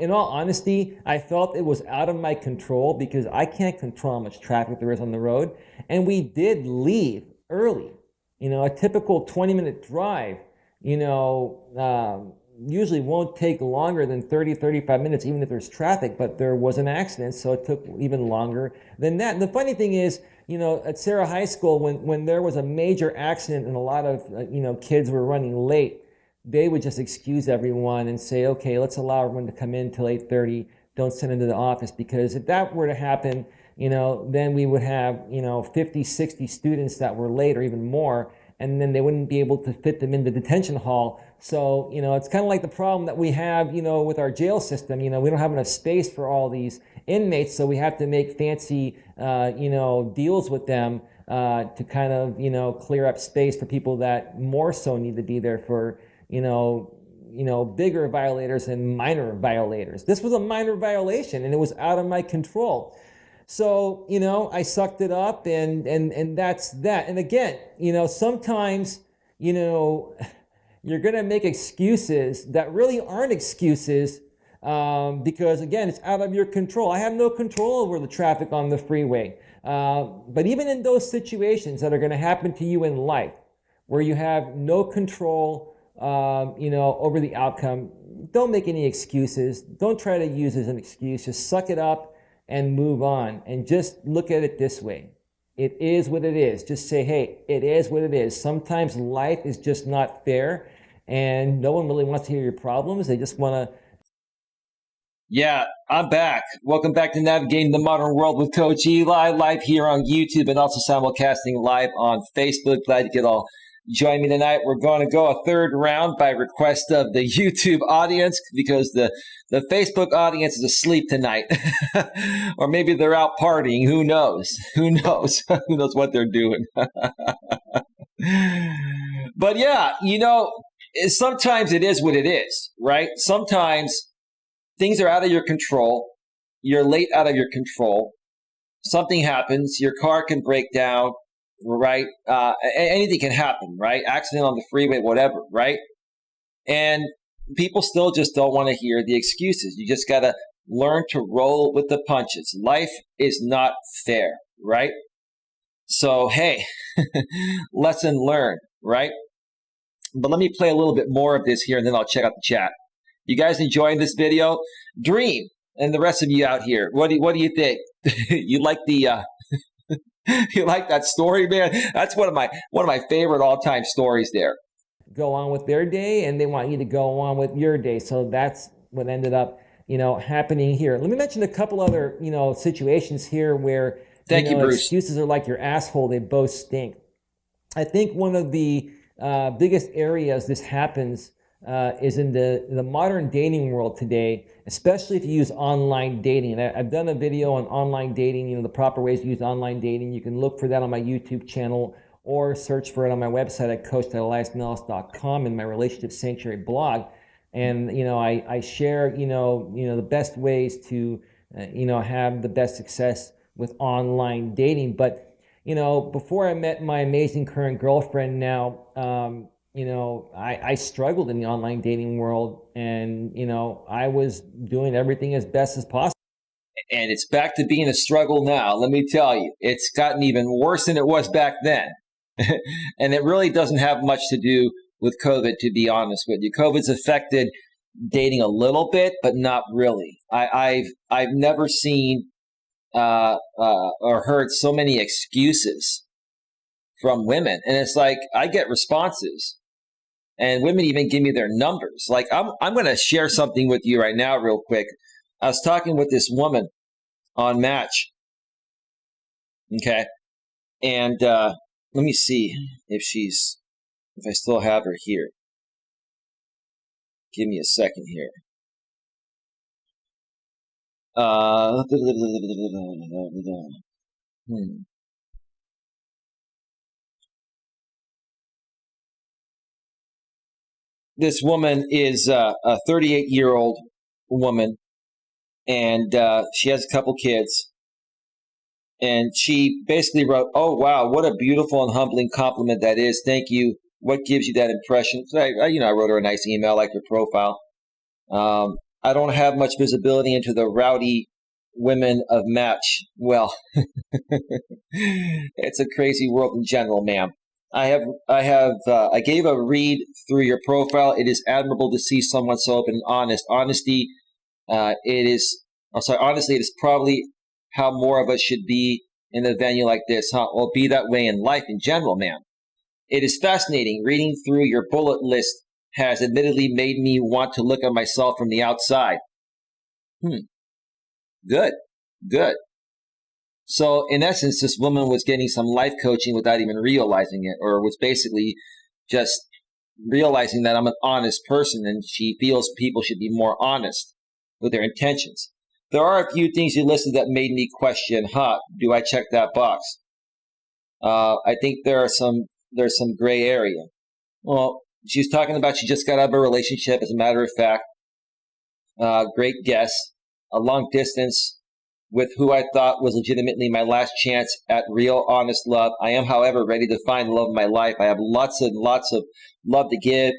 In all honesty, I felt it was out of my control because I can't control how much traffic there is on the road. And we did leave early. A typical 20-minute drive, usually won't take longer than 30, 35 minutes, even if there's traffic, but there was an accident, so it took even longer than that. And the funny thing is, at Sarah High School, when there was a major accident and a lot of, kids were running late, they would just excuse everyone and say, okay, let's allow everyone to come in till 8:30. Don't send them to the office, because if that were to happen, then we would have, 50, 60 students that were late or even more, and then they wouldn't be able to fit them in the detention hall. So, it's kind of like the problem that we have, with our jail system. We don't have enough space for all these inmates, so we have to make fancy, deals with them to kind of, clear up space for people that more so need to be there for, bigger violators and minor violators. This was a minor violation, and it was out of my control. So, I sucked it up, and that's that. And again, sometimes, you're going to make excuses that really aren't excuses, because again, it's out of your control. I have no control over the traffic on the freeway. But even in those situations that are going to happen to you in life, where you have no control, over the outcome, don't make any excuses. Don't try to use it as an excuse. Just suck it up and move on, and just look at it this way. It is what it is. Just say, hey, it is what it is. Sometimes life is just not fair, and no one really wants to hear your problems. They just want to. Yeah, I'm back. Welcome back to Navigating the Modern World with Coach Eli, live here on YouTube and also simulcasting live on Facebook. Glad you could all join me tonight. We're going to go a third round by request of the YouTube audience, because the Facebook audience is asleep tonight. Or maybe they're out partying. Who knows? Who knows? Who knows what they're doing? But yeah, sometimes it is what it is, right? Sometimes things are out of your control. You're late out of your control. Something happens. Your car can break down. Right? Anything can happen, right? Accident on the freeway, whatever, right? And people still just don't want to hear the excuses. You just got to learn to roll with the punches. Life is not fair, right? So, hey, lesson learned, right? But let me play a little bit more of this here, and then I'll check out the chat. You guys enjoying this video? Dream, and the rest of you out here, what do you think? You like the you like that story, man? That's one of my favorite all-time stories there. Go on with their day, and they want you to go on with your day. So that's what ended up, happening here. Let me mention a couple other, situations here where Bruce. Excuses are like your asshole. They both stink. I think one of the biggest areas this happens is in the modern dating world today, especially if you use online dating. And I've done a video on online dating, the proper ways to use online dating. You can look for that on my YouTube channel, or search for it on my website at coach.eliasmelas.com in my Relationship Sanctuary blog. And, I share, the best ways to, have the best success with online dating. But, before I met my amazing current girlfriend now, I struggled in the online dating world, and, I was doing everything as best as possible. And it's back to being a struggle now. Let me tell you, it's gotten even worse than it was back then. And it really doesn't have much to do with COVID, to be honest with you. COVID's affected dating a little bit, but not really. I've never seen or heard so many excuses from women. And it's like, I get responses, and women even give me their numbers. Like, I'm going to share something with you right now real quick. I was talking with this woman on Match. Okay. And let me see if I still have her here. Give me a second here. This woman is a 38-year-old woman, and she has a couple kids. And she basically wrote, "Oh, wow, what a beautiful and humbling compliment that is. Thank you. What gives you that impression?" So I wrote her a nice email, like her profile. I don't have much visibility into the rowdy women of Match. Well, it's a crazy world in general, ma'am. I gave a read through your profile. It is admirable to see someone so open and honest. Honestly, honestly, it is probably how more of us should be in a venue like this, huh? Well, be that way in life in general, ma'am. It is fascinating. Reading through your bullet list has admittedly made me want to look at myself from the outside. Good. So, in essence, this woman was getting some life coaching without even realizing it, or was basically just realizing that I'm an honest person, and she feels people should be more honest with their intentions. There are a few things you listed that made me question, do I check that box? I think there's some gray area. Well, she's talking about she just got out of a relationship, as a matter of fact. Great guess. A long distance with who I thought was legitimately my last chance at real, honest love. I am, however, ready to find the love of my life. I have lots and lots of love to give,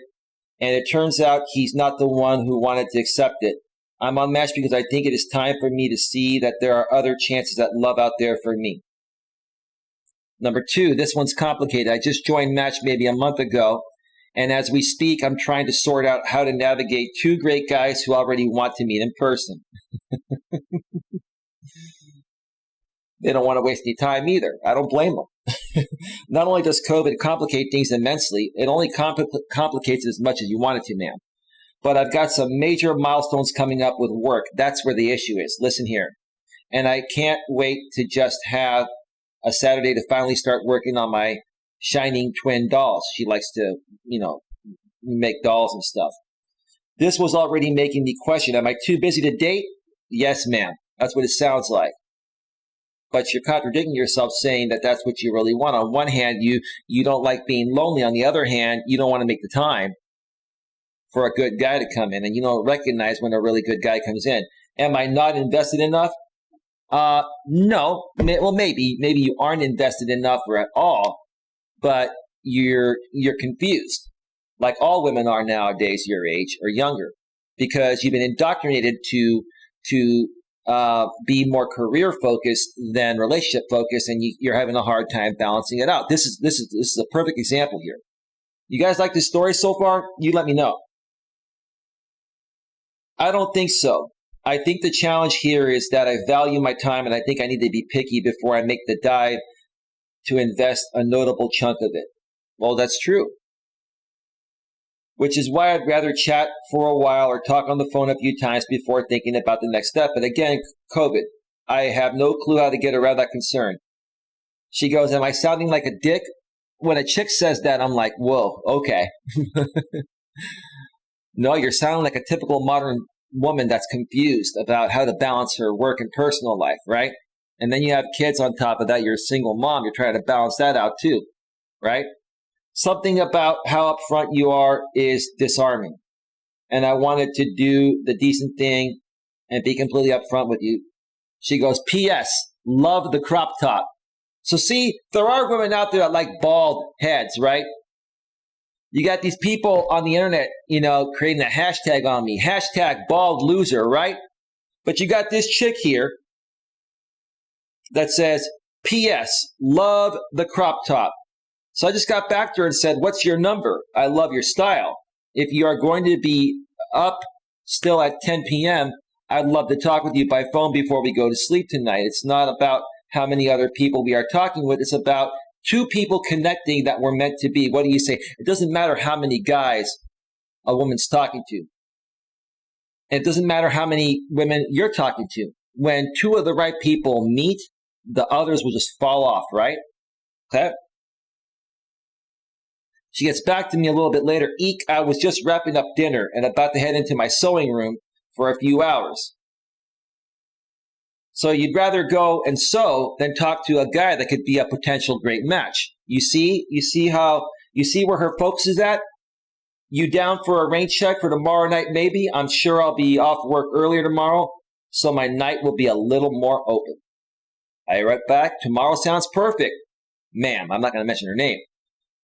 and it turns out he's not the one who wanted to accept it. I'm on Match because I think it is time for me to see that there are other chances at love out there for me. Number 2, this one's complicated. I just joined Match maybe a month ago, and as we speak, I'm trying to sort out how to navigate 2 great guys who already want to meet in person. They don't want to waste any time either. I don't blame them. Not only does COVID complicate things immensely, it only complicates it as much as you want it to, ma'am. But I've got some major milestones coming up with work. That's where the issue is. Listen here. And I can't wait to just have a Saturday to finally start working on my shining twin dolls. She likes to, make dolls and stuff. This was already making me question, am I too busy to date? Yes, ma'am. That's what it sounds like. But you're contradicting yourself saying that that's what you really want. On one hand, you don't like being lonely. On the other hand, you don't want to make the time for a good guy to come in, and you don't recognize when a really good guy comes in. Am I not invested enough? No. Well, maybe you aren't invested enough or at all, but you're confused, like all women are nowadays your age or younger, because you've been indoctrinated to be more career focused than relationship focused, and you're having a hard time balancing it out. This is a perfect example here. You guys like this story so far? You let me know. I don't think so. I think the challenge here is that I value my time, and I think I need to be picky before I make the dive to invest a notable chunk of it. Well, that's true. Which is why I'd rather chat for a while or talk on the phone a few times before thinking about the next step. But again, COVID, I have no clue how to get around that concern. She goes, am I sounding like a dick? When a chick says that, I'm like, whoa, okay. No, you're sounding like a typical modern woman that's confused about how to balance her work and personal life, right? And then you have kids on top of that. You're a single mom. You're trying to balance that out too, right? Something about how upfront you are is disarming. And I wanted to do the decent thing and be completely upfront with you. She goes, P.S. Love the crop top. So see, there are women out there that like bald heads, right? You got these people on the internet, creating a hashtag on me, hashtag bald loser, right? But you got this chick here that says, P.S. Love the crop top. So I just got back to her and said, what's your number? I love your style. If you are going to be up still at 10 p.m., I'd love to talk with you by phone before we go to sleep tonight. It's not about how many other people we are talking with. It's about 2 people connecting that were meant to be. What do you say? It doesn't matter how many guys a woman's talking to. It doesn't matter how many women you're talking to. When 2 of the right people meet, the others will just fall off, right? Okay? She gets back to me a little bit later. Eek, I was just wrapping up dinner and about to head into my sewing room for a few hours. So you'd rather go and sew than talk to a guy that could be a potential great match. You see where her focus is at? You down for a rain check for tomorrow night maybe? I'm sure I'll be off work earlier tomorrow, so my night will be a little more open. I write back, tomorrow sounds perfect. Ma'am, I'm not going to mention her name.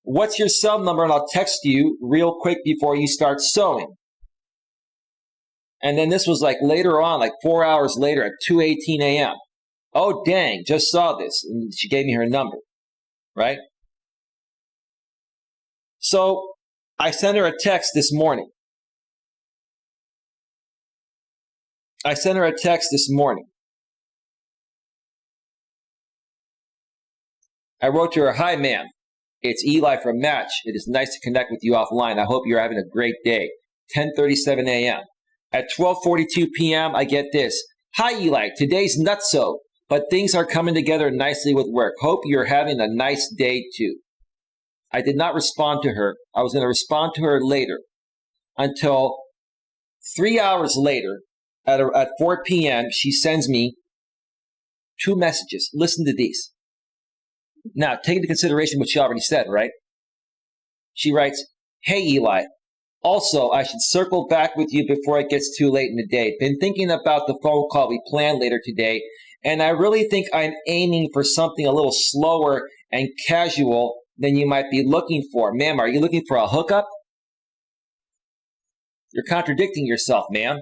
What's your cell number and I'll text you real quick before you start sewing. And then this was like later on, like 4 hours later at 2:18 a.m. Oh, dang, just saw this. And she gave me her number, right? So I sent her a text this morning. I wrote to her, hi, ma'am. It's Eli from Match. It is nice to connect with you offline. I hope you're having a great day. 10:37 a.m. At 12:42 p.m., I get this. Hi, Eli. Today's nutso, but things are coming together nicely with work. Hope you're having a nice day, too. I did not respond to her. I was going to respond to her later until 3 hours later at 4 p.m., she sends me 2 messages. Listen to these. Now, take into consideration what she already said, right? She writes, hey, Eli. Also, I should circle back with you before it gets too late in the day. Been thinking about the phone call we planned later today, and I really think I'm aiming for something a little slower and casual than you might be looking for. Ma'am, are you looking for a hookup? You're contradicting yourself, ma'am.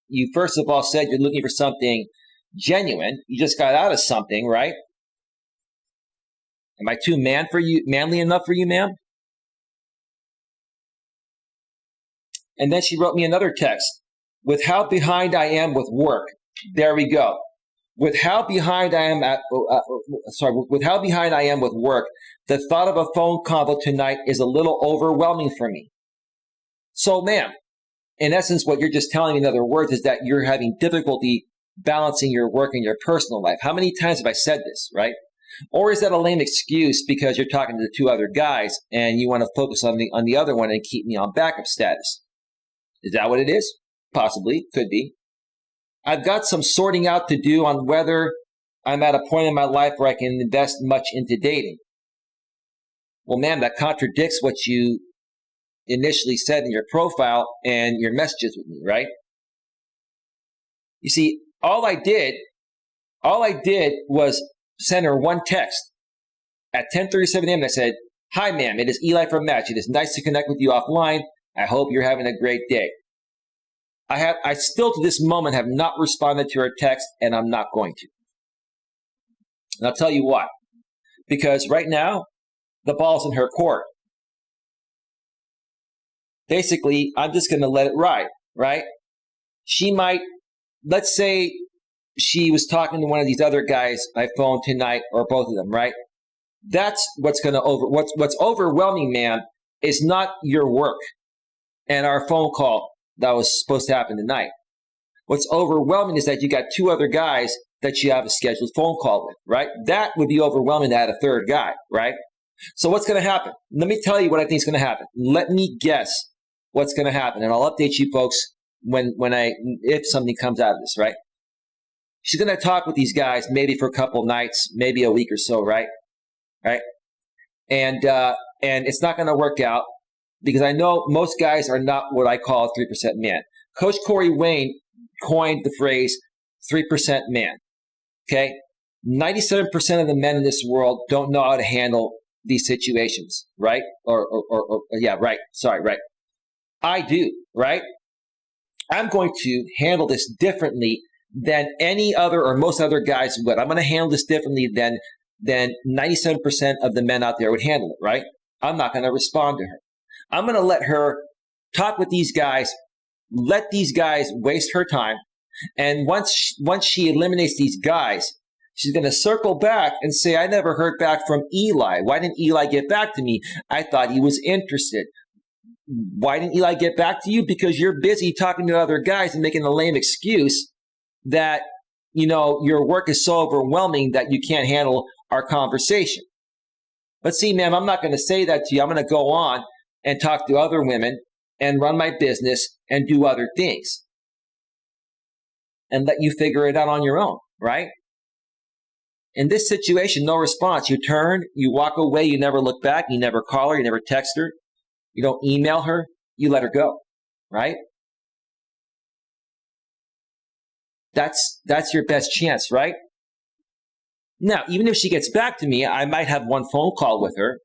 You first of all said you're looking for something genuine. You just got out of something, right? Am I too manly enough for you, ma'am? And then she wrote me another text. With how behind I am with work. There we go. With how behind I am with work, the thought of a phone call tonight is a little overwhelming for me. So, ma'am, in essence, what you're just telling me in other words is that you're having difficulty balancing your work and your personal life. How many times have I said this, right? Or is that a lame excuse because you're talking to the 2 other guys and you want to focus on the other one and keep me on backup status? Is that what it is? Possibly. Could be. I've got some sorting out to do on whether I'm at a point in my life where I can invest much into dating. Well, ma'am, that contradicts what you initially said in your profile and your messages with me, right? You see, all I did was send her one text at 10:37 a.m. I said, hi, ma'am, it is Eli from Match. It is nice to connect with you offline. I hope you're having a great day. I still to this moment have not responded to her text, and I'm not going to. And I'll tell you why. Because right now, the ball's in her court. Basically, I'm just going to let it ride, right? She might, let's say she was talking to one of these other guys I phoned tonight, or both of them, right? That's what's what's overwhelming, man, is not your work and our phone call that was supposed to happen tonight. What's overwhelming is that you got 2 other guys that you have a scheduled phone call with, right? That would be overwhelming to add a 3rd guy, right? So what's going to happen? Let me tell you what I think is going to happen. Let me guess what's going to happen, and I'll update you folks if something comes out of this, right? She's going to talk with these guys maybe for a couple nights, maybe a week or so, right? Right? And it's not going to work out because I know most guys are not what I call a 3% man. Coach Corey Wayne coined the phrase 3% man. Okay? 97% of the men in this world don't know how to handle these situations, right? Right. I do, right? I'm going to handle this differently than any other or most other guys would. I'm going to handle this differently than 97% of the men out there would handle it, right? I'm not going to respond to her. I'm going to let her talk with these guys, let these guys waste her time. And once she eliminates these guys, she's going to circle back and say, I never heard back from Eli. Why didn't Eli get back to me? I thought he was interested. Why didn't Eli get back to you? Because you're busy talking to other guys and making a lame excuse that, your work is so overwhelming that you can't handle our conversation. But see, ma'am, I'm not going to say that to you. I'm going to go on and talk to other women and run my business and do other things and let you figure it out on your own, right? In this situation, no response. You turn, you walk away, you never look back, you never call her, you never text her, you don't email her, you let her go, right? That's your best chance, right? Now, even if she gets back to me, I might have one phone call with her.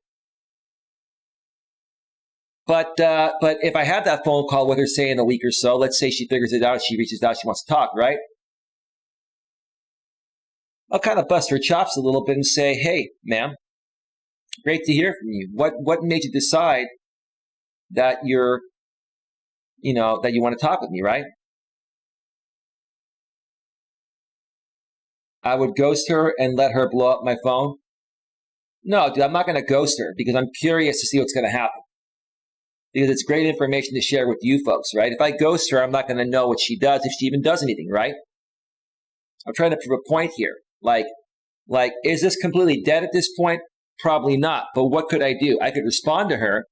But if I have that phone call with her, say in a week or so, let's say she figures it out, she reaches out, she wants to talk, right? I'll kind of bust her chops a little bit and say, hey, ma'am, great to hear from you. What made you decide that that you want to talk with me, right? I would ghost her and let her blow up my phone. No, dude, I'm not going to ghost her because I'm curious to see what's going to happen. Because it's great information to share with you folks, right? If I ghost her, I'm not going to know what she does, if she even does anything, right? I'm trying to prove a point here. Like, is this completely dead at this point? Probably not. But what could I do? I could respond to her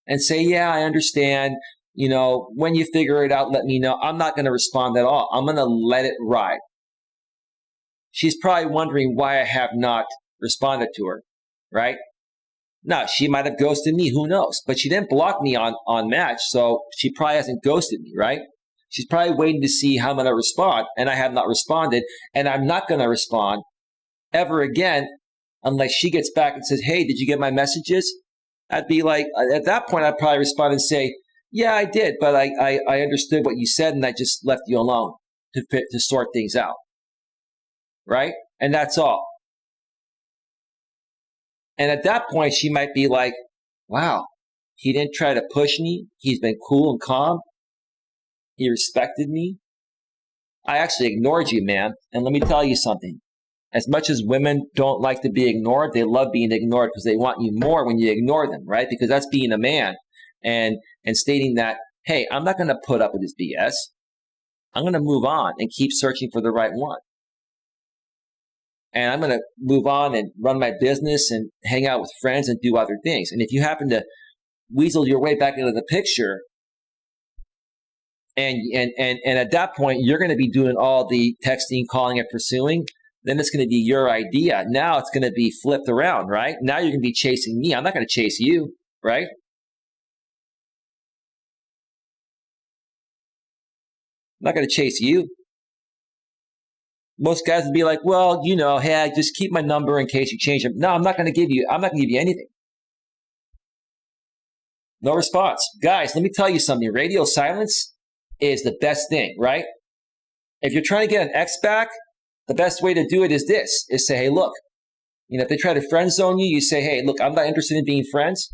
and say, yeah, I understand. When you figure it out, let me know. I'm not going to respond at all. I'm going to let it ride. She's probably wondering why I have not responded to her, right? Now, she might have ghosted me. Who knows? But she didn't block me on Match, so she probably hasn't ghosted me, right? She's probably waiting to see how I'm going to respond, and I have not responded, and I'm not going to respond ever again unless she gets back and says, hey, did you get my messages? I'd be like, at that point, I'd probably respond and say, yeah, I did, but I understood what you said, and I just left you alone to sort things out, right? And that's all. And at that point, she might be like, wow, he didn't try to push me. He's been cool and calm. He respected me. I actually ignored you, man. And let me tell you something. As much as women don't like to be ignored, they love being ignored because they want you more when you ignore them, right? Because that's being a man and stating that, hey, I'm not going to put up with this BS. I'm going to move on and keep searching for the right one. And I'm going to move on and run my business and hang out with friends and do other things. And if you happen to weasel your way back into the picture, and at that point, you're going to be doing all the texting, calling, and pursuing, then it's going to be your idea. Now it's going to be flipped around, right? Now you're going to be chasing me. I'm not going to chase you, right? I'm not going to chase you. Most guys would be like, well, hey, just keep my number in case you change it. No, I'm not going to give you anything. No response. Guys, let me tell you something. Radio silence is the best thing, right? If you're trying to get an ex back, the best way to do it is say, hey, look, if they try to friend zone you, you say, hey, look, I'm not interested in being friends.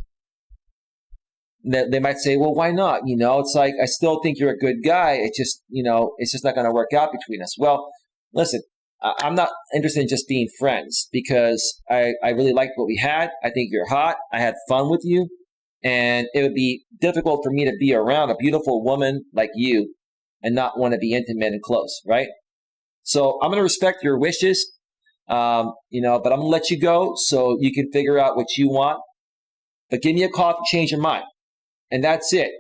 They might say, well, why not? It's like, I still think you're a good guy. It's just, it's just not going to work out between us. Well, listen, I'm not interested in just being friends because I really liked what we had. I think you're hot. I had fun with you. And it would be difficult for me to be around a beautiful woman like you and not want to be intimate and close, right? So I'm going to respect your wishes, but I'm going to let you go so you can figure out what you want. But give me a call if you change your mind. And that's it.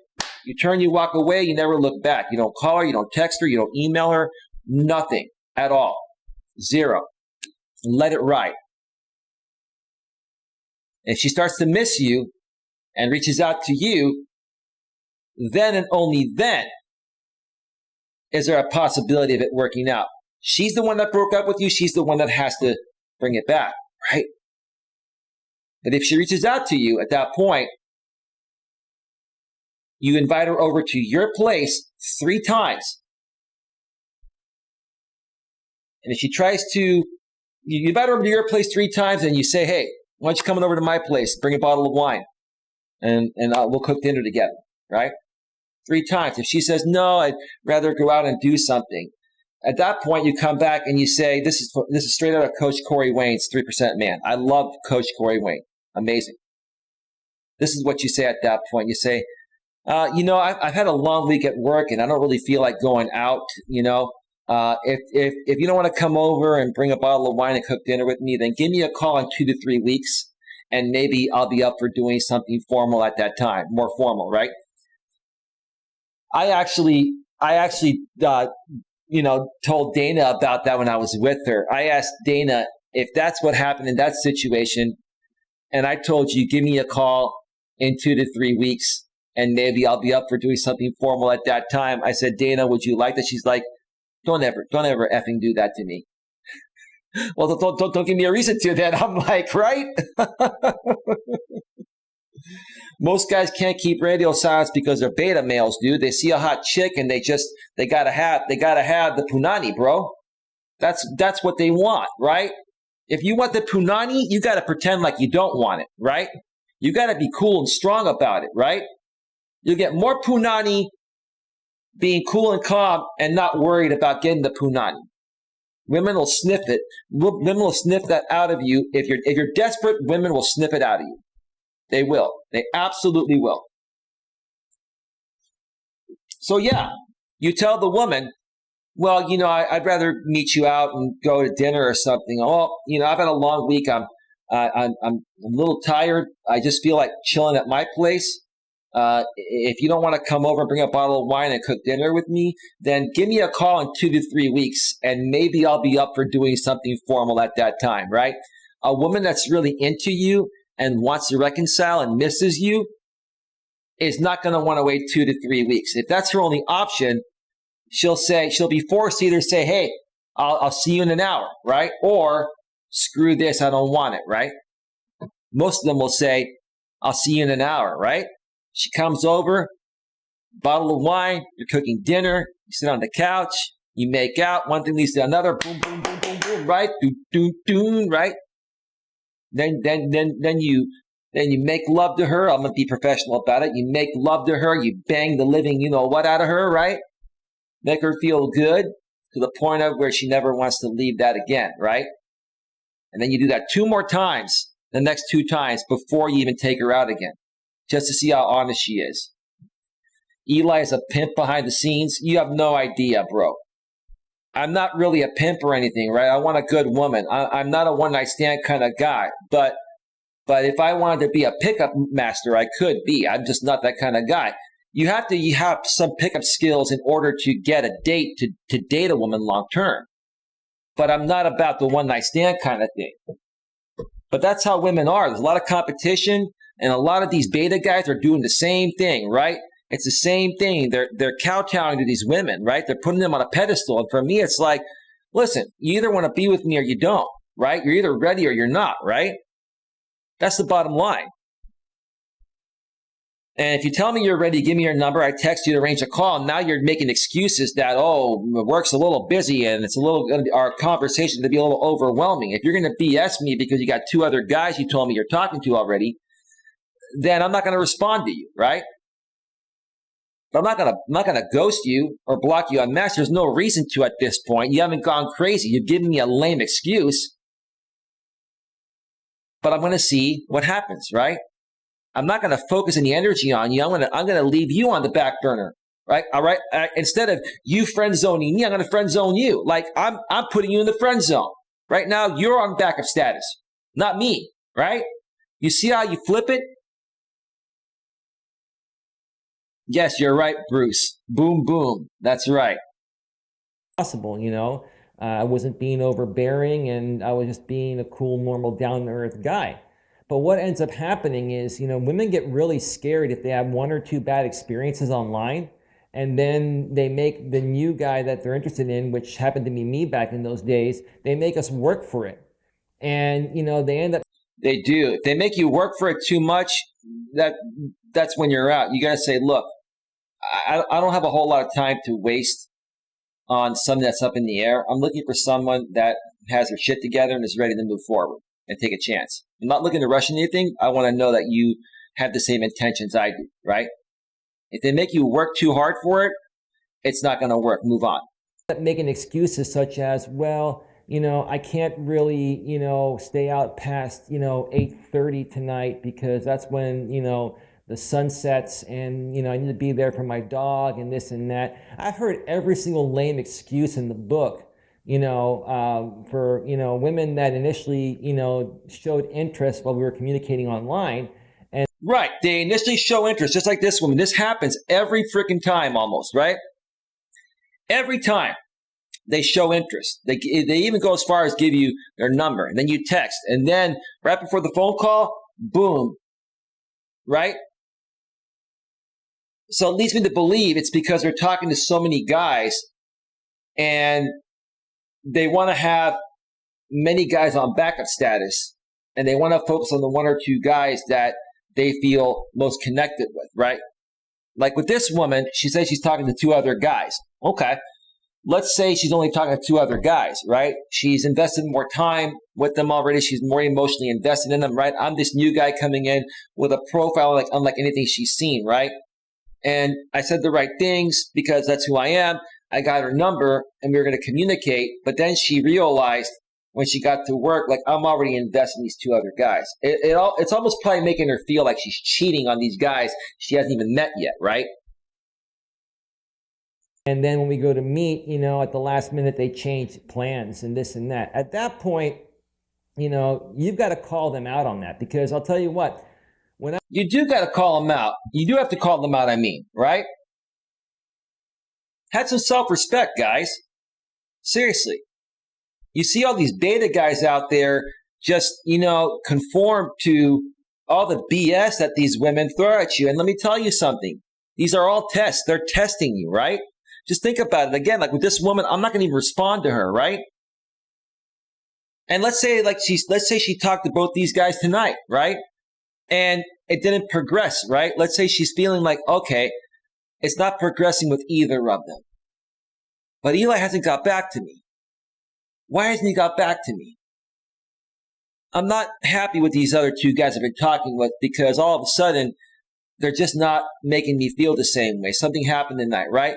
You turn, you walk away, you never look back. You don't call her, you don't text her, you don't email her, nothing at all. Zero. Let it ride. If she starts to miss you and reaches out to you, then and only then is there a possibility of it working out. She's the one that broke up with you. She's the one that has to bring it back, right? But if she reaches out to you at that point, you invite her over to your place 3 times. And if she tries to, you invite her over to your place 3 times and you say, hey, why don't you come over to my place, bring a bottle of wine, and we'll cook dinner together, right? 3 times. If she says, no, I'd rather go out and do something. At that point, you come back and you say, this is straight out of Coach Corey Wayne's 3% Man. I love Coach Corey Wayne. Amazing. This is what you say at that point. You say, I've had a long week at work and I don't really feel like going out, If you don't want to come over and bring a bottle of wine and cook dinner with me, then give me a call in 2 to 3 weeks and maybe I'll be up for doing something formal at that time, more formal, right? I actually, told Dana about that when I was with her. I asked Dana if that's what happened in that situation, and I told you, give me a call in 2 to 3 weeks, and maybe I'll be up for doing something formal at that time. I said, Dana, would you like that? She's like, don't ever effing do that to me. Well, don't give me a reason to then. I'm like, right? Most guys can't keep radio silence because they're beta males, dude. They see a hot chick and they gotta have the punani, bro. That's what they want, right? If you want the punani, you gotta pretend like you don't want it, right? You gotta be cool and strong about it, right? You get more punani being cool and calm and not worried about getting the punani. Women will sniff it. Women will sniff that out of you. If you're desperate, women will sniff it out of you. They will. They absolutely will. So yeah, you tell the woman, well, I'd rather meet you out and go to dinner or something. Oh, I've had a long week. I'm a little tired. I just feel like chilling at my place. If you don't want to come over and bring a bottle of wine and cook dinner with me, then give me a call in 2 to 3 weeks, and maybe I'll be up for doing something formal at that time, right? A woman that's really into you and wants to reconcile and misses you is not going to want to wait 2 to 3 weeks. If that's her only option, she'll be forced to either say, hey, I'll see you in an hour, right? Or screw this, I don't want it, right? Most of them will say, I'll see you in an hour, right? She comes over, bottle of wine, you're cooking dinner, you sit on the couch, you make out, one thing leads to another, boom, boom, boom, boom, boom, right? Doon, doon, doon, right? Then you make love to her. I'm gonna be professional about it. You make love to her, you bang the living what out of her, right? Make her feel good to the point of where she never wants to leave that again, right? And then you do that 2 more times, the next 2 times before you even take her out again, just to see how honest she is. Eli is a pimp behind the scenes. You have no idea, bro. I'm not really a pimp or anything, right? I want a good woman. I'm not a one-night stand kind of guy. But if I wanted to be a pickup master, I could be. I'm just not that kind of guy. You have some pickup skills in order to get a date to date a woman long term. But I'm not about the one-night stand kind of thing. But that's how women are. There's a lot of competition, and a lot of these beta guys are doing the same thing, right? It's the same thing. They're kowtowing to these women, right? They're putting them on a pedestal. And for me, it's like, listen, you either want to be with me or you don't, right? You're either ready or you're not, right? That's the bottom line. And if you tell me you're ready, give me your number. I text you to arrange a call. Now you're making excuses that, work's a little busy and our conversation to be a little overwhelming. If you're going to BS me because you got 2 other guys you told me you're talking to already, then I'm not going to respond to you, right? But I'm not gonna ghost you or block you on message. There's no reason to at this point. You haven't gone crazy. You've given me a lame excuse. But I'm gonna see what happens, right? I'm not gonna focus any energy on you. I'm gonna leave you on the back burner, right? All right. Instead of you friend zoning me, I'm gonna friend zone you. Like I'm putting you in the friend zone right now. You're on backup status, not me, right? You see how you flip it? Yes, you're right, Bruce. Boom, boom. That's right. Possible, I wasn't being overbearing, and I was just being a cool, normal, down-to-earth guy. But what ends up happening is, women get really scared if they have 1 or 2 bad experiences online, and then they make the new guy that they're interested in, which happened to be me back in those days, they make us work for it. And, they end up... They do. If they make you work for it too much, that's when you're out. You got to say, look, I don't have a whole lot of time to waste on something that's up in the air. I'm looking for someone that has their shit together and is ready to move forward and take a chance. I'm not looking to rush anything. I want to know that you have the same intentions I do, right? If they make you work too hard for it, it's not going to work. Move on. Making excuses such as, I can't really, stay out past, 8:30 tonight because that's when, the sun sets and, I need to be there for my dog and this and that. I've heard every single lame excuse in the book for, women that initially, showed interest while we were communicating online. And right. They initially show interest, just like this woman. This happens every freaking time almost, right? Every time they show interest. They even go as far as give you their number. And then you text. And then right before the phone call, boom, right? So it leads me to believe it's because they're talking to so many guys and they want to have many guys on backup status, and they want to focus on the one or two guys that they feel most connected with, right? Like with this woman, she says she's talking to two other guys. Okay. Let's say she's only talking to two other guys, right? She's invested more time with them already. She's more emotionally invested in them, right? I'm this new guy coming in with a profile like unlike anything she's seen, right? And I said the right things because that's who I am. I got her number and we were going to communicate. But then she realized when she got to work, like I'm already invested in these two other guys. It's almost probably making her feel like she's cheating on these guys she hasn't even met yet, right? And then when we go to meet, at the last minute, they change plans and this and that. At that point, you've got to call them out on that, because I'll tell you what, you do got to call them out. You do have to call them out, right? Had some self-respect, guys. Seriously. You see all these beta guys out there just, conform to all the BS that these women throw at you. And let me tell you something. These are all tests. They're testing you, right? Just think about it. Again, like with this woman, I'm not going to even respond to her, right? And let's say she talked to both these guys tonight, right? And it didn't progress, right? Let's say she's feeling like, okay, it's not progressing with either of them. But Eli hasn't got back to me. Why hasn't he got back to me? I'm not happy with these other two guys I've been talking with, because all of a sudden, they're just not making me feel the same way. Something happened tonight, right?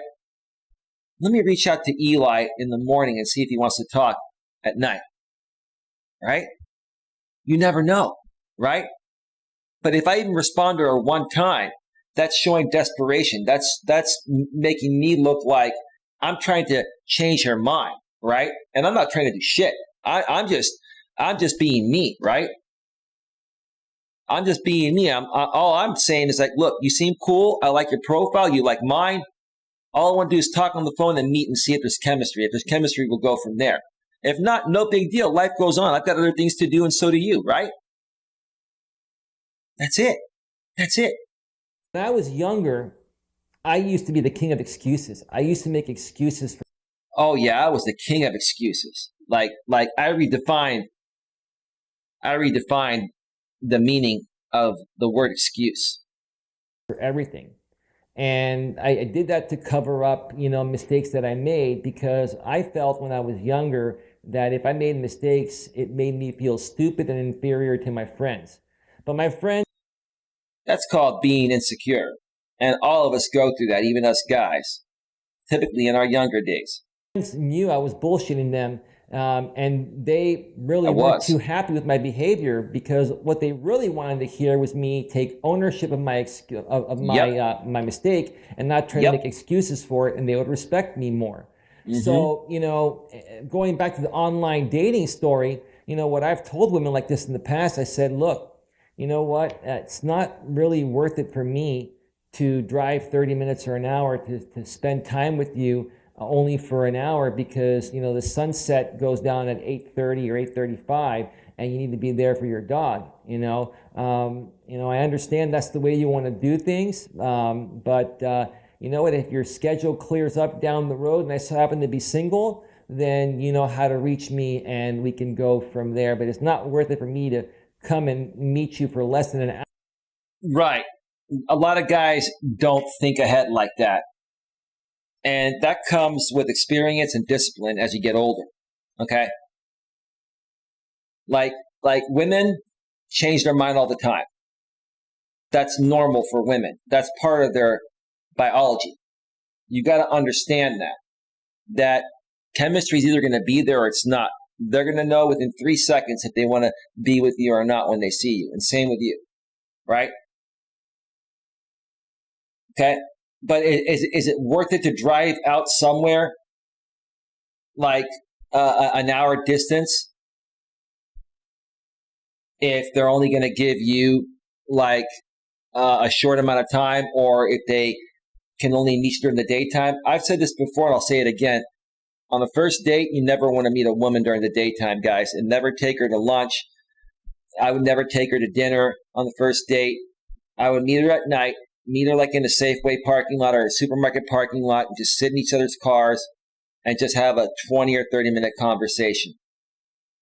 Let me reach out to Eli in the morning and see if he wants to talk at night, right? You never know, right? But if I even respond to her one time, that's showing desperation. That's making me look like I'm trying to change her mind, right? And I'm not trying to do shit. I'm just being me, right? I'm just being me. All I'm saying is like, look, you seem cool. I like your profile. You like mine. All I want to do is talk on the phone and meet and see if there's chemistry. If there's chemistry, we'll go from there. If not, no big deal. Life goes on. I've got other things to do, and so do you, right? That's it. That's it. When I was younger, I used to be the king of excuses. I used to make excuses for. Oh yeah, I was the king of excuses. Like I redefined the meaning of the word excuse For everything. And I did that to cover up, mistakes that I made, because I felt when I was younger that if I made mistakes, it made me feel stupid and inferior to my friends. But my friends... That's called being insecure. And all of us go through that, even us guys, typically in our younger days. Knew I was bullshitting them, and they really weren't too happy with my behavior, because what they really wanted to hear was me take ownership of my my mistake and not try to make excuses for it, and they would respect me more. Mm-hmm. So, going back to the online dating story, what I've told women like this in the past, I said, look, you know what? It's not really worth it for me to drive 30 minutes or an hour to spend time with you only for an hour, because the sunset goes down at 8:30 or 8:35, and you need to be there for your dog. I understand that's the way you want to do things, but you know what? If your schedule clears up down the road, and I happen to be single, then you know how to reach me, and we can go from there. But it's not worth it for me to come and meet you for less than an hour. Right. A lot of guys don't think ahead like that. And that comes with experience and discipline as you get older. Okay? Like women change their mind all the time. That's normal for women. That's part of their biology. You got to understand that chemistry is either going to be there or it's not. They're going to know within 3 seconds if they want to be with you or not when they see you. And same with you. Right? Okay? But is it worth it to drive out somewhere like an hour distance if they're only going to give you like a short amount of time, or if they can only meet you during the daytime. I've said this before and I'll say it again. On the first date, you never want to meet a woman during the daytime, guys, and never take her to lunch. I would never take her to dinner on the first date. I would meet her at night, meet her like in a Safeway parking lot or a supermarket parking lot, and just sit in each other's cars and just have a 20 or 30-minute conversation.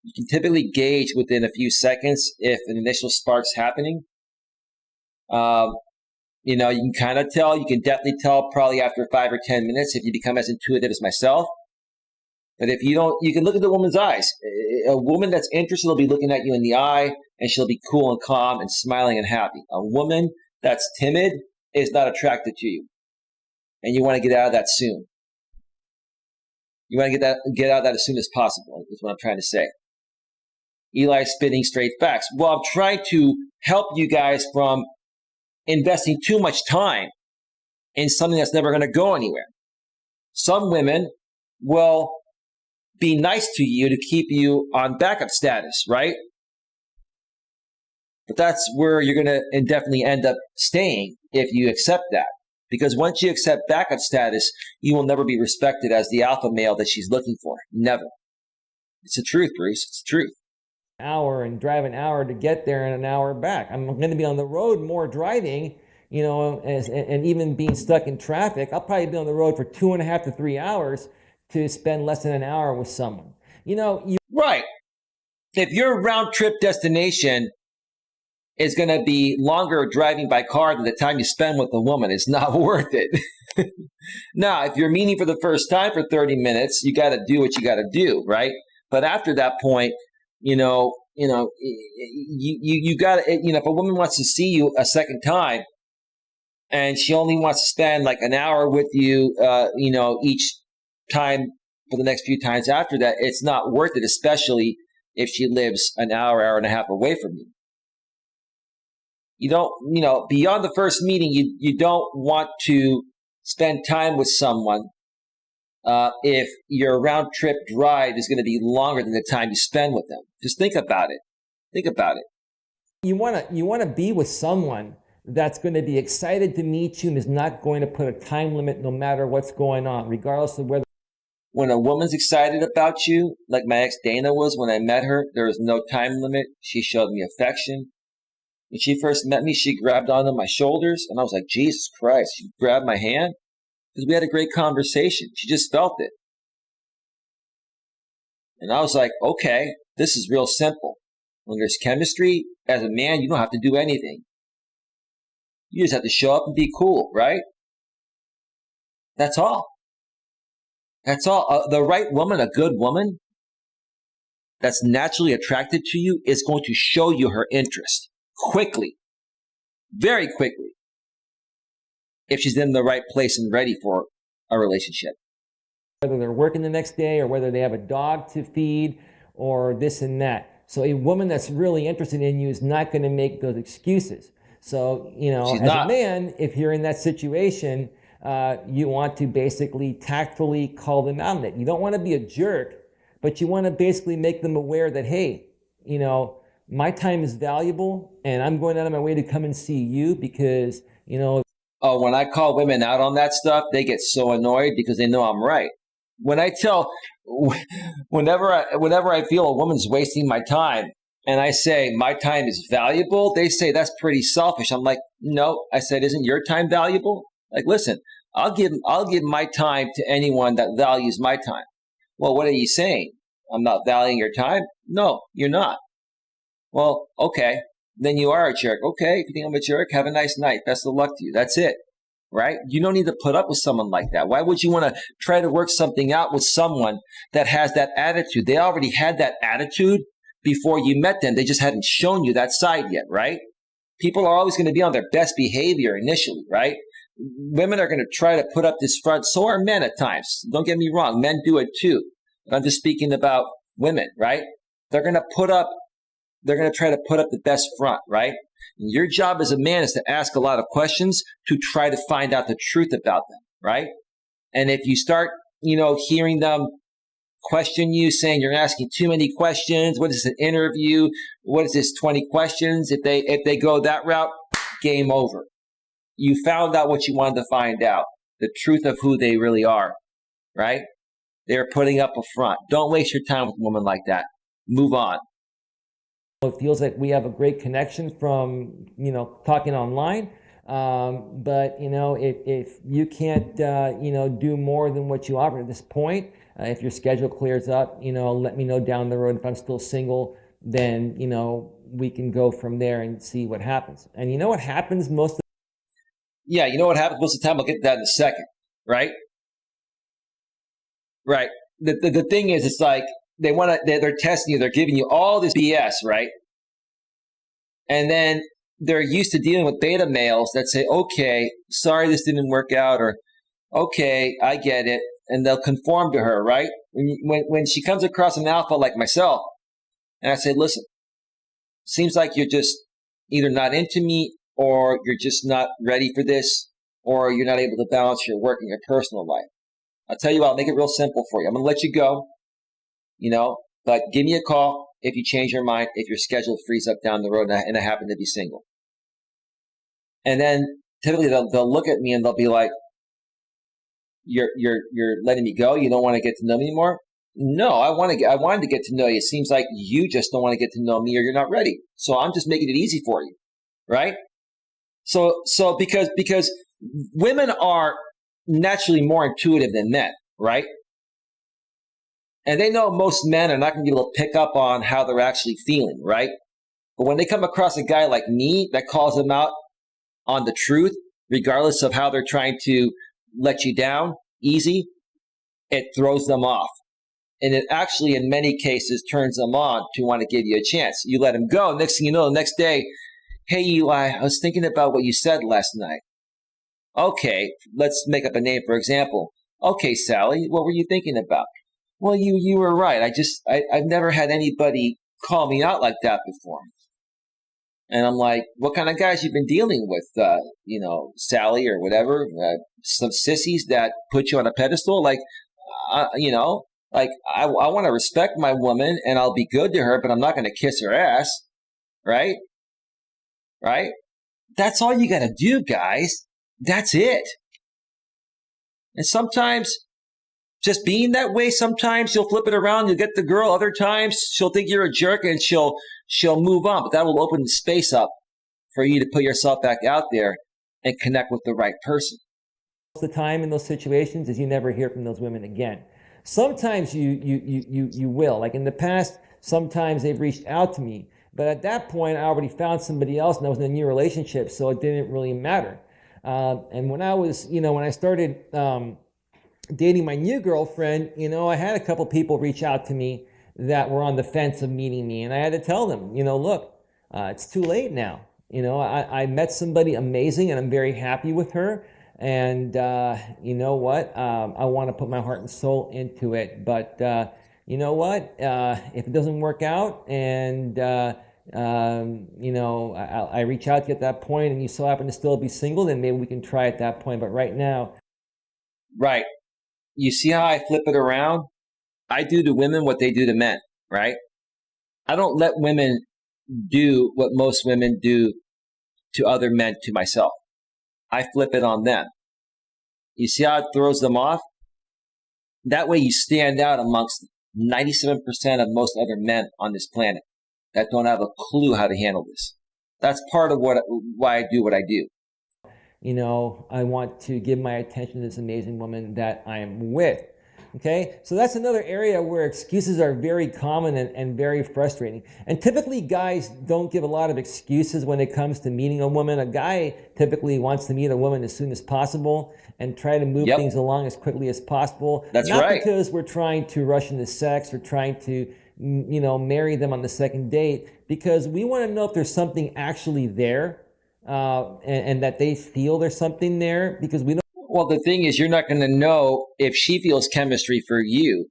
You can typically gauge within a few seconds if an initial spark's happening. You can kind of tell. You can definitely tell probably after 5 or 10 minutes if you become as intuitive as myself. But if you don't, you can look at the woman's eyes. A woman that's interested will be looking at you in the eye, and she'll be cool and calm and smiling and happy. A woman that's timid is not attracted to you, and you want to get out of that soon. You want to get out of that as soon as possible, is what I'm trying to say. Eli spitting straight facts. Well, I'm trying to help you guys from investing too much time in something that's never going to go anywhere. Some women will be nice to you to keep you on backup status, right? But that's where you're going to indefinitely end up staying if you accept that. Because once you accept backup status, you will never be respected as the alpha male that she's looking for. Never. It's the truth, Bruce. It's the truth. Hour and drive an hour to get there and an hour back. I'm going to be on the road more driving, and even being stuck in traffic. I'll probably be on the road for 2.5 to 3 hours to spend less than an hour with someone. Right. If your round trip destination is going to be longer driving by car than the time you spend with a woman, it's not worth it. Now, if you're meeting for the first time for 30 minutes, you got to do what you got to do, right? But after that point, you got to, if a woman wants to see you a second time and she only wants to spend like an hour with you, each time for the next few times after that, it's not worth it, especially if she lives an hour and a half away from you. You don't, beyond the first meeting, you don't want to spend time with someone if your round trip drive is going to be longer than the time you spend with them. Just think about it. Think about it. You want to be with someone that's going to be excited to meet you and is not going to put a time limit no matter what's going on, regardless of whether. When a woman's excited about you, like my ex Dana was when I met her, there was no time limit. She showed me affection. When she first met me, she grabbed onto my shoulders, and I was like, Jesus Christ. She grabbed my hand because we had a great conversation. She just felt it. And I was like, okay, this is real simple. When there's chemistry, as a man, you don't have to do anything. You just have to show up and be cool, right? That's all. That's all. The right woman, a good woman that's naturally attracted to you, is going to show you her interest quickly, very quickly, if she's in the right place and ready for a relationship. Whether they're working the next day or whether they have a dog to feed or this and that. So a woman that's really interested in you is not going to make those excuses. So, as a man, if you're in that situation, you want to basically tactfully call them out on it. You don't want to be a jerk, but you want to basically make them aware that, hey, my time is valuable and I'm going out of my way to come and see you because, Oh, when I call women out on that stuff, they get so annoyed because they know I'm right. Whenever I feel a woman's wasting my time and I say my time is valuable, they say that's pretty selfish. I'm like, no, I said, isn't your time valuable? Like, listen, I'll give my time to anyone that values my time. Well, what are you saying? I'm not valuing your time? No, you're not. Well, okay, then you are a jerk. Okay, if you think I'm a jerk, have a nice night. Best of luck to you. That's it, right? You don't need to put up with someone like that. Why would you want to try to work something out with someone that has that attitude? They already had that attitude before you met them. They just hadn't shown you that side yet, right? People are always going to be on their best behavior initially, right? Women are going to try to put up this front. So are men at times. Don't get me wrong. Men do it too. But I'm just speaking about women, right? They're going to try to put up the best front, right? And your job as a man is to ask a lot of questions to try to find out the truth about them, right? And if you start, hearing them question you saying you're asking too many questions. What is an interview? What is this 20 questions? If they go that route, game over. You found out what you wanted to find out, the truth of who they really are, right? They're putting up a front. Don't waste your time with a woman like that. Move on. It feels like we have a great connection from, talking online. But, if you can't, do more than what you offer at this point, if your schedule clears up, let me know down the road. If I'm still single, then, we can go from there and see what happens. And you know what happens most of the Yeah, you know what happens most of the time? I'll get to that in a second, right? Right. The thing is, it's like they're testing you. They're giving you all this BS, right? And then they're used to dealing with beta males that say, okay, sorry, this didn't work out, or okay, I get it. And they'll conform to her, right? When she comes across an alpha like myself, and I say, listen, seems like you're just either not into me, or you're just not ready for this, or you're not able to balance your work and your personal life. I'll tell you what, I'll make it real simple for you. I'm going to let you go, but give me a call if you change your mind, if your schedule frees up down the road and I happen to be single. And then typically they'll look at me and they'll be like, you're letting me go? You don't want to get to know me anymore? No, I wanted to get to know you. It seems like you just don't want to get to know me, or you're not ready. So I'm just making it easy for you, right? So because women are naturally more intuitive than men, right? And they know most men are not going to be able to pick up on how they're actually feeling, right? But when they come across a guy like me that calls them out on the truth, regardless of how they're trying to let you down easy, it throws them off. And it actually, in many cases, turns them on to want to give you a chance. You let them go. Next thing you know, the next day, hey, Eli, I was thinking about what you said last night. Okay, let's make up a name, for example. Okay, Sally, what were you thinking about? Well, you were right. I've never had anybody call me out like that before. And I'm like, what kind of guys you've been dealing with? Sally or whatever, some sissies that put you on a pedestal. Like, I want to respect my woman and I'll be good to her, but I'm not going to kiss her ass. Right? Right? That's all you got to do, guys. That's it. And sometimes just being that way, sometimes you'll flip it around, you'll get the girl. Other times she'll think you're a jerk and she'll move on. But that will open the space up for you to put yourself back out there and connect with the right person. Most of the time in those situations is you never hear from those women again. Sometimes you will. Like in the past, sometimes they've reached out to me. But at that point, I already found somebody else and I was in a new relationship, so it didn't really matter. And when I started dating my new girlfriend, I had a couple people reach out to me that were on the fence of meeting me. And I had to tell them, look, it's too late now. I met somebody amazing and I'm very happy with her. And you know what? I want to put my heart and soul into it. But you know what? If it doesn't work out and I reach out to you at that point and you so happen to still be single, then maybe we can try at that point. But right now. Right. You see how I flip it around? I do to women what they do to men, right? I don't let women do what most women do to other men to myself. I flip it on them. You see how it throws them off? That way you stand out amongst 97% of most other men on this planet that don't have a clue how to handle this. That's part of why I do what I do. I want to give my attention to this amazing woman that I am with. Okay, so that's another area where excuses are very common and very frustrating. And typically guys don't give a lot of excuses when it comes to meeting a woman. A guy typically wants to meet a woman as soon as possible and try to move things along as quickly as possible. That's Not right. because we're trying to rush into sex or trying to, marry them on the second date, because we want to know if there's something actually there and that they feel there's something there, because we don't. Well, the thing is, you're not going to know if she feels chemistry for you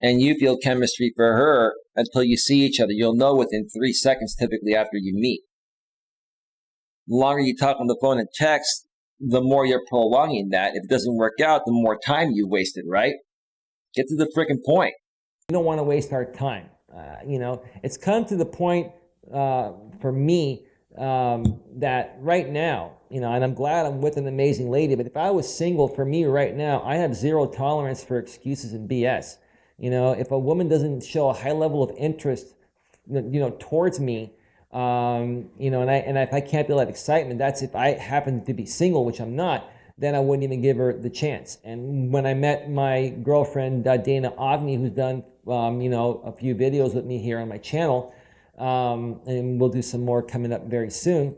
and you feel chemistry for her until you see each other. You'll know within 3 seconds, typically after you meet. The longer you talk on the phone and text, the more you're prolonging that. If it doesn't work out, the more time you wasted, right? Get to the freaking point. We don't want to waste our time. It's come to the point for me that right now, and I'm glad I'm with an amazing lady, but if I was single, for me right now, I have zero tolerance for excuses and BS. If a woman doesn't show a high level of interest, towards me, and if I can't feel that excitement, that's if I happen to be single, which I'm not, then I wouldn't even give her the chance. And when I met my girlfriend, Dana Agni, who's done, a few videos with me here on my channel, and we'll do some more coming up very soon,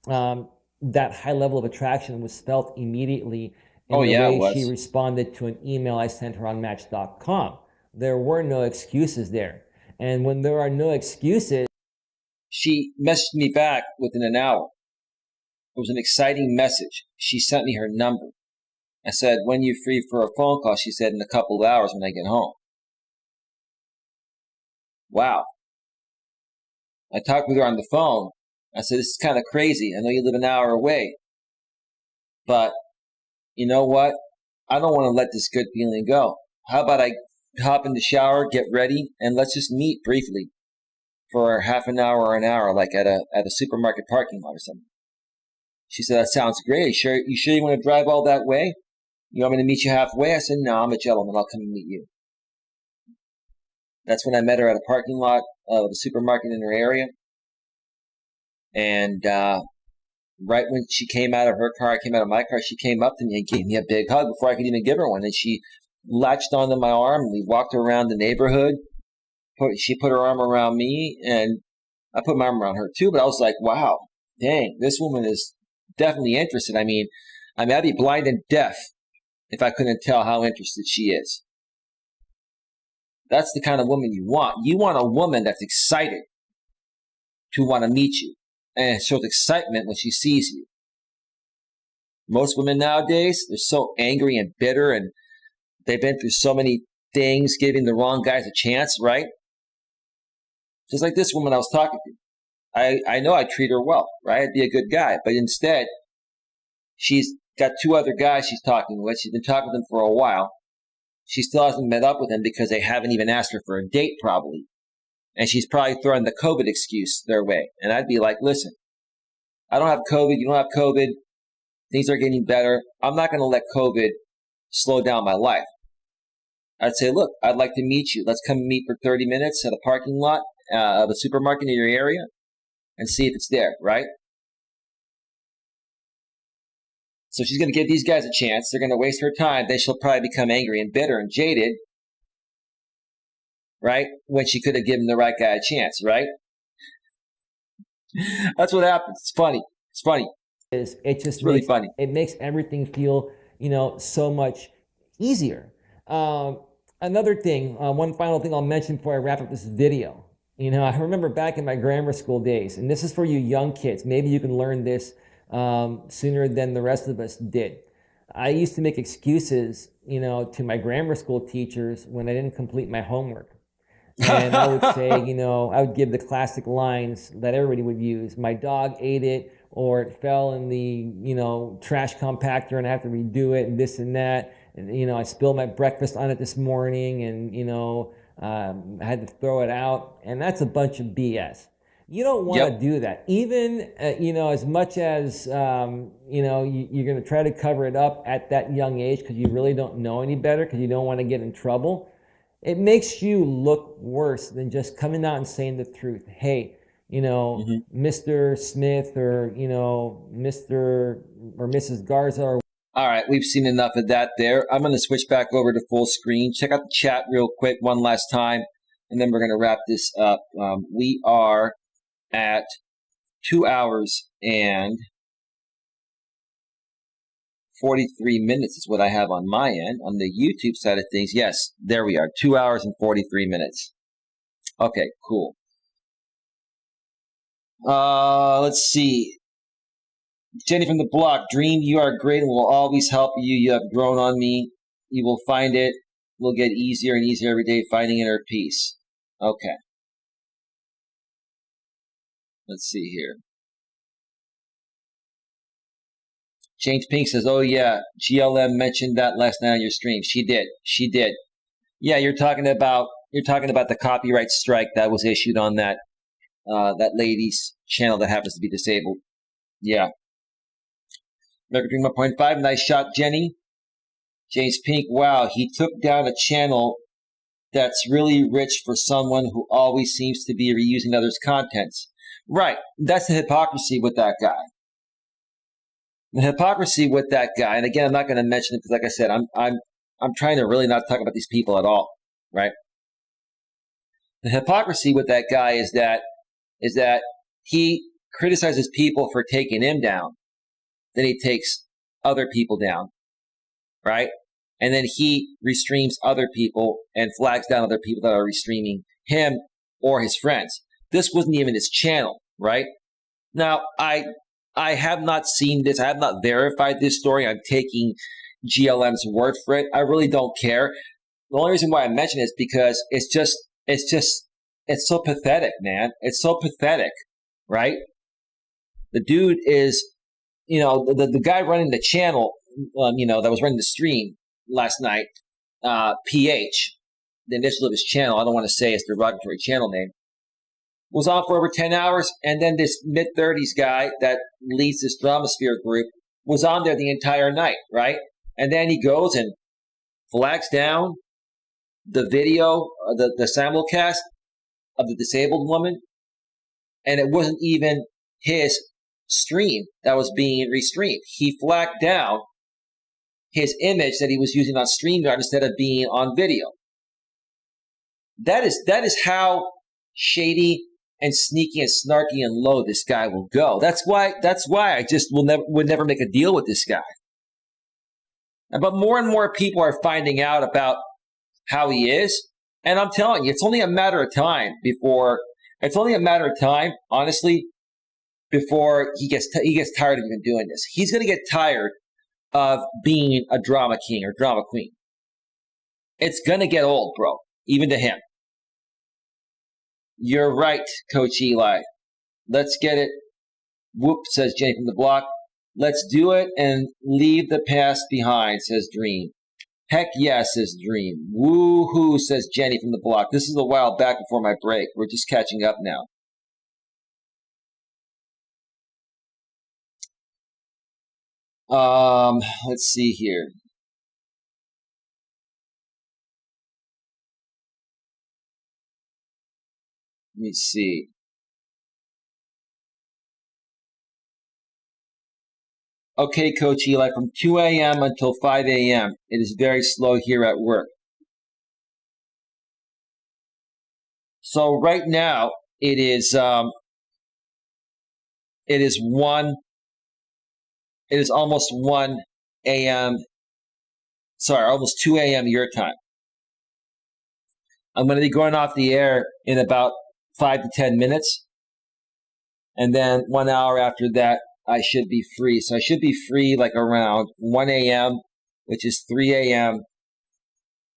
that high level of attraction was felt immediately in the way she responded to an email I sent her on Match.com. There were no excuses there. And when there are no excuses... She messaged me back within an hour. It was an exciting message. She sent me her number. I said, when you free for a phone call? She said, in a couple of hours when I get home. Wow. I talked with her on the phone. I said, this is kind of crazy. I know you live an hour away. But you know what? I don't want to let this good feeling go. How about I hop in the shower, get ready, and let's just meet briefly for half an hour or an hour, like at a supermarket parking lot or something. She said, that sounds great. You sure you want to drive all that way? You want me to meet you halfway? I said, no, I'm a gentleman. I'll come and meet you. That's when I met her at a parking lot of the supermarket in her area. And right when she came out of her car, I came out of my car, she came up to me and gave me a big hug before I could even give her one. And she latched onto my arm, and we walked around the neighborhood. She put her arm around me, and I put my arm around her too. But I was like, wow, dang, this woman is definitely interested. I mean, I'd be blind and deaf if I couldn't tell how interested she is. That's the kind of woman you want. You want a woman that's excited to want to meet you and shows excitement when she sees you. Most women nowadays, they're so angry and bitter, and they've been through so many things, giving the wrong guys a chance, right? Just like this woman I was talking to. I know I treat her well, right? I'd be a good guy. But instead, she's got two other guys she's talking with. She's been talking with them for a while. She still hasn't met up with them because they haven't even asked her for a date, probably. And she's probably throwing the COVID excuse their way. And I'd be like, listen, I don't have COVID. You don't have COVID. Things are getting better. I'm not going to let COVID slow down my life. I'd say, look, I'd like to meet you. Let's come meet for 30 minutes at a parking lot of a supermarket in your area and see if it's there, right? So she's going to give these guys a chance. They're going to waste her time. Then she'll probably become angry and bitter and jaded, right? When she could have given the right guy a chance, right? That's what happens. It's funny. It's funny. It's really funny. It makes everything feel, so much easier. Another thing, one final thing I'll mention before I wrap up this video. I remember back in my grammar school days, and this is for you young kids. Maybe you can learn this sooner than the rest of us did. I used to make excuses, to my grammar school teachers when I didn't complete my homework. And I would say, I would give the classic lines that everybody would use. My dog ate it, or it fell in the, trash compactor and I have to redo it, and this and that. And, I spilled my breakfast on it this morning, and, I had to throw it out. And that's a bunch of BS. You don't want to do that. Even, as much as, you're going to try to cover it up at that young age because you really don't know any better, because you don't want to get in trouble. It makes you look worse than just coming out and saying the truth. Hey, Mr. Smith, or, Mr. or Mrs. Garza. All right, we've seen enough of that there. I'm going to switch back over to full screen. Check out the chat real quick one last time, and then we're going to wrap this up. We are at 2 hours and 43 minutes is what I have on my end. On the YouTube side of things, yes, there we are, 2 hours and 43 minutes. Okay, cool. Let's see. Jenny from the block, Dream, you are great and will always help you. You have grown on me. You will find it will get easier and easier every day, finding inner peace. Okay. Let's see here. James Pink says, oh yeah, GLM mentioned that last night on your stream. She did. She did. Yeah, you're talking about the copyright strike that was issued on that lady's channel that happens to be disabled. Yeah. American Dream 1.5, nice shot, Jenny. James Pink, wow, he took down a channel that's really rich for someone who always seems to be reusing others' contents. Right. That's the hypocrisy with that guy. The hypocrisy with that guy, and again, I'm not going to mention it because, like I said, I'm trying to really not talk about these people at all, right? The hypocrisy with that guy is that he criticizes people for taking him down, then he takes other people down, right? And then he restreams other people and flags down other people that are restreaming him or his friends. This wasn't even his channel, right? Now, I have not seen this. I have not verified this story. I'm taking GLM's word for it. I really don't care. The only reason why I mention it is because it's so pathetic, man. It's so pathetic, right? The dude is, the guy running the channel, that was running the stream last night, PH, the initial of his channel, I don't want to say his derogatory channel name, was on for over 10 hours. And then this mid-30s guy that leads this Dramasphere group was on there the entire night, right? And then he goes and flags down the video, the simulcast of the disabled woman. And it wasn't even his stream that was being restreamed. He flagged down his image that he was using on StreamYard instead of being on video. That is how shady and sneaky and snarky and low this guy will go. That's why I just would never make a deal with this guy. But more and more people are finding out about how he is, and I'm telling you, it's only a matter of time, honestly, before he gets tired of even doing this. He's going to get tired of being a drama king or drama queen. It's going to get old, bro, even to him. You're right, Coach Eli. Let's get it. Whoop, says Jenny from the block. Let's do it and leave the past behind, says Dream. Heck yeah, says Dream. Woo-hoo, says Jenny from the block. This is a while back before my break. We're just catching up now. Let's see here. Let me see. Okay, Coach Eli, from 2 a.m. until 5 a.m. It is very slow here at work. So right now it is almost 1 a.m. Sorry, almost 2 a.m. your time. I'm going to be going off the air in about 5 to 10 minutes. And then 1 hour after that, I should be free. So I should be free like around 1 a.m., which is 3 a.m.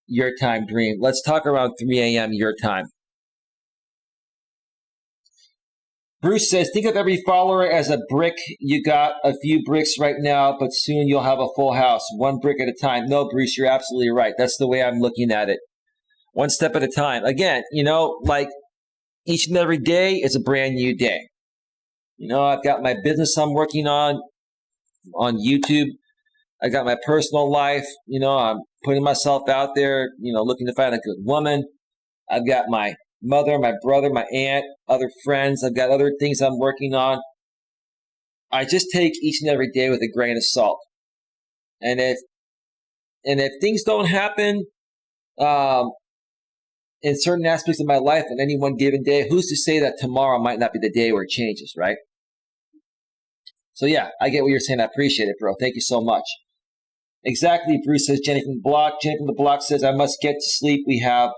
your time, Dream. Let's talk around 3 a.m. your time. Bruce says, think of every follower as a brick. You got a few bricks right now, but soon you'll have a full house, one brick at a time. No, Bruce, you're absolutely right. That's the way I'm looking at it. One step at a time. Again, like each and every day is a brand new day. I've got my business I'm working on YouTube. I got my personal life. I'm putting myself out there, looking to find a good woman. I've got my mother, my brother, my aunt, other friends. I've got other things I'm working on. I just take each and every day with a grain of salt. And if things don't happen in certain aspects of my life on any one given day, who's to say that tomorrow might not be the day where it changes, right? So yeah, I get what you're saying. I appreciate it, bro. Thank you so much. Exactly, Bruce says. Jenny from the block. Jenny from the block says, I must get to sleep. We have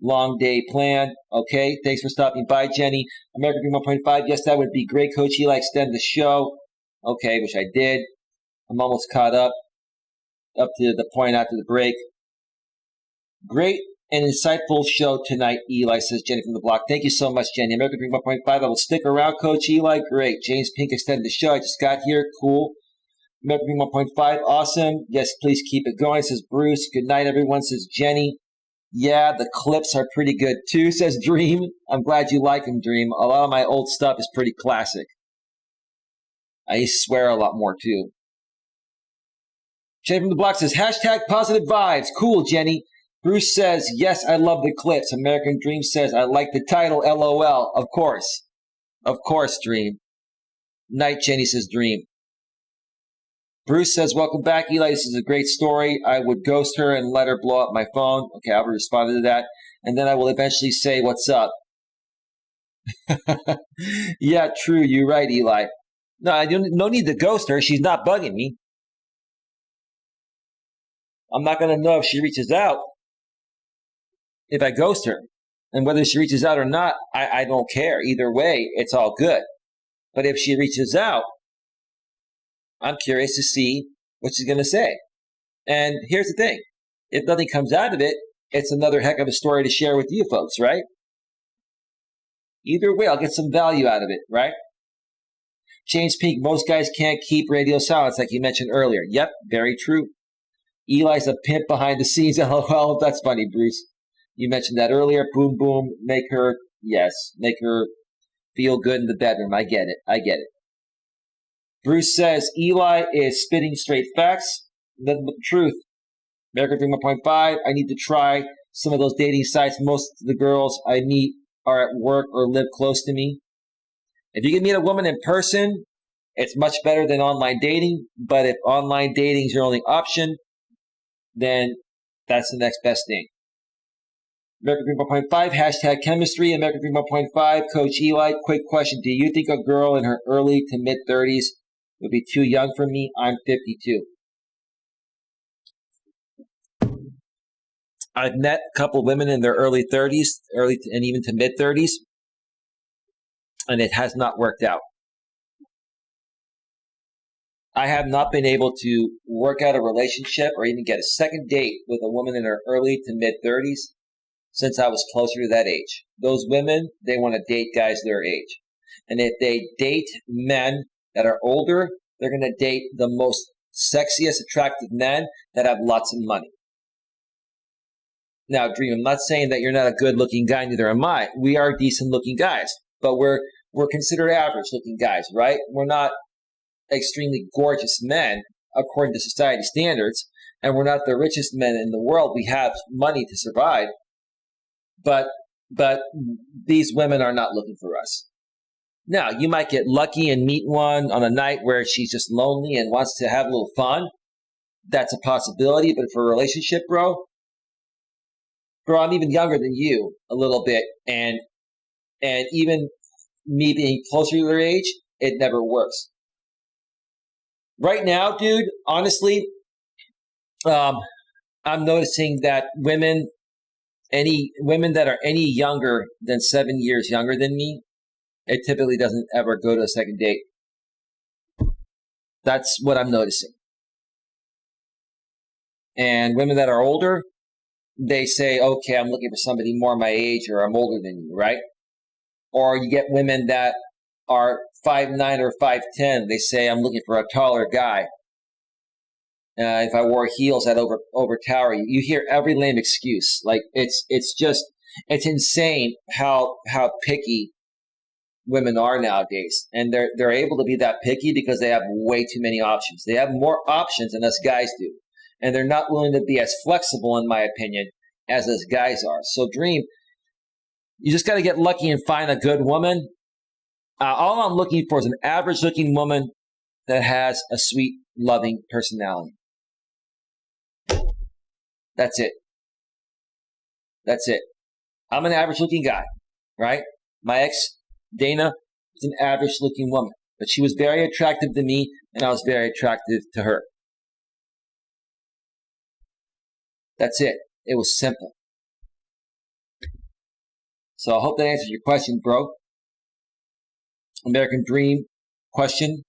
long day planned. Okay, thanks for stopping by, Jenny. American Dream 1.5. Yes, that would be great, Coach Eli. Extend the show. Okay, which I did. I'm almost caught up to the point after the break. Great and insightful show tonight, Eli, says Jenny from the block. Thank you so much, Jenny. American Dream 1.5. I will stick around, Coach Eli. Great. James Pink extended the show. I just got here. Cool. American Dream 1.5. Awesome. Yes, please keep it going, says Bruce. Good night, everyone, says Jenny. Yeah, the clips are pretty good too, says Dream. I'm glad you like them, Dream. A lot of my old stuff is pretty classic. I used to swear a lot more too. Shane from the Block says, hashtag positive vibes. Cool, Jenny. Bruce says, yes, I love the clips. American Dream says, I like the title, LOL. Of course. Of course, Dream. Night, Jenny says, Dream. Bruce says, welcome back, Eli. This is a great story. I would ghost her and let her blow up my phone. Okay, I'll respond to that. And then I will eventually say, what's up? Yeah, true. You're right, Eli. No, I don't, no need to ghost her. She's not bugging me. I'm not going to know if she reaches out if I ghost her. And whether she reaches out or not, I don't care. Either way, it's all good. But if she reaches out, I'm curious to see what she's going to say. And here's the thing. If nothing comes out of it, it's another heck of a story to share with you folks, right? Either way, I'll get some value out of it, right? James Pink, most guys can't keep radio silence like you mentioned earlier. Yep, very true. Eli's a pimp behind the scenes. LOL, that's funny, Bruce. You mentioned that earlier. Boom, boom. Make her feel good in the bedroom. I get it. Bruce says, Eli is spitting straight facts. Nothing but the truth. American Dream 1.5, I need to try some of those dating sites. Most of the girls I meet are at work or live close to me. If you can meet a woman in person, it's much better than online dating. But if online dating is your only option, then that's the next best thing. American Dream 1.5, hashtag chemistry. American Dream 1.5, Coach Eli, quick question. Do you think a girl in her early to mid-30s would be too young for me? I'm 52. I've met a couple women in their early 30s, and even to mid-30s, and it has not worked out. I have not been able to work out a relationship or even get a second date with a woman in her early to mid-30s since I was closer to that age. Those women, they want to date guys their age. And if they date men that are older, they're going to date the most sexiest, attractive men that have lots of money. Now, Dream, I'm not saying that you're not a good-looking guy, neither am I. We are decent-looking guys, but we're considered average-looking guys, right? We're not extremely gorgeous men according to society standards, and we're not the richest men in the world. We have money to survive, but these women are not looking for us. Now, you might get lucky and meet one on a night where she's just lonely and wants to have a little fun. That's a possibility, but for a relationship, bro, I'm even younger than you a little bit, and even me being closer to their age, it never works. Right now, dude, honestly, I'm noticing that women that are any younger than 7 years younger than me, it typically doesn't ever go to a second date. That's what I'm noticing. And women that are older, they say, okay, I'm looking for somebody more my age, or I'm older than you, right? Or you get women that are 5'9" or 5'10". They say, I'm looking for a taller guy. If I wore heels, I'd overtower you. You hear every lame excuse. Like, it's insane how picky women are nowadays. And they're able to be that picky because they have way too many options. They have more options than us guys do. And they're not willing to be as flexible, in my opinion, as us guys are. So, Dream, you just got to get lucky and find a good woman. All I'm looking for is an average-looking woman that has a sweet, loving personality. That's it. I'm an average-looking guy, right? My ex, Dana, was an average-looking woman. But she was very attractive to me, and I was very attractive to her. That's it. It was simple. So I hope that answers your question, bro. American Dream question.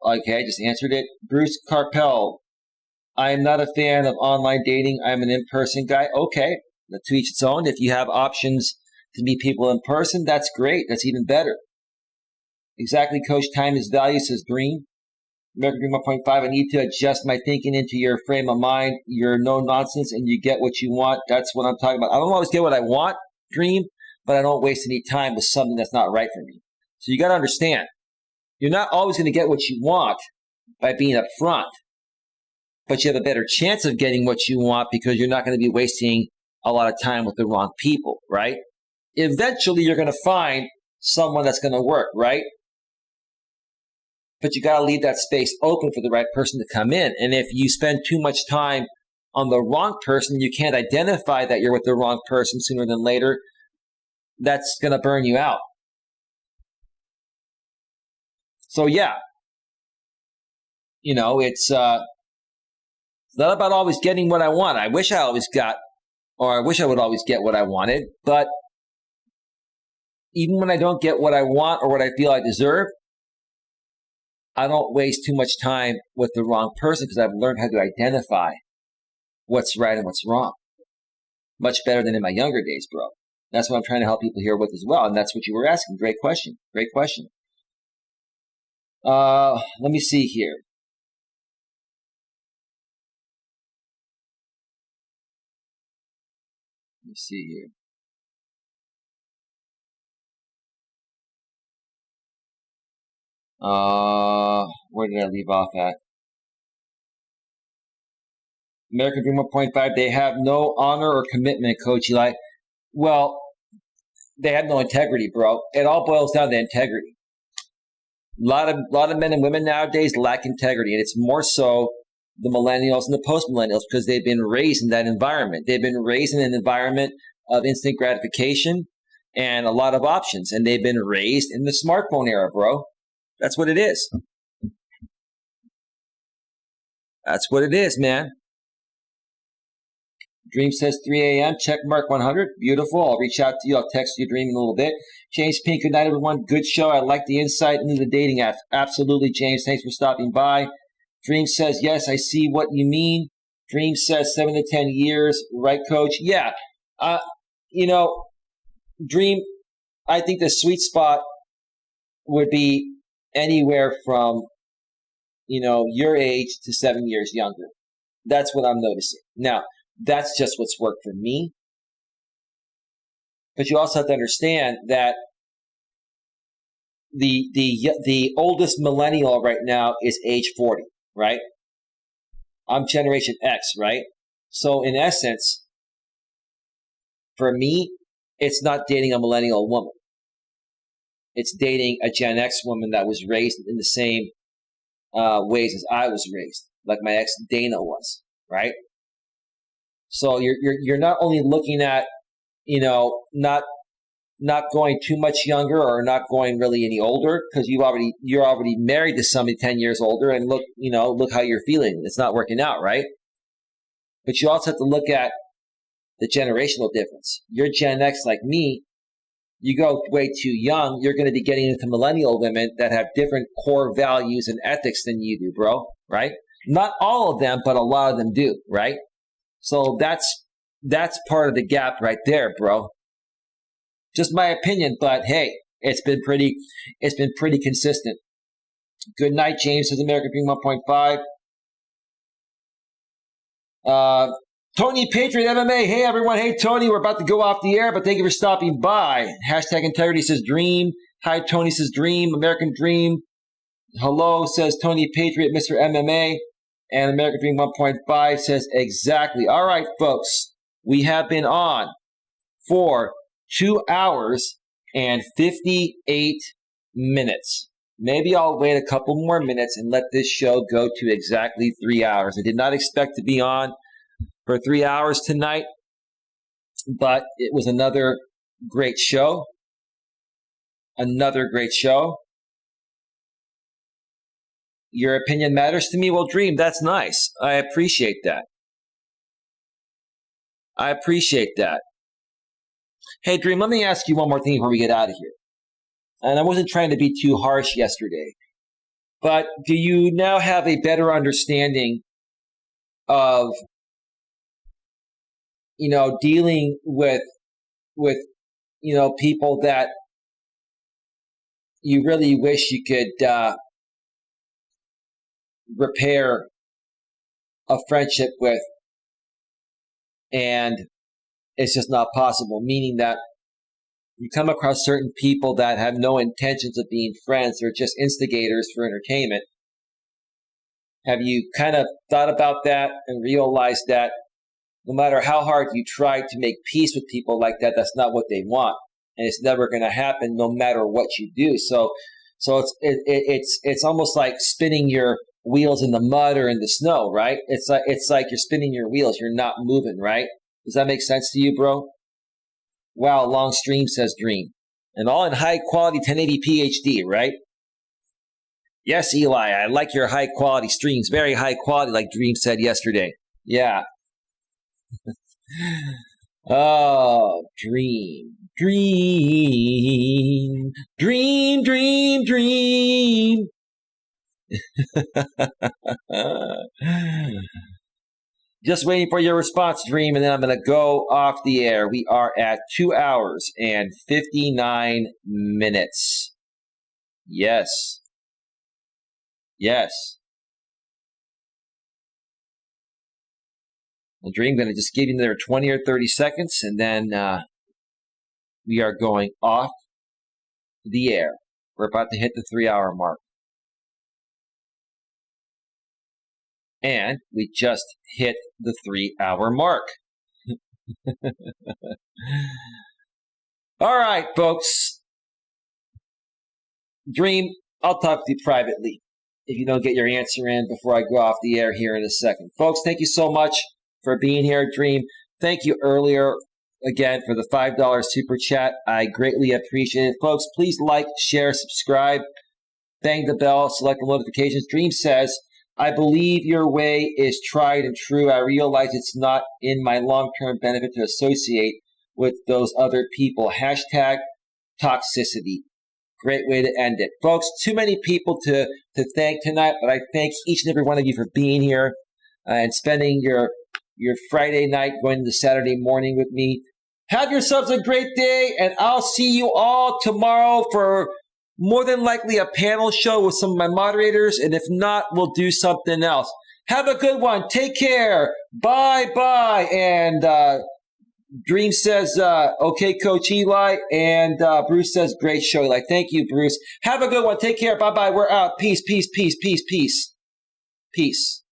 Okay, I just answered it. Bruce Carpel. I am not a fan of online dating. I'm an in-person guy. Okay, to each its own. If you have options to meet people in person, that's great. That's even better. Exactly, Coach. Time is value, says Dream. American Dream 1.5, I need to adjust my thinking into your frame of mind. You're no nonsense and you get what you want. That's what I'm talking about. I don't always get what I want, Dream, but I don't waste any time with something that's not right for me. So you got to understand, you're not always going to get what you want by being upfront, but you have a better chance of getting what you want because you're not going to be wasting a lot of time with the wrong people, right? Eventually, you're going to find someone that's going to work, right? But you got to leave that space open for the right person to come in. And if you spend too much time on the wrong person, you can't identify that you're with the wrong person sooner than later. That's going to burn you out. So yeah, it's not about always getting what I want. I wish I always got, or I wish I would always get what I wanted. But even when I don't get what I want or what I feel I deserve, I don't waste too much time with the wrong person because I've learned how to identify what's right and what's wrong. Much better than in my younger days, bro. That's what I'm trying to help people here with as well. And that's what you were asking. Great question. Great question. Let me see here. Let me see here. Where did I leave off at? American Dream 1.5, they have no honor or commitment, Coach Eli. Well, they have no integrity, bro. It all boils down to integrity. A lot of men and women nowadays lack integrity, and it's more so the millennials and the post-millennials because they've been raised in that environment. They've been raised in an environment of instant gratification and a lot of options, and they've been raised in the smartphone era, bro. That's what it is. That's what it is, man. Dream says 3 a.m. Check mark 100. Beautiful. I'll reach out to you. I'll text you, Dream, in a little bit. James Pink, good night, everyone. Good show. I like the insight into the dating app. Absolutely, James. Thanks for stopping by. Dream says, yes, I see what you mean. Dream says 7 to 10 years. Right, Coach? Yeah. Dream, I think the sweet spot would be anywhere from, your age to 7 years younger. That's what I'm noticing. Now, that's just what's worked for me. But you also have to understand that the oldest millennial right now is age 40, right? I'm Generation X, right? So in essence, for me, it's not dating a millennial woman. It's dating a Gen X woman that was raised in the same ways as I was raised, like my ex Dana was, right? So you're not only looking at, not going too much younger or not going really any older because you're already married to somebody 10 years older and look how you're feeling. It's not working out, right? But you also have to look at the generational difference. You're Gen X like me. You go way too young, you're going to be getting into millennial women that have different core values and ethics than you do, bro, right? Not all of them, but a lot of them do, right? So that's part of the gap right there, bro. Just my opinion, but hey, it's been pretty consistent. Good night, James, says American Dream 1.5. Tony Patriot MMA. Hey, everyone. Hey, Tony. We're about to go off the air, but thank you for stopping by. Hashtag integrity says dream. Hi, Tony says dream. American Dream. Hello, says Tony Patriot, Mr. MMA. And American Dream 1.5 says exactly. All right, folks. We have been on for 2 hours and 58 minutes. Maybe I'll wait a couple more minutes and let this show go to exactly 3 hours. I did not expect to be on for 3 hours tonight, but it was another great show. Another great show. Your opinion matters to me? Well, Dream, that's nice. I appreciate that. I appreciate that. Hey, Dream, let me ask you one more thing before we get out of here. And I wasn't trying to be too harsh yesterday, but do you now have a better understanding of, dealing with, people that you really wish you could repair a friendship with, and it's just not possible, meaning that you come across certain people that have no intentions of being friends. They're just instigators for entertainment. Have you kind of thought about that and realized that no matter how hard you try to make peace with people like that, that's not what they want, and it's never going to happen no matter what you do. So it's almost like spinning your wheels in the mud or in the snow, right? It's like you're spinning your wheels. You're not moving, right? Does that make sense to you, bro? Wow, long stream, says Dream. And all in high quality 1080p HD, right? Yes, Eli, I like your high quality streams. Very high quality, like Dream said yesterday. Yeah. Oh, Dream. Dream. Dream, dream, dream. Just waiting for your response, Dream, and then I'm going to go off the air. We are at 2 hours and 59 minutes. Yes. Yes. Well, Dream, I'm going to just give you another 20 or 30 seconds, and then we are going off the air. We're about to hit the 3-hour mark. And we just hit the 3-hour mark. All right, folks. Dream, I'll talk to you privately if you don't get your answer in before I go off the air here in a second. Folks, thank you so much for being here, Dream. Thank you earlier, again, for the $5 super chat. I greatly appreciate it. Folks, please like, share, subscribe, bang the bell, select the notifications. Dream says, I believe your way is tried and true. I realize it's not in my long-term benefit to associate with those other people. Hashtag toxicity. Great way to end it. Folks, too many people to thank tonight, but I thank each and every one of you for being here and spending your Friday night going into Saturday morning with me. Have yourselves a great day, and I'll see you all tomorrow for more than likely a panel show with some of my moderators, and if not, we'll do something else. Have a good one. Take care. Bye-bye. And Dream says, okay, Coach Eli. And Bruce says, great show, Eli. Thank you, Bruce. Have a good one. Take care. Bye-bye. We're out. Peace, peace, peace, peace, peace. Peace.